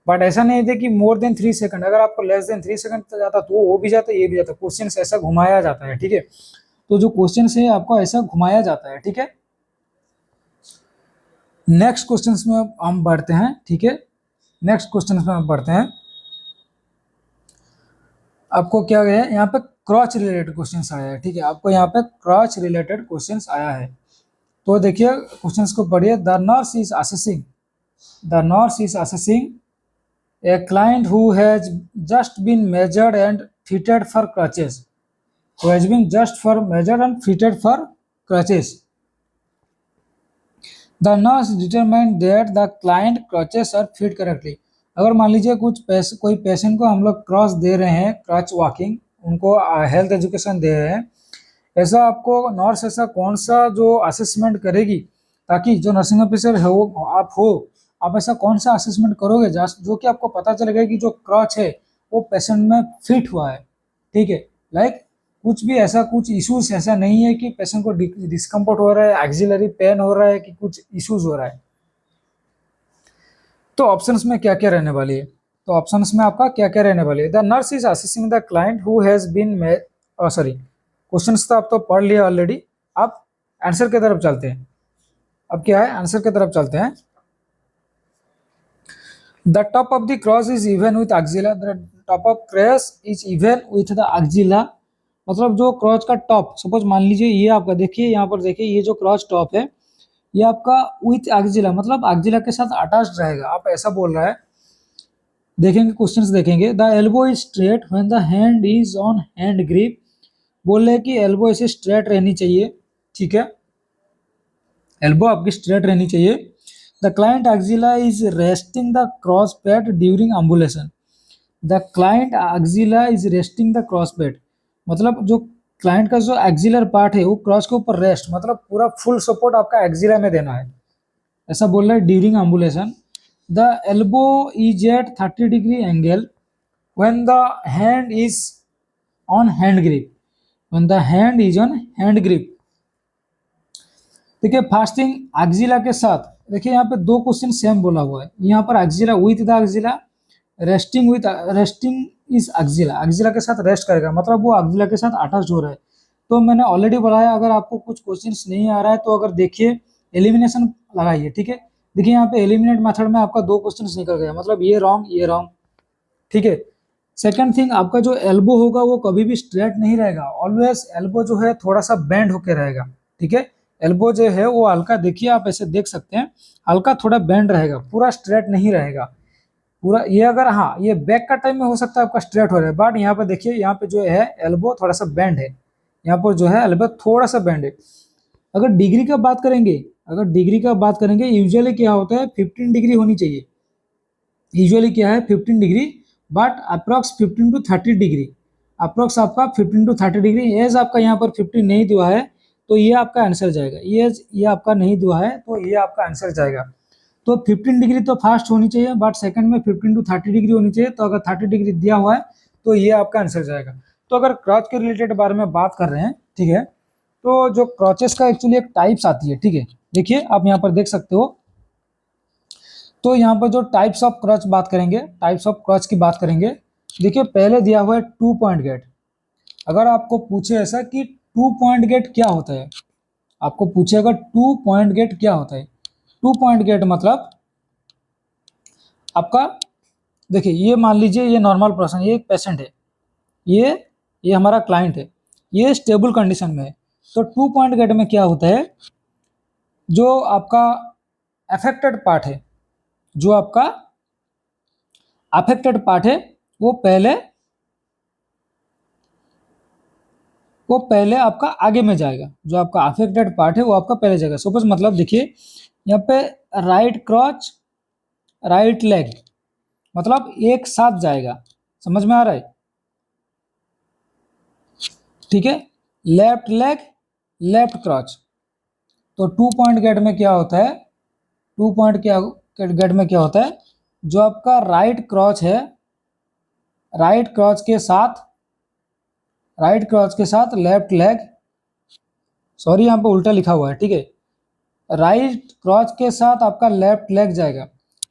बट ऐसा नहीं है कि मोर देन 3 सेकंड, अगर आपको लेस देन 3 सेकंड तक जाता तो वो भी जाता ये भी जाता, क्वेश्चन ऐसा घुमाया जाता है, ठीक है। तो जो क्वेश्चन है आपको ऐसा घुमाया जाता है, ठीक है। नेक्स्ट क्वेश्चन में अब हम बढ़ते हैं, ठीक है। नेक्स्ट क्वेश्चन में हम बढ़ते हैं। आपको क्या है यहाँ पे क्रॉच रिलेटेड क्वेश्चंस आया है, ठीक है। आपको यहाँ पे क्रॉच रिलेटेड क्वेश्चंस आया है, तो देखिए क्वेश्चंस को पढ़िए। The nurse is assessing a client who has just been measured and fitted for crutches, The nurse determined that the client crutches are fit correctly. अगर मान लीजिए कोई पेशेंट को हम लोग क्रॉच दे रहे हैं, क्रच वॉकिंग, उनको हेल्थ एजुकेशन दे रहे हैं, ऐसा आपको नर्स ऐसा कौन सा जो असेसमेंट करेगी, ताकि जो नर्सिंग ऑफिसर है वो आप ऐसा कौन सा असेसमेंट करोगे जो कि आपको पता चलेगा कि जो क्रच है वो पेशेंट में फिट हुआ है, ठीक है। लाइक कुछ भी ऐसा कुछ इश्यूज ऐसा नहीं है कि पेशेंट को डिस्कम्फर्ट हो रहा है, एक्सिलरी पेन हो रहा है, कि कुछ इश्यूज हो रहा है। तो ऑप्शंस में क्या क्या रहने वाली है, तो ऑप्शंस में आपका क्या क्या रहने वाली है। The nurse is assessing the client who has been sorry, question तो आप तो पढ़ लिया ऑलरेडी। अब आंसर की तरफ चलते हैं। अब क्या है, आंसर की तरफ चलते हैं। The top of the cross is even with axilla, the top of cross is even with the axilla, मतलब जो क्रॉच का टॉप, सपोज मान लीजिए ये आपका, देखिए यहाँ पर देखिए ये जो क्रॉच टॉप है ये आपका विथ एक्सिला, मतलब एक्सिला के साथ अटैच रहेगा, आप ऐसा बोल रहा है। देखेंगे क्वेश्चंस देखेंगे। The elbow is straight when the hand is on hand grip, बोल रहे हैं कि एल्बो ऐसे स्ट्रेट रहनी चाहिए, ठीक है, एल्बो आपकी स्ट्रेट रहनी चाहिए। The client axilla is resting the cross pad during ambulation, the client axilla is resting the cross pad, मतलब जो क्लाइंट का जो एक्सिलर पार्ट है वो क्रॉस के ऊपर रेस्ट, मतलब पूरा फुल सपोर्ट आपका एक्सिला में देना है, ऐसा बोल रहा है during ambulation. The elbow is at 30 degree angle when the hand is on hand grip, when the hand is on hand grip. देखिए फास्टिंग एक्सिला के साथ, देखिए यहाँ पे दो क्वेश्चन सेम बोला हुआ है, यहाँ पर axilla with the axilla, resting is axilla, axilla के साथ रेस्ट करेगा, मतलब वो एक्सिला के साथ अटैच हो रहा है। तो मैंने ऑलरेडी बताया, अगर आपको कुछ क्वेश्चंस नहीं आ रहा है तो अगर देखिए एलिमिनेशन लगाइए, ठीक है। देखिए यहाँ पे एलिमिनेट मेथड में आपका दो क्वेश्चंस निकल गया, मतलब ये रॉन्ग, ठीक है। सेकंड थिंग, आपका जो एल्बो होगा वो कभी भी स्ट्रेट नहीं रहेगा, ऑलवेज एल्बो जो है थोड़ा सा बेंड होके रहेगा, ठीक है। एल्बो जो है वो हल्का, देखिए आप ऐसे देख सकते हैं, हल्का थोड़ा बेंड रहेगा, पूरा स्ट्रेट नहीं रहेगा पूरा। ये अगर हाँ ये बैक का टाइम में हो सकता है आपका स्ट्रेट हो रहा है, बट यहाँ पे देखिए यहाँ पे जो है एल्बो थोड़ा सा बेंड है, यहाँ पर जो है एल्बो थोड़ा सा बेंड है। अगर डिग्री का बात करेंगे, यूजुअली क्या होता है 15 डिग्री होनी चाहिए, यूजुअली क्या है 15 degree, but approx 15 to 30 degree, approx आपका 15 टू 30 डिग्री। एज आपका यहाँ पर 15 नहीं दिया है तो ये आपका आंसर जाएगा, ये आपका नहीं दिया है तो ये आपका आंसर जाएगा। तो 15 डिग्री तो फास्ट होनी चाहिए, बट सेकंड में 15 टू 30 डिग्री होनी चाहिए, तो अगर 30 डिग्री दिया हुआ है तो ये आपका आंसर जाएगा। तो अगर क्रॉच के रिलेटेड बारे में बात कर रहे हैं, ठीक है, तो जो क्रॉचेस का एक्चुअली एक टाइप्स आती है, ठीक है। देखिए आप यहाँ पर देख सकते हो, तो यहाँ पर जो टाइप्स ऑफ क्रच बात करेंगे, टाइप्स ऑफ क्रच की बात करेंगे। देखिए पहले दिया हुआ है 2 पॉइंट गेट। अगर आपको पूछे ऐसा कि 2 पॉइंट गेट क्या होता है, आपको पूछे अगर 2 पॉइंट गेट क्या होता है, 2 पॉइंट गेट मतलब आपका, देखिए ये मान लीजिए ये नॉर्मल पर्सन, ये एक पेशेंट है, ये हमारा क्लाइंट है, ये स्टेबल कंडीशन में है। तो 2 पॉइंट गेट में क्या होता है, जो आपका अफेक्टेड पार्ट है, जो आपका अफेक्टेड पार्ट है वो पहले आपका आगे में जाएगा, जो आपका अफेक्टेड पार्ट है वो आपका पहले जाएगा। सपोज मतलब देखिए यहाँ पे राइट क्रॉच राइट लेग, मतलब एक साथ जाएगा, समझ में आ रहा है, ठीक है। लेफ्ट लेग लेफ्ट क्रॉच, तो 2 पॉइंट गेट में क्या होता है, 2 पॉइंट गेट में क्या होता है, जो आपका राइट क्रॉच है, राइट क्रॉच के साथ लेफ्ट लेग, सॉरी यहाँ पे उल्टा लिखा हुआ है, ठीक है, राइट क्रॉच के साथ आपका लेफ्ट लेग जाएगा,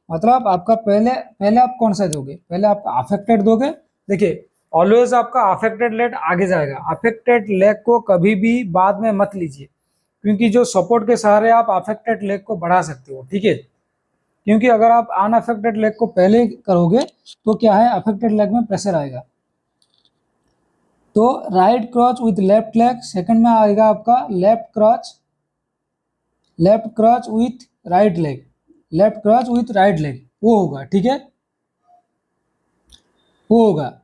मतलब आपका पहले पहले आप कौन सा दोगे, पहले आप अफेक्टेड दोगे। देखिए ऑलवेज आपका अफेक्टेड लेग आगे जाएगा, अफेक्टेड लेग को कभी भी बाद में मत लीजिए, क्योंकि जो सपोर्ट के सहारे आप अफेक्टेड लेग को बढ़ा सकते हो, ठीक है। क्योंकि अगर आप अनअफेक्टेड लेग को पहले करोगे तो क्या है, अफेक्टेड लेग में प्रेशर आएगा। तो right क्रॉच with left leg, second में आएगा आपका left क्रॉच with right leg, left क्रॉच with right leg, वो होगा, ठीक है, वो होगा।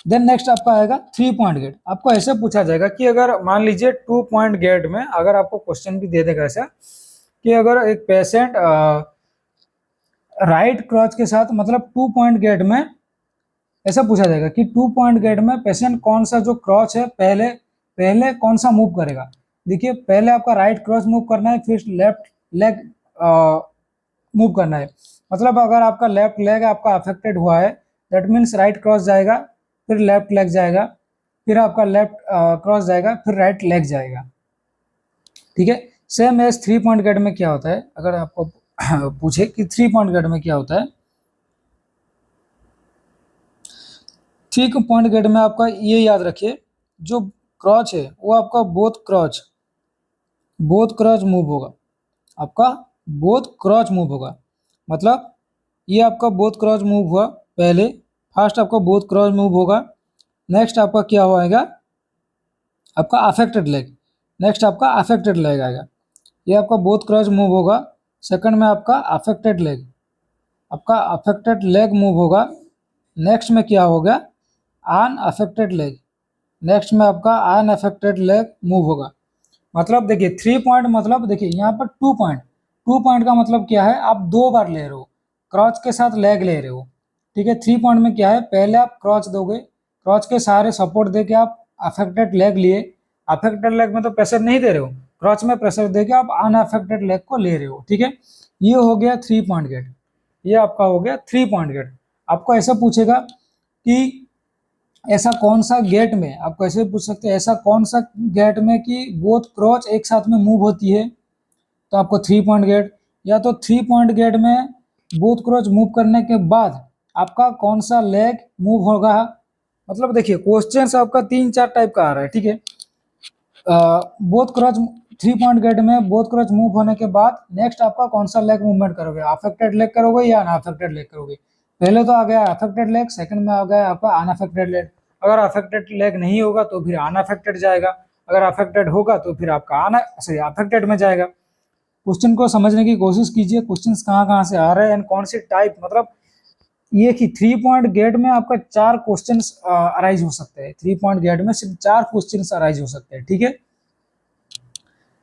देन नेक्स्ट आपका आएगा 3 पॉइंट गेट। आपको ऐसे पूछा जाएगा कि अगर मान लीजिए 2 पॉइंट गेट में, अगर आपको क्वेश्चन भी दे देगा ऐसा कि अगर एक पेशेंट राइट क्रॉच के साथ, मतलब 2 पॉइंट गेट में ऐसा पूछा जाएगा कि 2 पॉइंट गेट में पेशेंट कौन सा जो क्रॉच है पहले पहले कौन सा मूव करेगा। देखिए पहले आपका राइट क्रॉच मूव करना है, फिर लेफ्ट लेग मूव करना है। मतलब अगर आपका लेफ्ट लेग आपका अफेक्टेड हुआ है, दैट मीन्स राइट क्रॉस जाएगा, फिर लेफ्ट लेग जाएगा, फिर आपका लेफ्ट क्रॉस जाएगा, फिर राइट लेग जाएगा, ठीक है। सेम एज 3 पॉइंट गेट में क्या होता है, अगर आपको पूछे कि 3 पॉइंट गेट में क्या होता है, 3 पॉइंट गेट में आपका ये याद रखिए, जो क्रॉच है वो आपका बोथ क्रॉच मूव होगा, आपका बोथ क्रॉच मूव होगा। मतलब ये आपका बोथ क्रॉच मूव हुआ, पहले फर्स्ट आपका बोथ क्रॉच मूव होगा, नेक्स्ट आपका क्या होएगा, आपका अफेक्टेड लेग, नेक्स्ट आपका अफेक्टेड लेग आएगा। ये आपका बोथ क्रॉच मूव होगा, सेकंड में आपका अफेक्टेड लेग, आपका अफेक्टेड लेग मूव होगा, नेक्स्ट में क्या होगा, अनअफेक्टेड लेग, नेक्स्ट में आपका अनअफेक्टेड लेग मूव होगा। मतलब देखिए 3 पॉइंट, मतलब देखिए यहाँ पर 2 पॉइंट का मतलब क्या है, आप 2 बार ले रहे हो, क्रॉच के साथ लेग ले रहे हो, ठीक है। 3 पॉइंट में क्या है, पहले आप क्रॉच दोगे, क्रॉच के सहारे सपोर्ट देके आप अफेक्टेड लेग लिए, अफेक्टेड लेग में तो प्रेशर नहीं दे रहे हो, क्रॉच में प्रेशर देके आप अनअफेक्टेड लेग को ले रहे हो, ठीक है। ये हो गया 3 पॉइंट गेट, ये आपका हो गया 3 पॉइंट गेट। आपको ऐसा पूछेगा कि ऐसा कौन सा गेट में, आप कैसे पूछ सकते हैं, ऐसा कौन सा गेट में कि बोथ क्रॉच एक साथ में मूव होती है, तो आपको 3 पॉइंट गेट, या तो 3 पॉइंट गेट में बोथ क्रॉच मूव करने के बाद आपका कौन सा लेग मूव होगा। मतलब देखिए क्वेश्चन आपका 3-4 टाइप का आ रहा है, ठीक है। बोथ क्रॉच 3 पॉइंट गेट में बोथ क्रॉच मूव होने के बाद नेक्स्ट आपका कौन सा लेग मूवमेंट करोगे, अफेक्टेड लेग करोगे या अनअफेक्टेड लेग करोगे। पहले तो आ गया अफेक्टेड लेग, सेकंड में आ गया आपका अनअफेक्टेड लेग। अगर अफेक्टेड लेग नहीं होगा तो फिर अनअफेक्टेड जाएगा, अगर अफेक्टेड होगा तो फिर आपका अफेक्टेड में जाएगा। क्वेश्चन को समझने की कोशिश कीजिए, क्वेश्चन कहाँ कहाँ से आ रहे हैं एंड कौन सी टाइप, मतलब ये कि 3 पॉइंट गेट में आपका 4 क्वेश्चन अराइज हो सकते हैं, 3 पॉइंट गेट में सिर्फ 4 क्वेश्चन अराइज हो सकते हैं, ठीक है।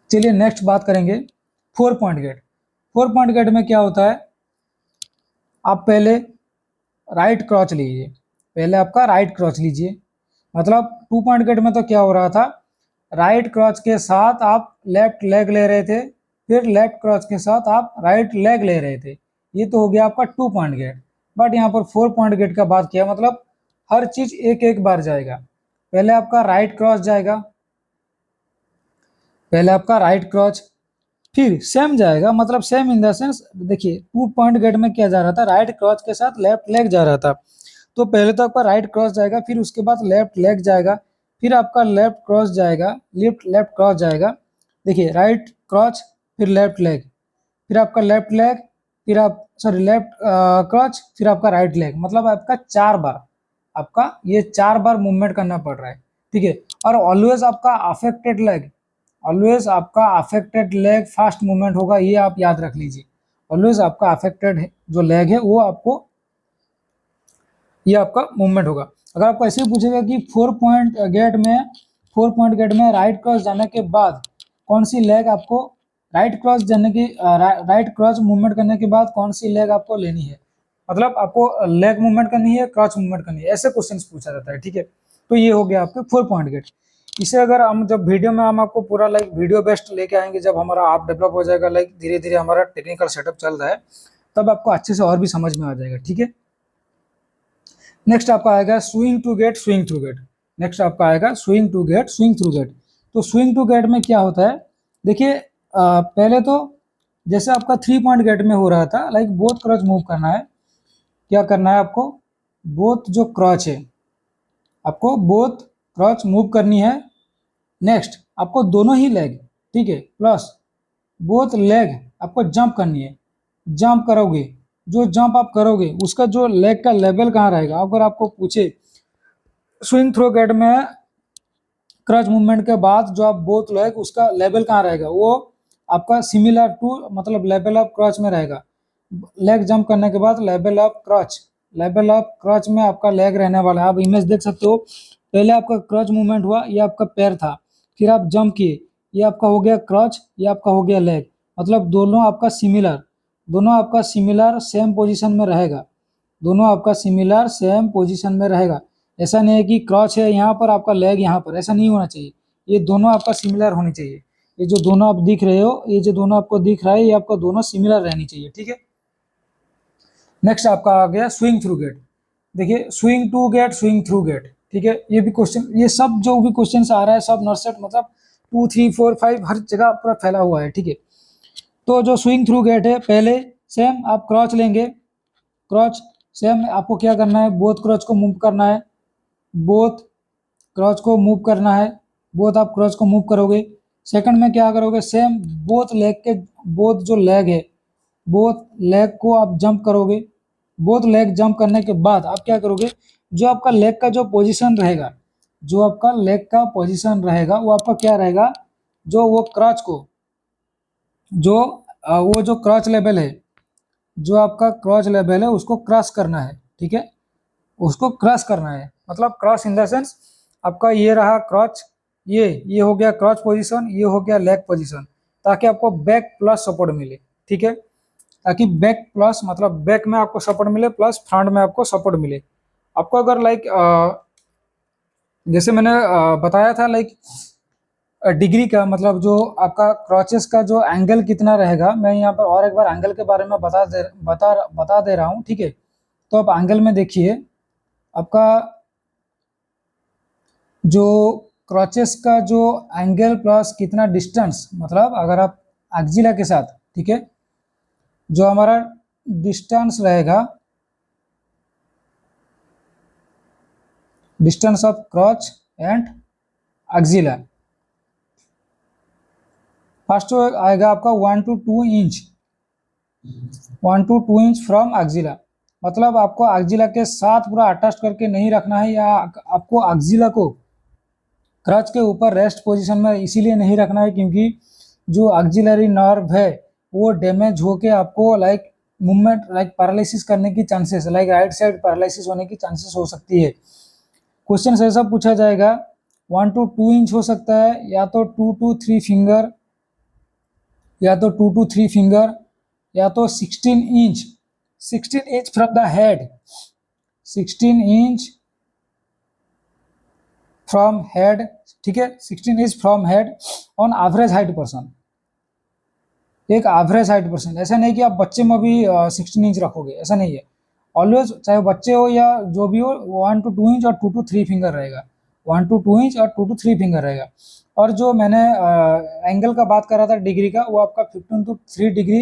चलिए नेक्स्ट बात करेंगे 4 पॉइंट गेट। 4 पॉइंट गेट में क्या होता है, आप पहले राइट क्रॉच लीजिए, पहले आपका राइट क्रॉच लीजिए। मतलब 2 पॉइंट गेट में तो क्या हो रहा था, राइट क्रॉच के साथ आप लेफ्ट लेग ले रहे थे, फिर लेफ्ट क्रॉच के साथ आप राइट लेग ले रहे थे, ये तो हो गया आपका 2 पॉइंट गेट। बट यहाँ पर 4 पॉइंट गेट का बात किया, मतलब हर चीज एक एक बार जाएगा। पहले आपका राइट क्रॉच जाएगा, पहले आपका राइट क्रॉच, फिर सेम जाएगा, मतलब सेम इन द सेंस, देखिए 2 पॉइंट गेट में क्या जा रहा था, राइट क्रॉच के साथ लेफ्ट लेग जा रहा था। तो पहले तो आपका राइट क्रॉस जाएगा, फिर उसके बाद लेफ्ट लेग जाएगा, फिर आपका लेफ्ट क्रॉस जाएगा, लेफ्ट लेफ्ट क्रॉस जाएगा। देखिए राइट क्रॉच, फिर लेफ्ट लेग, फिर आपका लेफ्ट लेग, फिर आप सॉरी लेफ्ट क्रॉच, फिर आपका राइट लेग, मतलब आपका 4 बार, आपका ये 4 बार मूवमेंट करना पड़ रहा है, ठीक है। और ऑलवेज आपका अफेक्टेड लेग, ऑलवेज आपका अफेक्टेड लेग फास्ट मूवमेंट होगा, ये आप याद रख लीजिए। ऑलवेज आपका अफेक्टेड जो लेग है वो आपको, ये आपका मूवमेंट होगा। अगर आपको ऐसे ही पूछेगा कि 4 पॉइंट गेट में राइट क्रॉस जाने के बाद कौन सी लेग आपको, राइट क्रॉस जाने की राइट क्रॉस मूवमेंट करने के बाद कौन सी लेग आपको लेनी है, मतलब आपको लेग मूवमेंट करनी है, क्रॉच मूवमेंट करनी है, ऐसे क्वेश्चन पूछा जाता है, ठीक है। तो ये हो गया आपके 4 पॉइंट गेट। इसे अगर हम जब वीडियो में हम आपको पूरा लाइक वीडियो बेस्ट लेके आएंगे, जब हमारा आप डेवलप हो जाएगा, लाइक धीरे धीरे हमारा टेक्निकल सेटअप चल रहा है, तब आपको अच्छे से और भी समझ में आ जाएगा, ठीक है। नेक्स्ट आपका आएगा swing to gate, swing through gate. Next आपका आएगा swing to gate, swing through gate. तो स्विंग टू गेट में क्या होता है, देखिए पहले तो जैसे आपका 3 पॉइंट गेट में हो रहा था, लाइक बोथ क्रॉच मूव करना है। क्या करना है आपको, बोथ जो क्रॉच है, आपको बोथ क्रॉच मूव करनी है। नेक्स्ट आपको दोनों ही लेग, ठीक है, प्लस बोथ लेग आपको जंप करनी है। जंप करोगे, जो जंप आप करोगे उसका जो लेग का लेवल कहाँ रहेगा, अगर आपको पूछे स्विंग थ्रो गेट में क्रच मूवमेंट के बाद जो आप बोथ लेग उसका लेवल कहाँ रहेगा, वो आपका सिमिलर टू मतलब लेवल ऑफ क्रच में रहेगा। लेग जंप करने के बाद level of crutch, level of crutch में आपका लेग रहने वाला है। आप इमेज देख सकते हो, पहले आपका क्रच मूवमेंट हुआ, ये आपका पैर था, फिर आप जंप किए, ये आपका हो गया क्रच, ये आपका हो गया लेग, मतलब दोनों आपका सिमिलर, दोनों आपका सिमिलर सेम पोजीशन में रहेगा, दोनों आपका सिमिलर सेम पोजीशन में रहेगा। ऐसा नहीं है कि क्रॉच है यहाँ पर, आपका लेग यहाँ पर, ऐसा नहीं होना चाहिए। ये दोनों आपका सिमिलर होनी चाहिए। ये जो दोनों आप दिख रहे हो, ये जो दोनों आपको दिख रहा है, ये आपका दोनों सिमिलर रहनी चाहिए, ठीक है। नेक्स्ट आपका आ गया स्विंग थ्रू गेट। देखिए swing to gate, swing through gait, ठीक है। ये भी क्वेश्चन, ये सब जो भी क्वेश्चन आ रहा है सब नर्सेट मतलब 2, 3, 4, 5 हर जगह पूरा फैला हुआ है, ठीक है। तो जो स्विंग थ्रू गेट है, पहले सेम आप क्रॉच लेंगे, क्रॉच सेम आपको क्या करना है, बोथ क्रॉच को मूव करना है, बोथ क्रॉच को मूव करना है, बोथ आप क्रॉच को मूव करोगे। सेकंड में क्या करोगे, सेम बोथ लेग के, बोथ जो लेग है, बोथ लेग को आप जंप करोगे। बोथ लेग जंप करने के बाद आप क्या करोगे, जो आपका लेग का जो पोजीशन रहेगा, जो आपका लेग का पोजीशन रहेगा वो आपका क्या रहेगा, जो वो क्रॉच को, जो वो जो क्रॉच लेवल है, जो आपका क्रॉच लेवल है उसको क्रॉस करना है, ठीक है। उसको क्रॉस करना है, मतलब क्रॉस इन द सेंस आपका ये रहा क्रॉच, ये हो गया क्रॉच पोजीशन, ये हो गया लेग पोजीशन, ताकि आपको बैक प्लस सपोर्ट मिले, ठीक है। ताकि बैक प्लस मतलब बैक में आपको सपोर्ट मिले प्लस फ्रंट में आपको सपोर्ट मिले। आपको अगर लाइक जैसे मैंने बताया था, लाइक डिग्री का मतलब जो आपका क्रॉचेस का जो एंगल कितना रहेगा, मैं यहाँ पर और एक बार एंगल के बारे में बता दे रहा हूँ, ठीक है। तो आप एंगल में देखिए, आपका जो क्रॉचेस का जो एंगल प्लस कितना डिस्टेंस, मतलब अगर आप एक्जिला के साथ, ठीक है, जो हमारा डिस्टेंस रहेगा, distance of क्रॉच and axilla, first आएगा आपका 1 to 2 inch, 1 to 2 inch from axilla. मतलब आपको एक्जिला के साथ पूरा अटैच करके नहीं रखना है, या आपको एक्जिला को क्रच के ऊपर रेस्ट पोजीशन में इसीलिए नहीं रखना है क्योंकि जो एक्जिलरी नर्व है वो डैमेज होके आपको लाइक मूवमेंट, लाइक पैरालिसिस करने की chances, like right side paralysis होने की चांसेस हो सकती है। क्वेश्चन ऐसा पूछा जाएगा, 1 to 2 इंच हो सकता है, या तो 2 to 3 फिंगर, या तो 2 to 3 फिंगर, या तो 16 inch, 16 inch from the head, 16 inch from head, ठीक है, 16 inch from head on average height person, एक एवरेज हाइट पर्सन। ऐसा नहीं कि आप बच्चे में भी 16 इंच रखोगे, ऐसा नहीं है। ऑलवेज चाहे बच्चे हो या जो भी हो, 1 to 2 इंच और 2 to 3 फिंगर रहेगा, 1 to 2 इंच और 2 to 3 फिंगर रहेगा। और जो मैंने एंगल का बात कर रहा था डिग्री का, वो आपका 15 to 3 डिग्री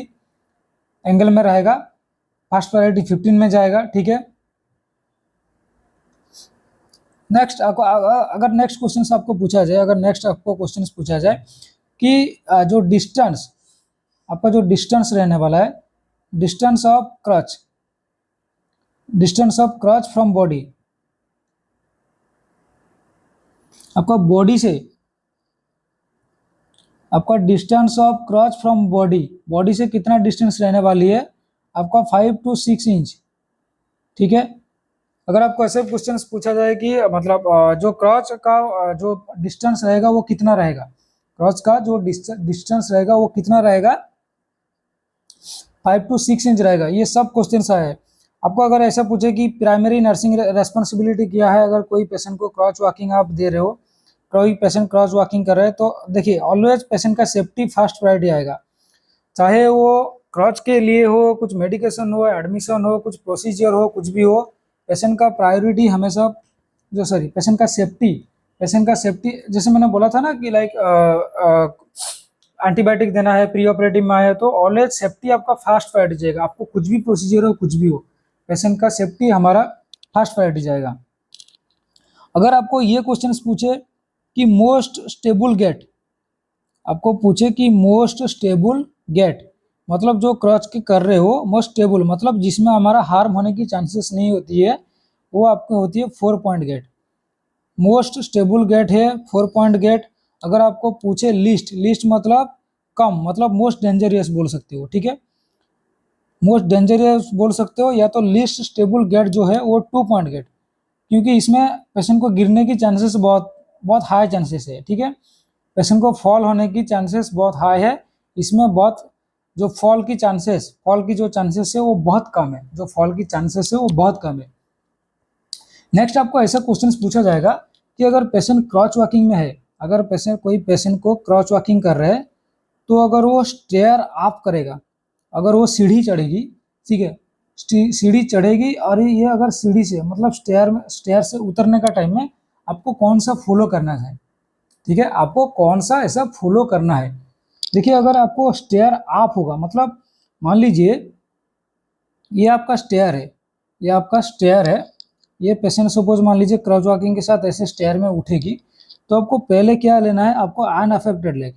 एंगल में रहेगा, फर्स्ट प्रायोरिटी 15 में जाएगा, ठीक है। नेक्स्ट आपको अगर नेक्स्ट क्वेश्चन आपको पूछा जाए, अगर नेक्स्ट आपको क्वेश्चन पूछा जाए कि जो डिस्टेंस, आपका जो डिस्टेंस रहने वाला है, distance of crutch, distance of crutch from body, आपका बॉडी से, आपका distance of crutch from body, body से कितना डिस्टेंस रहने वाली है, आपका 5 to 6 इंच, ठीक है। अगर आपको ऐसे क्वेश्चंस पूछा जाए कि मतलब जो क्रॉच का जो डिस्टेंस रहेगा वो कितना रहेगा, क्रॉच का जो डिस्टेंस रहेगा वो कितना रहेगा, 5 to 6 इंच रहेगा। ये सब क्वेश्चंस आए हैं। आपको अगर ऐसा पूछे कि प्राइमरी नर्सिंग रेस्पॉन्सिबिलिटी क्या है, अगर कोई पेशेंट को क्रॉच वॉकिंग आप दे रहे हो, कोई पेशेंट क्रॉच वॉकिंग कर रहे हैं, तो देखिए ऑलवेज पेशेंट का सेफ्टी फर्स्ट प्रायोरिटी आएगा। चाहे वो क्रॉच के लिए हो, कुछ मेडिकेशन हो, एडमिशन हो, कुछ प्रोसीजर हो, कुछ भी हो, पेशेंट का प्रायोरिटी हमेशा, जो सॉरी पेशेंट का सेफ्टी, पेशेंट का सेफ्टी, जैसे मैंने बोला था ना कि लाइक एंटीबायोटिक देना है, प्री ऑपरेटिव में आया तो ऑलवेज सेफ्टी आपका फास्ट प्रायोरिटी जाएगा। आपको कुछ भी प्रोसीजर हो, कुछ भी हो, पेशेंट का सेफ्टी हमारा फास्ट प्रायोरिटी जाएगा। अगर आपको ये क्वेश्चन पूछे कि मोस्ट स्टेबल गेट, आपको पूछे कि मोस्ट स्टेबल गेट मतलब जो क्रॉच की कर रहे हो, मोस्ट स्टेबल मतलब जिसमें हमारा हार्म होने की चांसेस नहीं होती है, वो आपको होती है 4 point gait. Most stable gait है 4 पॉइंट गेट। अगर आपको पूछे लिस्ट, लिस्ट मतलब कम, मतलब मोस्ट डेंजरियस बोल सकते हो, ठीक है, मोस्ट डेंजरियस बोल सकते हो, या तो लिस्ट स्टेबल गेट जो है वो 2 पॉइंट गेट, क्योंकि इसमें पेशेंट को गिरने की चांसेस बहुत बहुत हाई चांसेस है, ठीक है, पेशेंट को फॉल होने की चांसेस बहुत हाई है। इसमें बहुत जो फॉल की जो चांसेस है वो बहुत कम है, जो फॉल की चांसेस है वो बहुत कम है। नेक्स्ट आपको ऐसा क्वेश्चन पूछा जाएगा कि अगर पेशेंट क्रॉच वॉकिंग में है, अगर कोई पेशेंट को क्रॉच वॉकिंग कर रहे हैं, तो अगर वो स्टेयर अप करेगा, अगर वो सीढ़ी चढ़ेगी, ठीक है, सीढ़ी चढ़ेगी और ये अगर सीढ़ी से मतलब स्टेयर से उतरने का टाइम में आपको कौन सा फॉलो करना है, ठीक है, आपको कौन सा ऐसा फॉलो करना है। देखिए अगर आपको स्टेयर अप होगा, मतलब मान लीजिए ये आपका स्टेयर है, ये आपका स्टेयर है, ये पेशेंट सपोज मान लीजिए क्रॉच वॉकिंग के साथ ऐसे स्टेयर में उठेगी, तो आपको पहले क्या लेना है, आपको अनअफेक्टेड लेग,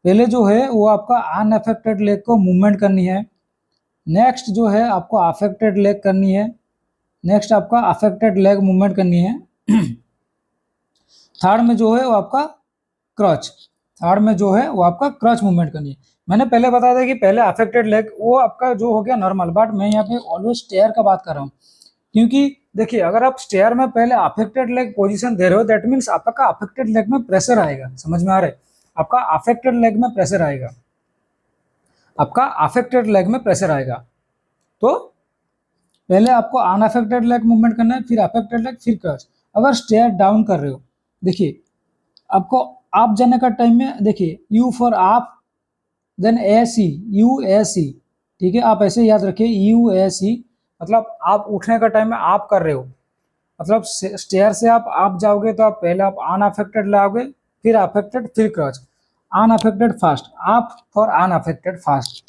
पहले जो है वो आपका अनअफेक्टेड लेग को मूवमेंट करनी है। नेक्स्ट जो है आपको अफेक्टेड लेग करनी है, नेक्स्ट आपका अफेक्टेड लेग मूवमेंट करनी है। थर्ड में जो है वो आपका क्रॉच, थर्ड में जो है वो आपका क्रॉच मूवमेंट करनी है। मैंने पहले बताया था कि पहले अफेक्टेड लेग वो आपका जो हो गया नॉर्मल, बट मैं यहाँ पे ऑलवेज स्टेयर का बात कर रहा हूँ, क्योंकि देखिए अगर आप स्टेयर में पहले अफेक्टेड लेग पोजीशन दे रहे हो, दैट मीन्स आपका अफेक्टेड लेग में प्रेशर आएगा, समझ में आ रहा है, आपका अफेक्टेड लेग में प्रेशर आएगा, आपका अफेक्टेड लेग में प्रेशर आएगा। तो पहले आपको अनअफेक्टेड लेग मूवमेंट करना है, फिर अफेक्टेड लेग, फिर क्रॉच। अगर स्टेयर डाउन कर रहे हो, देखिए आपको आप जाने का टाइम में देखिए यू फॉर आप, then A C, U A सी, ठीक है, आप ऐसे याद रखिए यू ए सी, मतलब आप उठने का टाइम में आप कर रहे हो, मतलब स्टेयर से आप जाओगे तो आप पहले आप अनअफेक्टेड लाओगे, फिर अफेक्टेड, फिर क्रॉच, अनअफेक्टेड फास्ट, आप फॉर अनअफेक्टेड फास्ट।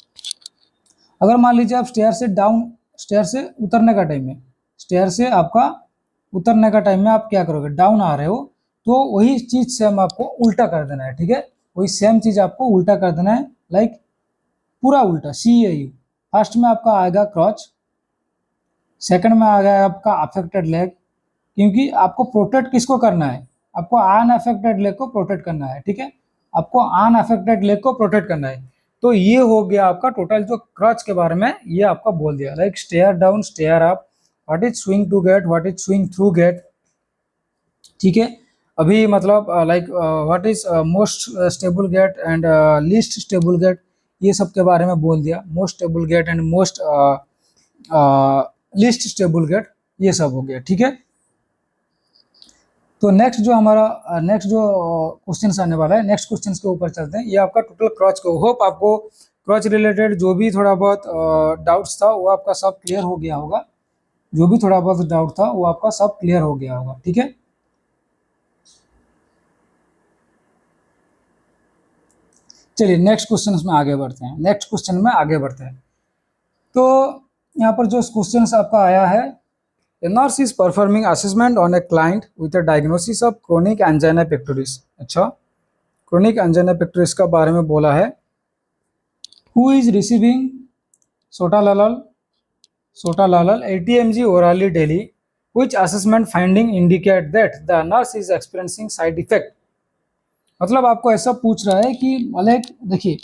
अगर मान लीजिए आप स्टेयर से डाउन, स्टेयर से उतरने का टाइम में, स्टेयर से आपका उतरने का टाइम में आप क्या करोगे, डाउन आ रहे हो, तो वही चीज सेम आपको उल्टा कर देना है, ठीक है, वही सेम चीज आपको उल्टा कर देना है, लाइक पूरा उल्टा, सी ए यू। फर्स्ट में आपका आएगा क्रॉच, सेकंड में आ गया आपका अफेक्टेड लेग, क्योंकि आपको प्रोटेक्ट किसको करना है, आपको अनअफेक्टेड लेग को प्रोटेक्ट करना है, ठीक है, आपको अनअफेक्टेड लेग को प्रोटेक्ट करना है। तो ये हो गया आपका टोटल जो क्रच के बारे में ये आपका बोल दिया, like stair down, stair up, what is swing to gait, what is swing through gait, ठीक है। अभी मतलब like what is most stable gait and least stable gait, ये सब के बारे में बोल दिया, most stable gait and most least stable gait, ये सब हो गया, ठीक है। तो नेक्स्ट जो हमारा नेक्स्ट जो क्वेश्चन आने वाला है, नेक्स्ट क्वेश्चन के ऊपर चलते हैं। ये आपका टोटल क्रॉच को, होप आपको क्रॉच रिलेटेड जो भी थोड़ा बहुत डाउट्स था वो आपका सब क्लियर हो गया होगा, जो भी थोड़ा बहुत डाउट था वो आपका सब क्लियर हो गया होगा, ठीक है। चलिए नेक्स्ट क्वेश्चन में आगे बढ़ते हैं, नेक्स्ट क्वेश्चन में आगे बढ़ते हैं। तो यहाँ पर जो क्वेश्चन आपका आया है, A nurse is performing assessment on a client with a diagnosis of chronic angina pectoris। अच्छा, chronic angina pectoris का बारे में बोला है। Who is receiving sotalalal 80 mg orally daily? Which assessment finding indicate that the nurse is experiencing side effect? मतलब आपको ऐसा पूछ रहा है कि मतलब देखिए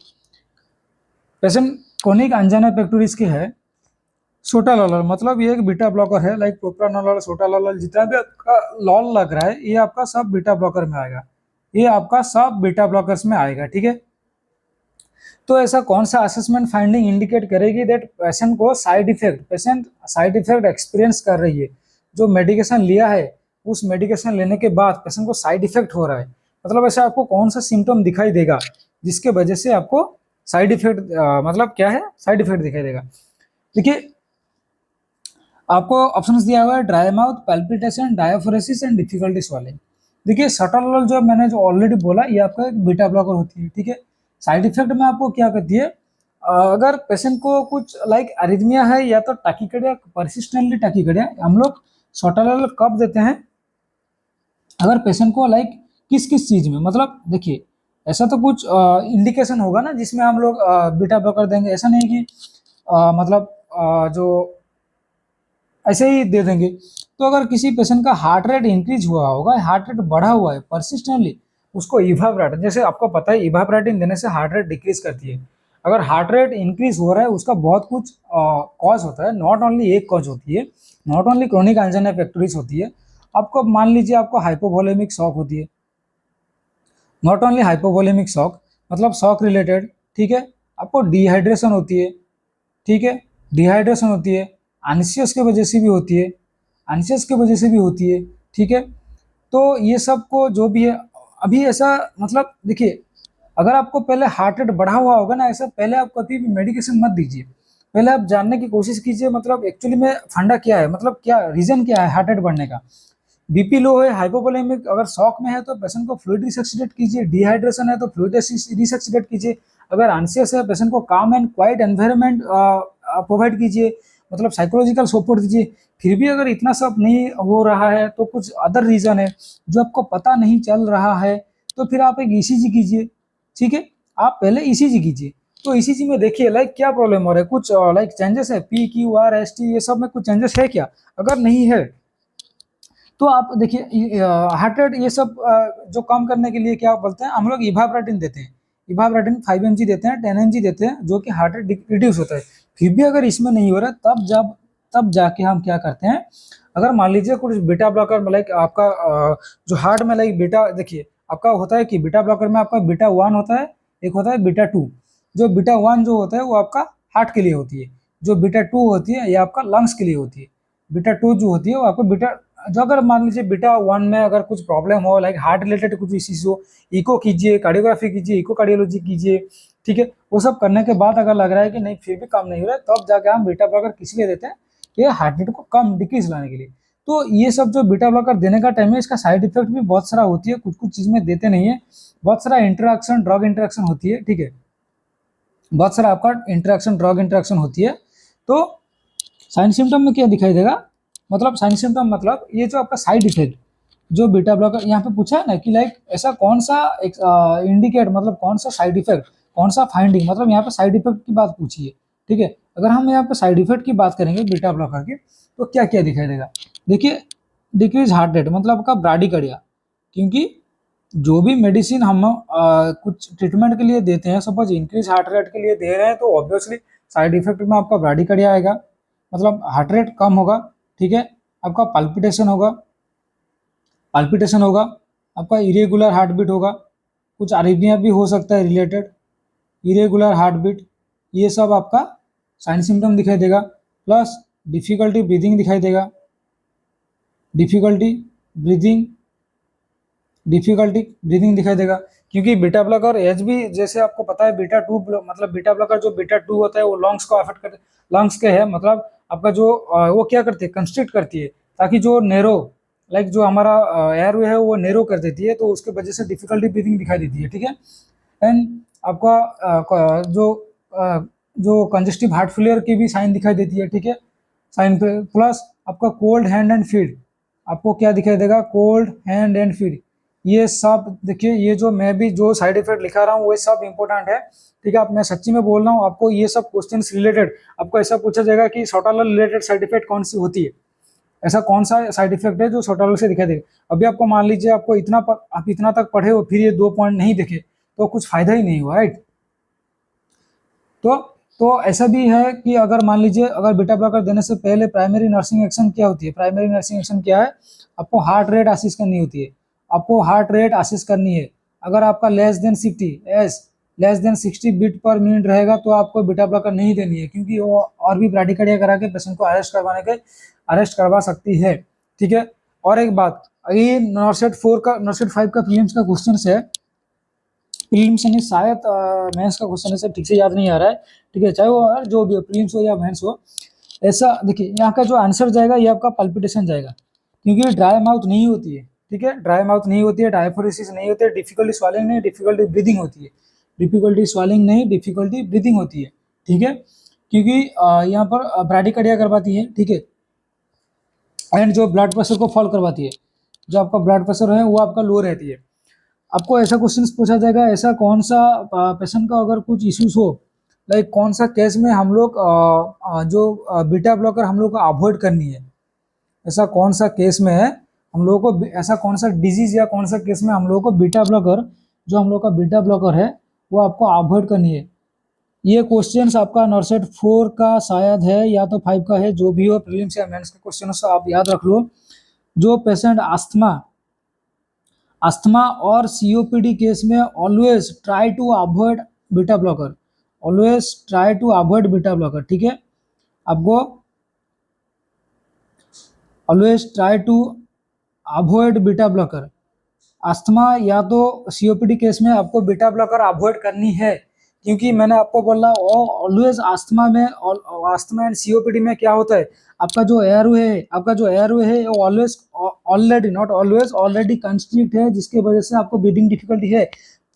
पेशेंट क्रोनिक एंजाइना पेक्टोरिस के है, सोटालाल मतलब ये एक बीटा ब्लॉकर है, लाइक प्रोप्रानोलोल, सोटालाल, जितना भी आपका लॉल लग रहा है ये आपका सब बीटा ब्लॉकर में आएगा, ये आपका सब बीटा ब्लॉकर्स में आएगा, ठीक है। तो ऐसा कौन सा असेसमेंट फाइंडिंग इंडिकेट करेगी दैट पेशेंट को side effect, patient side effect experience कर रही है, जो मेडिकेशन लिया है उस मेडिकेशन लेने के बाद पेशेंट को साइड इफेक्ट हो रहा है, मतलब ऐसा आपको कौन सा सिम्टम दिखाई देगा जिसके वजह से आपको साइड इफेक्ट मतलब क्या है, साइड इफेक्ट दिखाई देगा। देखिए आपको ऑप्शंस दिया हुआ है, dry mouth, palpitation, diaphoresis and difficulty swallowing. देखिए सटालोल जो मैंने जो ऑलरेडी बोला ये आपका एक बीटा ब्लॉकर होती है, ठीक है। साइड इफेक्ट में आपको क्या करती है, अगर पेशेंट को कुछ लाइक अरिथमिया है या तो टैकीकार्डिया, परसिस्टेंटली टैकीकार्डिया, हम लोग सोटालोल कब देते हैं, अगर पेशेंट को लाइक किस किस चीज़ में, मतलब देखिए ऐसा तो कुछ इंडिकेशन होगा ना जिसमें हम लोग बीटा ब्लॉकर देंगे, ऐसा नहीं कि मतलब जो ऐसे ही दे देंगे। तो अगर किसी पेशेंट का हार्ट रेट इंक्रीज हुआ होगा, हार्ट रेट बढ़ा हुआ है परसिस्टेंटली, उसको इवाप्रेटिन, जैसे आपको पता है इवाप्रेटिन देने से हार्ट रेट डिक्रीज करती है। अगर हार्ट रेट इंक्रीज हो रहा है उसका बहुत कुछ कॉज होता है, नॉट ओनली एक कॉज होती है, not only chronic angina pectoris होती है। आपको मान लीजिए आपको हाइपोवोलेमिक शॉक होती है, नॉट ओनली हाइपोवोलेमिक शॉक, मतलब शॉक रिलेटेड, ठीक है। आपको डिहाइड्रेशन होती है, ठीक है, डिहाइड्रेशन होती है, एंशियस की वजह से भी होती है, एंशियस की वजह से भी होती है, ठीक है। तो ये सब को जो भी है, अभी ऐसा मतलब देखिए, अगर आपको पहले हार्ट रेट बढ़ा हुआ होगा ना, ऐसा पहले आप कभी भी मेडिकेशन मत दीजिए, पहले आप जानने की कोशिश कीजिए मतलब एक्चुअली में फंडा क्या है, मतलब क्या रीजन क्या है हार्ट रेट बढ़ने का। बीपी लो है, हाइपोवोलेमिक, अगर शॉक में है तो पेशेंट को फ्लूइड रिसक्सिडेट कीजिए, डिहाइड्रेशन है तो फ्लूइड रिसक्सिडेट कीजिए, अगर एंशियस है पेशेंट को काम एंड क्वाइट एनवायरनमेंट प्रोवाइड कीजिए, मतलब साइकोलॉजिकल सपोर्ट दीजिए। फिर भी अगर इतना सब नहीं हो रहा है तो कुछ अदर रीजन है जो आपको पता नहीं चल रहा है, तो फिर आप एक ईसीजी कीजिए, ठीक है। आप पहले ईसीजी कीजिए, तो ईसीजी में देखिए लाइक क्या प्रॉब्लम हो रहा है, कुछ लाइक चेंजेस है, PQRST ये सब में कुछ चेंजेस है क्या, अगर नहीं है तो आप देखिए हार्ट रेट ये सब जो कम करने के लिए क्या बोलते हैं हम लोग, इवाप्रेटिन देते हैं, इवाप्रेटिन 5 mg देते हैं, 10 mg देते हैं, जो कि हार्ट रेट रिड्यूस होता है। फिर भी अगर इसमें नहीं हो रहा तब जाके हम क्या करते हैं, अगर मान लीजिए कुछ बीटा ब्लॉकर लाइक आपका जो हार्ट में लाइक बीटा, देखिए आपका होता है कि बीटा ब्लॉकर में आपका बीटा 1 होता है, एक होता है बीटा 2। जो बीटा 1 जो होता है वो आपका हार्ट के लिए होती है, जो बीटा 2 होती है ये आपका लंग्स के लिए होती है। बीटा 2 जो होती है वो आपको बीटा, जो अगर मान लीजिए बीटा 1 में अगर कुछ प्रॉब्लम हो लाइक हार्ट रिलेटेड कुछ इश्यूज हो, इको कीजिए, कार्डियोग्राफी कीजिए, इको कार्डियोलॉजी कीजिए, ठीक है। वो सब करने के बाद अगर लग रहा है कि नहीं फिर भी काम नहीं हो रहा है, तब जाके हम बीटा ब्लॉकर किस लिए देते हैं, ये हार्ट रेट को कम डिक्रीज लाने के लिए। तो ये सब जो बीटा ब्लॉकर देने का टाइम है, इसका साइड इफेक्ट भी बहुत सारा होती है, कुछ कुछ चीज में देते नहीं है, बहुत सारा इंटरेक्शन, ड्रग इंटरेक्शन होती है, ठीक है, बहुत सारा आपका इंटरेक्शन, ड्रग इंटरेक्शन होती है। तो साइन सिम्टम में क्या दिखाई देगा, मतलब साइन सिम्टम मतलब ये जो आपका साइड इफेक्ट, जो बीटा ब्लॉकर यहाँ पे पूछा है ना कि लाइक ऐसा कौन सा इंडिकेट, मतलब कौन सा साइड इफेक्ट, कौन सा फाइंडिंग, मतलब यहाँ पे साइड इफेक्ट की बात पूछी है, ठीक है। अगर हम यहाँ पे साइड इफेक्ट की बात करेंगे बीटा ब्लॉकर की, तो क्या क्या दिखाई देगा, देखिए डिक्रीज हार्ट रेट, मतलब आपका ब्राडिकार्डिया, क्योंकि जो भी मेडिसिन हम कुछ ट्रीटमेंट के लिए देते हैं, सपोज इंक्रीज हार्ट रेट के लिए दे रहे हैं, तो ऑब्वियसली साइड इफेक्ट में आपका ब्राडिकार्डिया आएगा, मतलब हार्ट रेट कम होगा, ठीक है। आपका पाल्पिटेशन होगा, पाल्पिटेशन होगा, आपका इरेगुलर हार्ट बीट होगा, कुछ अरिथमिया भी हो सकता है रिलेटेड, इरेगुलर हार्ट बीट, ये सब आपका साइन सिम्टम दिखाई देगा। प्लस डिफिकल्टी ब्रीदिंग दिखाई देगा, डिफिकल्टी ब्रीदिंग, डिफिकल्टी ब्रीदिंग दिखाई देगा, क्योंकि बीटा ब्लॉकर एज भी जैसे आपको पता है बीटा 2 मतलब बीटा ब्लॉकर जो बीटा 2 होता है वो लंग्स को अफेक्ट करते, लंग्स के है, मतलब आपका जो वो क्या करती है, कंस्ट्रिक्ट करती है, ताकि जो नेरो लाइक जो हमारा एयरवे है वो नेरो कर देती है, तो उसके वजह से डिफिकल्टी ब्रीदिंग दिखाई देती है, ठीक है। एंड आपका जो कंजेस्टिव हार्ट फेलियर की भी साइन दिखाई देती है, ठीक है, साइन पे। प्लस आपका कोल्ड हैंड एंड फीट, आपको क्या दिखाई देगा, कोल्ड हैंड एंड फीट, ये सब देखिए, ये जो मैं भी जो साइड इफेक्ट लिखा रहा हूँ वो सब इंपॉर्टेंट है, ठीक है। आप मैं सच्ची में बोल रहा हूँ, आपको ये सब क्वेश्चंस रिलेटेड आपको ऐसा पूछा जाएगा कि सोटालॉल रिलेटेड साइड इफेक्ट कौन सी होती है, ऐसा कौन सा साइड इफेक्ट है जो सोटालॉल से दिखाई देगा। अभी आपको मान लीजिए आपको आप इतना तक पढ़े हो फिर ये 2 पॉइंट नहीं देखे, तो कुछ फायदा ही नहीं हुआ, राइट। तो ऐसा भी है कि अगर मान लीजिए अगर बीटा ब्लॉकर देने से पहले प्राइमरी नर्सिंग एक्शन क्या होती है, प्राइमरी नर्सिंग एक्शन क्या है, आपको हार्ट रेट असिस्ट करनी होती है, आपको हार्ट रेट असिस्ट करनी है। अगर आपका less than 60 beat per minute रहेगा तो आपको बीटा ब्लॉकर नहीं देनी है, क्योंकि वो और भी ब्राडिकार्डिया करा के पेशेंट को अरेस्ट करवा सकती है, ठीक है। और एक बात, ये नॉर्सेट 5 का प्रीलिम्स का क्वेश्चन है, प्रीलिम्स यानी शायद मेंस का क्वेश्चन है सर, ठीक से याद नहीं आ रहा है, ठीक है, चाहे वो जो भी प्रीलिम्स हो या मेंस हो। ऐसा देखिए यहाँ का जो आंसर जाएगा ये आपका पल्पिटेशन जाएगा, क्योंकि ड्राई माउथ नहीं होती है, ठीक है, ड्राई माउथ नहीं होती है, डायफोरेसिस नहीं होती है, डिफिकल्टी स्वालिंग नहीं, डिफिकल्टी ब्रीदिंग होती है, डिफिकल्टी स्वेलिंग नहीं, डिफिकल्टी ब्रीथिंग होती है, ठीक है, क्योंकि यहाँ पर ब्रैडिकार्डिया करवाती है, ठीक है, एंड जो ब्लड प्रेशर को फॉल करवाती है, जो आपका ब्लड प्रेशर है वो आपका लो रहती है। आपको ऐसा क्वेश्चन पूछा जाएगा, ऐसा कौन सा पेशेंट का अगर कुछ इश्यूज हो, लाइक कौन सा केस में हम लोग जो बीटा ब्लॉकर हम लोग को अवॉइड करनी है, ऐसा कौन सा केस में है हम लोगों को, ऐसा कौन सा डिजीज या कौन सा केस में हम लोगों को बीटा ब्लॉकर, जो हम लोग का बीटा ब्लॉकर है वो आपको अवॉइड करनी है। ये क्वेश्चंस आपका नॉर्सेट 4 का शायद है या तो 5 का है, जो भी हो, प्रीलिम्स या मेंस के क्वेश्चन आप याद रख लो। जो पेशेंट अस्थमा और सीओपीडी केस में always try to avoid beta blocker, always try to avoid beta blocker, ठीक है, आपको always try to avoid beta blocker. Asthma या तो सीओपीडी केस में आपको बीटा ब्लॉकर अवॉइड करनी है, क्योंकि मैंने आपको बोला ऑलवेज अस्थमा में, अस्थमा एंड सीओपीडी में क्या होता है, आपका जो एयरवे है, आपका जो एयरवे है वो always, already, not always, already constrict है, जिसके वजह से आपको ब्रीदिंग डिफिकल्टी है।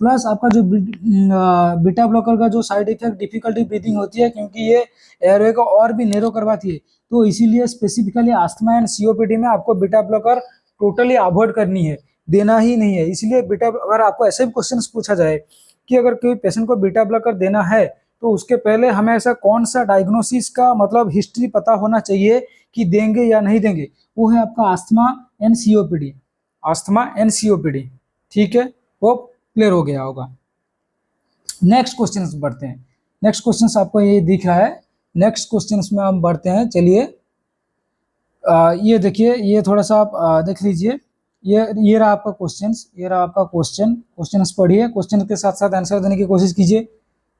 प्लस आपका जो बीटा ब्लॉकर का जो साइड इफेक्ट डिफिकल्टी ब्रीदिंग होती है, क्योंकि ये एयरवे को और भी नैरो करवाती है, तो इसीलिए स्पेसिफिकली अस्थमा एंड सीओपीडी में आपको बीटा ब्लॉकर टोटली अवॉइड करनी है, देना ही नहीं है। इसलिए बीटा, अगर आपको ऐसे भी क्वेश्चन पूछा जाए कि अगर कोई पेशेंट को बीटा ब्लॉकर देना है, तो उसके पहले हमें ऐसा कौन सा डायग्नोसिस का मतलब हिस्ट्री पता होना चाहिए कि देंगे या नहीं देंगे, वो है आपका asthma and COPD, asthma and COPD, ठीक है, वो क्लियर हो गया होगा। नेक्स्ट क्वेश्चन बढ़ते हैं। नेक्स्ट क्वेश्चन आपको ये दिख रहा है, नेक्स्ट क्वेश्चन में हम बढ़ते हैं, चलिए। ये देखिए, ये थोड़ा सा आप देख लीजिए, ये रहा आपका क्वेश्चन, ये रहा आपका क्वेश्चन। क्वेश्चन पढ़िए, क्वेश्चन के साथ साथ आंसर देने की कोशिश कीजिए,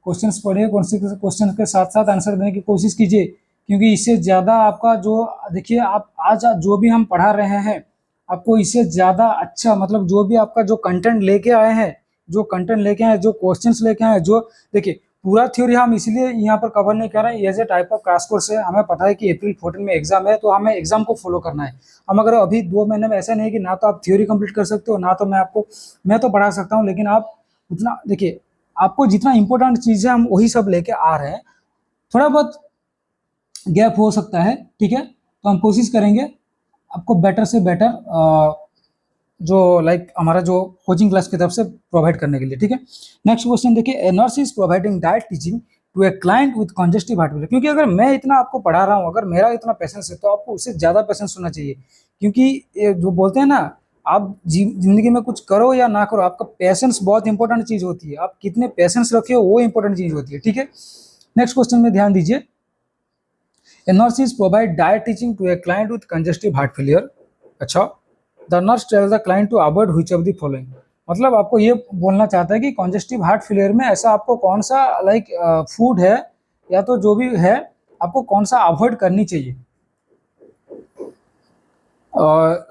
क्वेश्चन पढ़िए, क्वेश्चन के साथ साथ आंसर देने की कोशिश कीजिए, क्योंकि इससे ज़्यादा आपका जो, देखिए आप आज जो भी हम पढ़ा रहे हैं, आपको इससे ज़्यादा अच्छा, मतलब जो भी आपका जो कंटेंट लेके आए हैं, जो कंटेंट लेके आए, जो क्वेश्चंस लेके आए, जो देखिए पूरा थ्योरी हम इसलिए यहाँ पर कवर नहीं कर रहे हैं, as a type of crash course है। हमें पता है कि अप्रैल 14 में एग्जाम है, तो हमें एग्जाम को फॉलो करना है। हम अगर अभी 2 महीने में, ऐसा नहीं कि ना तो आप थ्योरी कंप्लीट कर सकते हो, ना तो मैं तो पढ़ा सकता हूँ, लेकिन आप उतना देखिए, आपको जितना इंपॉर्टेंट चीज़ है हम वही सब लेके आ रहे हैं। थोड़ा बहुत गैप हो सकता है, ठीक है, तो हम कोशिश करेंगे आपको बेटर से बेटर जो लाइक हमारा जो कोचिंग क्लास की तरफ से प्रोवाइड करने के लिए, ठीक है। नेक्स्ट क्वेश्चन देखिए, a nurse is providing diet teaching to a client with congestive heart failure. क्योंकि अगर मैं इतना आपको पढ़ा रहा हूँ, अगर मेरा इतना पेशेंस है, तो आपको उससे ज़्यादा पेशेंस होना चाहिए, क्योंकि ये जो बोलते हैं ना, आप जिंदगी में कुछ करो या ना करो, आपका पेशेंस बहुत इंपॉर्टेंट चीज़ होती है, आप कितने पेशेंस रखे हो वो इंपॉर्टेंट चीज़ होती है, ठीक है। नेक्स्ट क्वेश्चन में ध्यान दीजिए, a nurse is provide diet teaching to a client with congestive heart failure. अच्छा, the nurse tells the client to avoid which of the following. मतलब आपको ये बोलना चाहता है कि कंजेस्टिव हार्ट फेलियर में ऐसा आपको कौन सा लाइक फूड है या तो जो भी है, आपको कौन सा अवॉइड करनी चाहिए।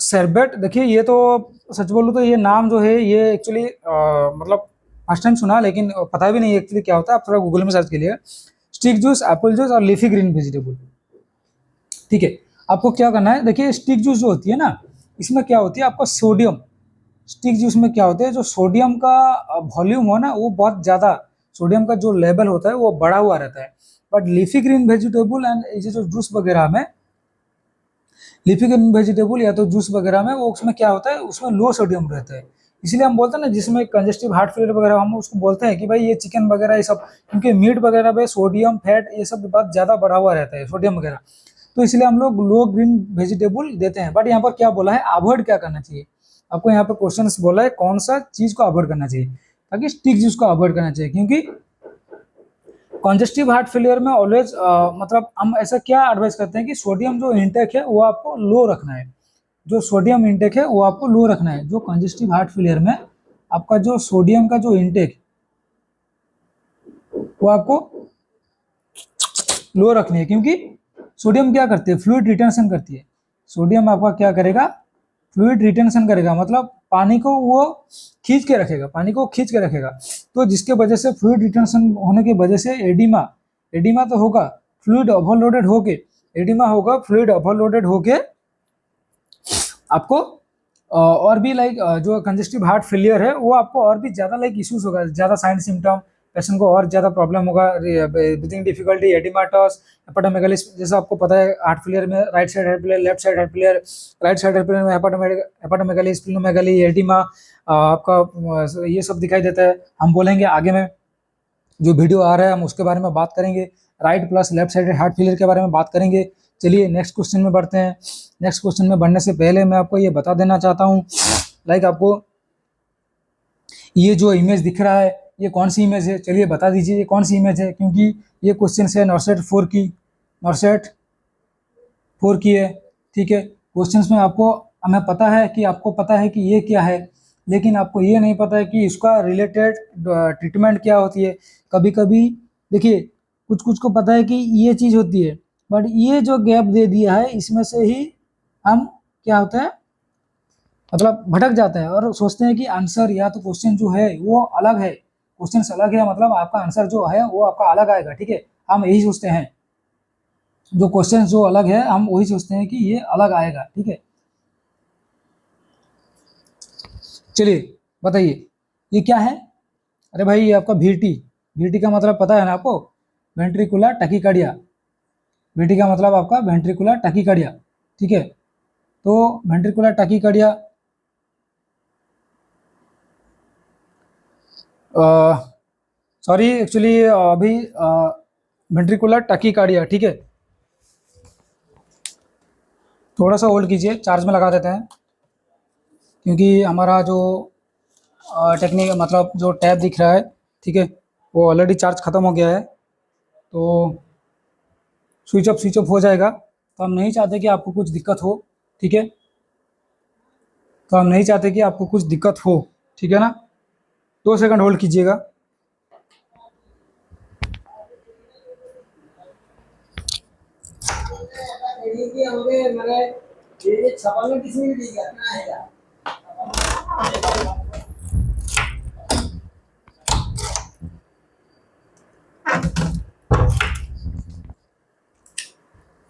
सेरबेट, देखिए ये तो सच बोलूँ तो ये नाम जो है ये एक्चुअली मतलब फर्स्ट टाइम सुना, लेकिन पता भी नहीं एक्चुअली क्या होता है। आप थोड़ा गूगल में सर्च कीजिए, स्टिक जूस, एप्पल जूस और लीफी ग्रीन वेजिटेबल, ठीक है। आपको क्या करना है, देखिए स्टिक जूस जो होती है ना, इसमें क्या होती है, आपका सोडियम, स्टिक जूस में क्या होता है, जो सोडियम का वॉल्यूम हो ना, वो बहुत ज़्यादा, सोडियम का जो लेवल होता है वो बढ़ा हुआ रहता है। But leafy green vegetable and ये जो जूस वगैरह में, लीफी ग्रीन वेजिटेबल या तो जूस वगैरह में, वो उसमें क्या होता है, उसमें लो सोडियम रहता है। इसलिए हम बोलते हैं ना, जिसमें कंजेस्टिव हार्ट फेलियर वगैरह, हम उसको बोलते हैं कि भाई ये चिकन वगैरह ये सब, क्योंकि मीट वगैरह पे सोडियम, फैट ये सब बहुत ज़्यादा बढ़ा हुआ रहता है, सोडियम वगैरह, तो इसलिए हम लोग लो ग्रीन वेजिटेबल देते हैं। बट यहाँ पर क्या बोला है, अवॉइड क्या करना चाहिए, आपको यहाँ पर क्वेश्चन बोला है कौन सा चीज़ को अवॉइड करना चाहिए, ताकि स्टिक जूस को अवॉइड करना चाहिए, क्योंकि कॉन्जेस्टिव हार्ट फेलियर में ऑलवेज मतलब हम ऐसा क्या एडवाइस करते हैं कि सोडियम जो इंटेक है वो आपको लो रखना है, जो सोडियम इंटेक है वो आपको लो रखना है। जो कॉन्जेस्टिव हार्ट फेलियर में आपका जो सोडियम का जो इंटेक वो आपको लो रखनी है, क्योंकि सोडियम क्या करती है, फ्लूइड रिटेंशन करती है। सोडियम आपका क्या करेगा, फ्लूइड रिटेंशन करेगा, मतलब पानी को वो खींच के रखेगा, पानी को खींच के रखेगा। तो जिसके वजह से फ्लूइड रिटेंशन होने की वजह से एडिमा, एडिमा तो होगा, फ्लूइड ओवरलोडेड होके, एडिमा होगा, फ्लूइड ओवरलोडेड होके आपको और भी लाइक जो कंजेस्टिव हार्ट फेलियर है वो आपको और भी ज़्यादा लाइक इश्यूज होगा, ज़्यादा साइन सिम्टम, पेशेंट को और ज़्यादा प्रॉब्लम होगा, ब्रीथिंग डिफिकल्टी, एडिमाटस, हेपाटोमेगाली। जैसे आपको पता है हार्ट फेलियर में right side heart failure, left side heart failure, right side heart failure में हेपाटोमेगाली, स्प्लीनोमेगाली, एडिमा, आपका ये सब दिखाई देता है। हम बोलेंगे आगे में जो वीडियो आ रहा है हम उसके बारे में बात करेंगे, right plus left side heart failure के बारे में बात करेंगे। चलिए नेक्स्ट क्वेश्चन में बढ़ते हैं। नेक्स्ट क्वेश्चन में बढ़ने से पहले मैं आपको ये बता देना चाहता हूँ, लाइक आपको ये जो इमेज दिख रहा है ये कौन सी इमेज है, चलिए बता दीजिए ये कौन सी इमेज है, क्योंकि ये क्वेश्चन है नॉर्सेट 4 की, नॉर्सेट 4 की है। ठीक है, क्वेश्चंस में आपको हमें पता है कि आपको पता है कि ये क्या है, लेकिन आपको ये नहीं पता है कि इसका रिलेटेड ट्रीटमेंट क्या होती है। कभी कभी देखिए कुछ कुछ को पता है कि ये चीज़ होती है, बट ये जो गैप दे दिया है इसमें से ही हम क्या होता है मतलब भटक जाते हैं और सोचते हैं कि आंसर या तो क्वेश्चन जो है वो अलग है, क्वेश्चन अलग है मतलब आपका आंसर जो है वो आपका अलग आएगा। ठीक है, हम यही सोचते हैं, जो क्वेश्चन जो अलग है हम वही सोचते हैं कि ये अलग आएगा। ठीक है, चलिए बताइए ये क्या है। अरे भाई ये आपका VT, VT का मतलब पता है ना आपको, वेंट्रिकुलर टैकीकार्डिया। VT का मतलब आपका वेंट्रिकुलर टैकीकार्डिया। ठीक है, तो वेंट्रिकुलर टैकीकार्डिया सॉरी एक्चुअली अभी वेंट्रिकुलर टैकीकार्डिया। ठीक है, थोड़ा सा होल्ड कीजिए, चार्ज में लगा देते हैं, क्योंकि हमारा जो टेक्निक मतलब जो टैब दिख रहा है, ठीक है, वो ऑलरेडी चार्ज ख़त्म हो गया है, तो स्विच ऑफ हो जाएगा। तो हम नहीं चाहते कि आपको कुछ दिक्कत हो। ठीक है, तो हम नहीं चाहते कि आपको कुछ दिक्कत हो। ठीक है ना, 2 सेकंड होल्ड कीजिएगा।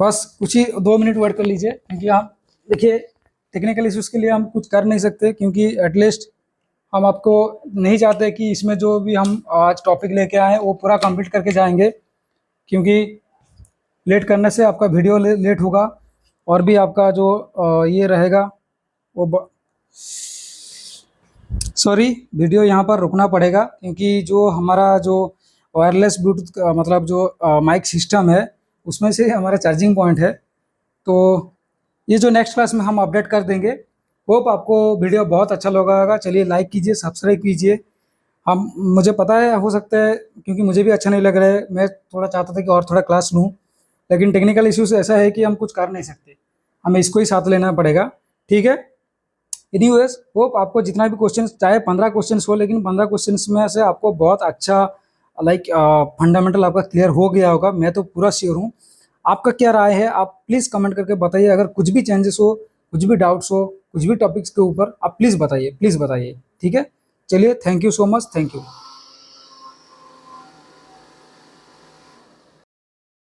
बस कुछ ही 2 मिनट वेट कर लीजिए, क्योंकि हम देखिए टेक्निकल इश्यूज़ के लिए हम कुछ कर नहीं सकते, क्योंकि एटलीस्ट हम आपको नहीं चाहते कि इसमें जो भी हम आज टॉपिक लेके आए हैं वो पूरा कंप्लीट करके जाएंगे, क्योंकि लेट करने से आपका वीडियो लेट होगा और भी आपका जो ये रहेगा वो सॉरी वीडियो यहाँ पर रुकना पड़ेगा, क्योंकि जो हमारा जो वायरलेस ब्लूटूथ मतलब जो माइक सिस्टम है उसमें से हमारा चार्जिंग पॉइंट है। तो ये जो नेक्स्ट क्लास में हम अपडेट कर देंगे। होप आपको वीडियो बहुत अच्छा लगा होगा। चलिए लाइक कीजिए, सब्सक्राइब कीजिए। हम मुझे पता है हो सकता है क्योंकि मुझे भी अच्छा नहीं लग रहा है, मैं थोड़ा चाहता था कि और थोड़ा क्लास लूँ, लेकिन टेक्निकल इश्यूज ऐसा है कि हम कुछ कर नहीं सकते, हमें इसको ही साथ लेना पड़ेगा। ठीक है, एनीवेज होप आपको जितना भी क्वेश्चन चाहे 15 क्वेश्चन हो, लेकिन 15 क्वेश्चन में से आपको बहुत अच्छा लाइक फंडामेंटल आपका क्लियर हो गया होगा, मैं तो पूरा श्योर हूँ। आपका क्या राय है आप प्लीज़ कमेंट करके बताइए। अगर कुछ भी चेंजेस हो, कुछ भी डाउट्स हो, कुछ भी टॉपिक्स के ऊपर आप प्लीज़ बताइए, प्लीज़ बताइए। ठीक है, चलिए thank you so much, thank you.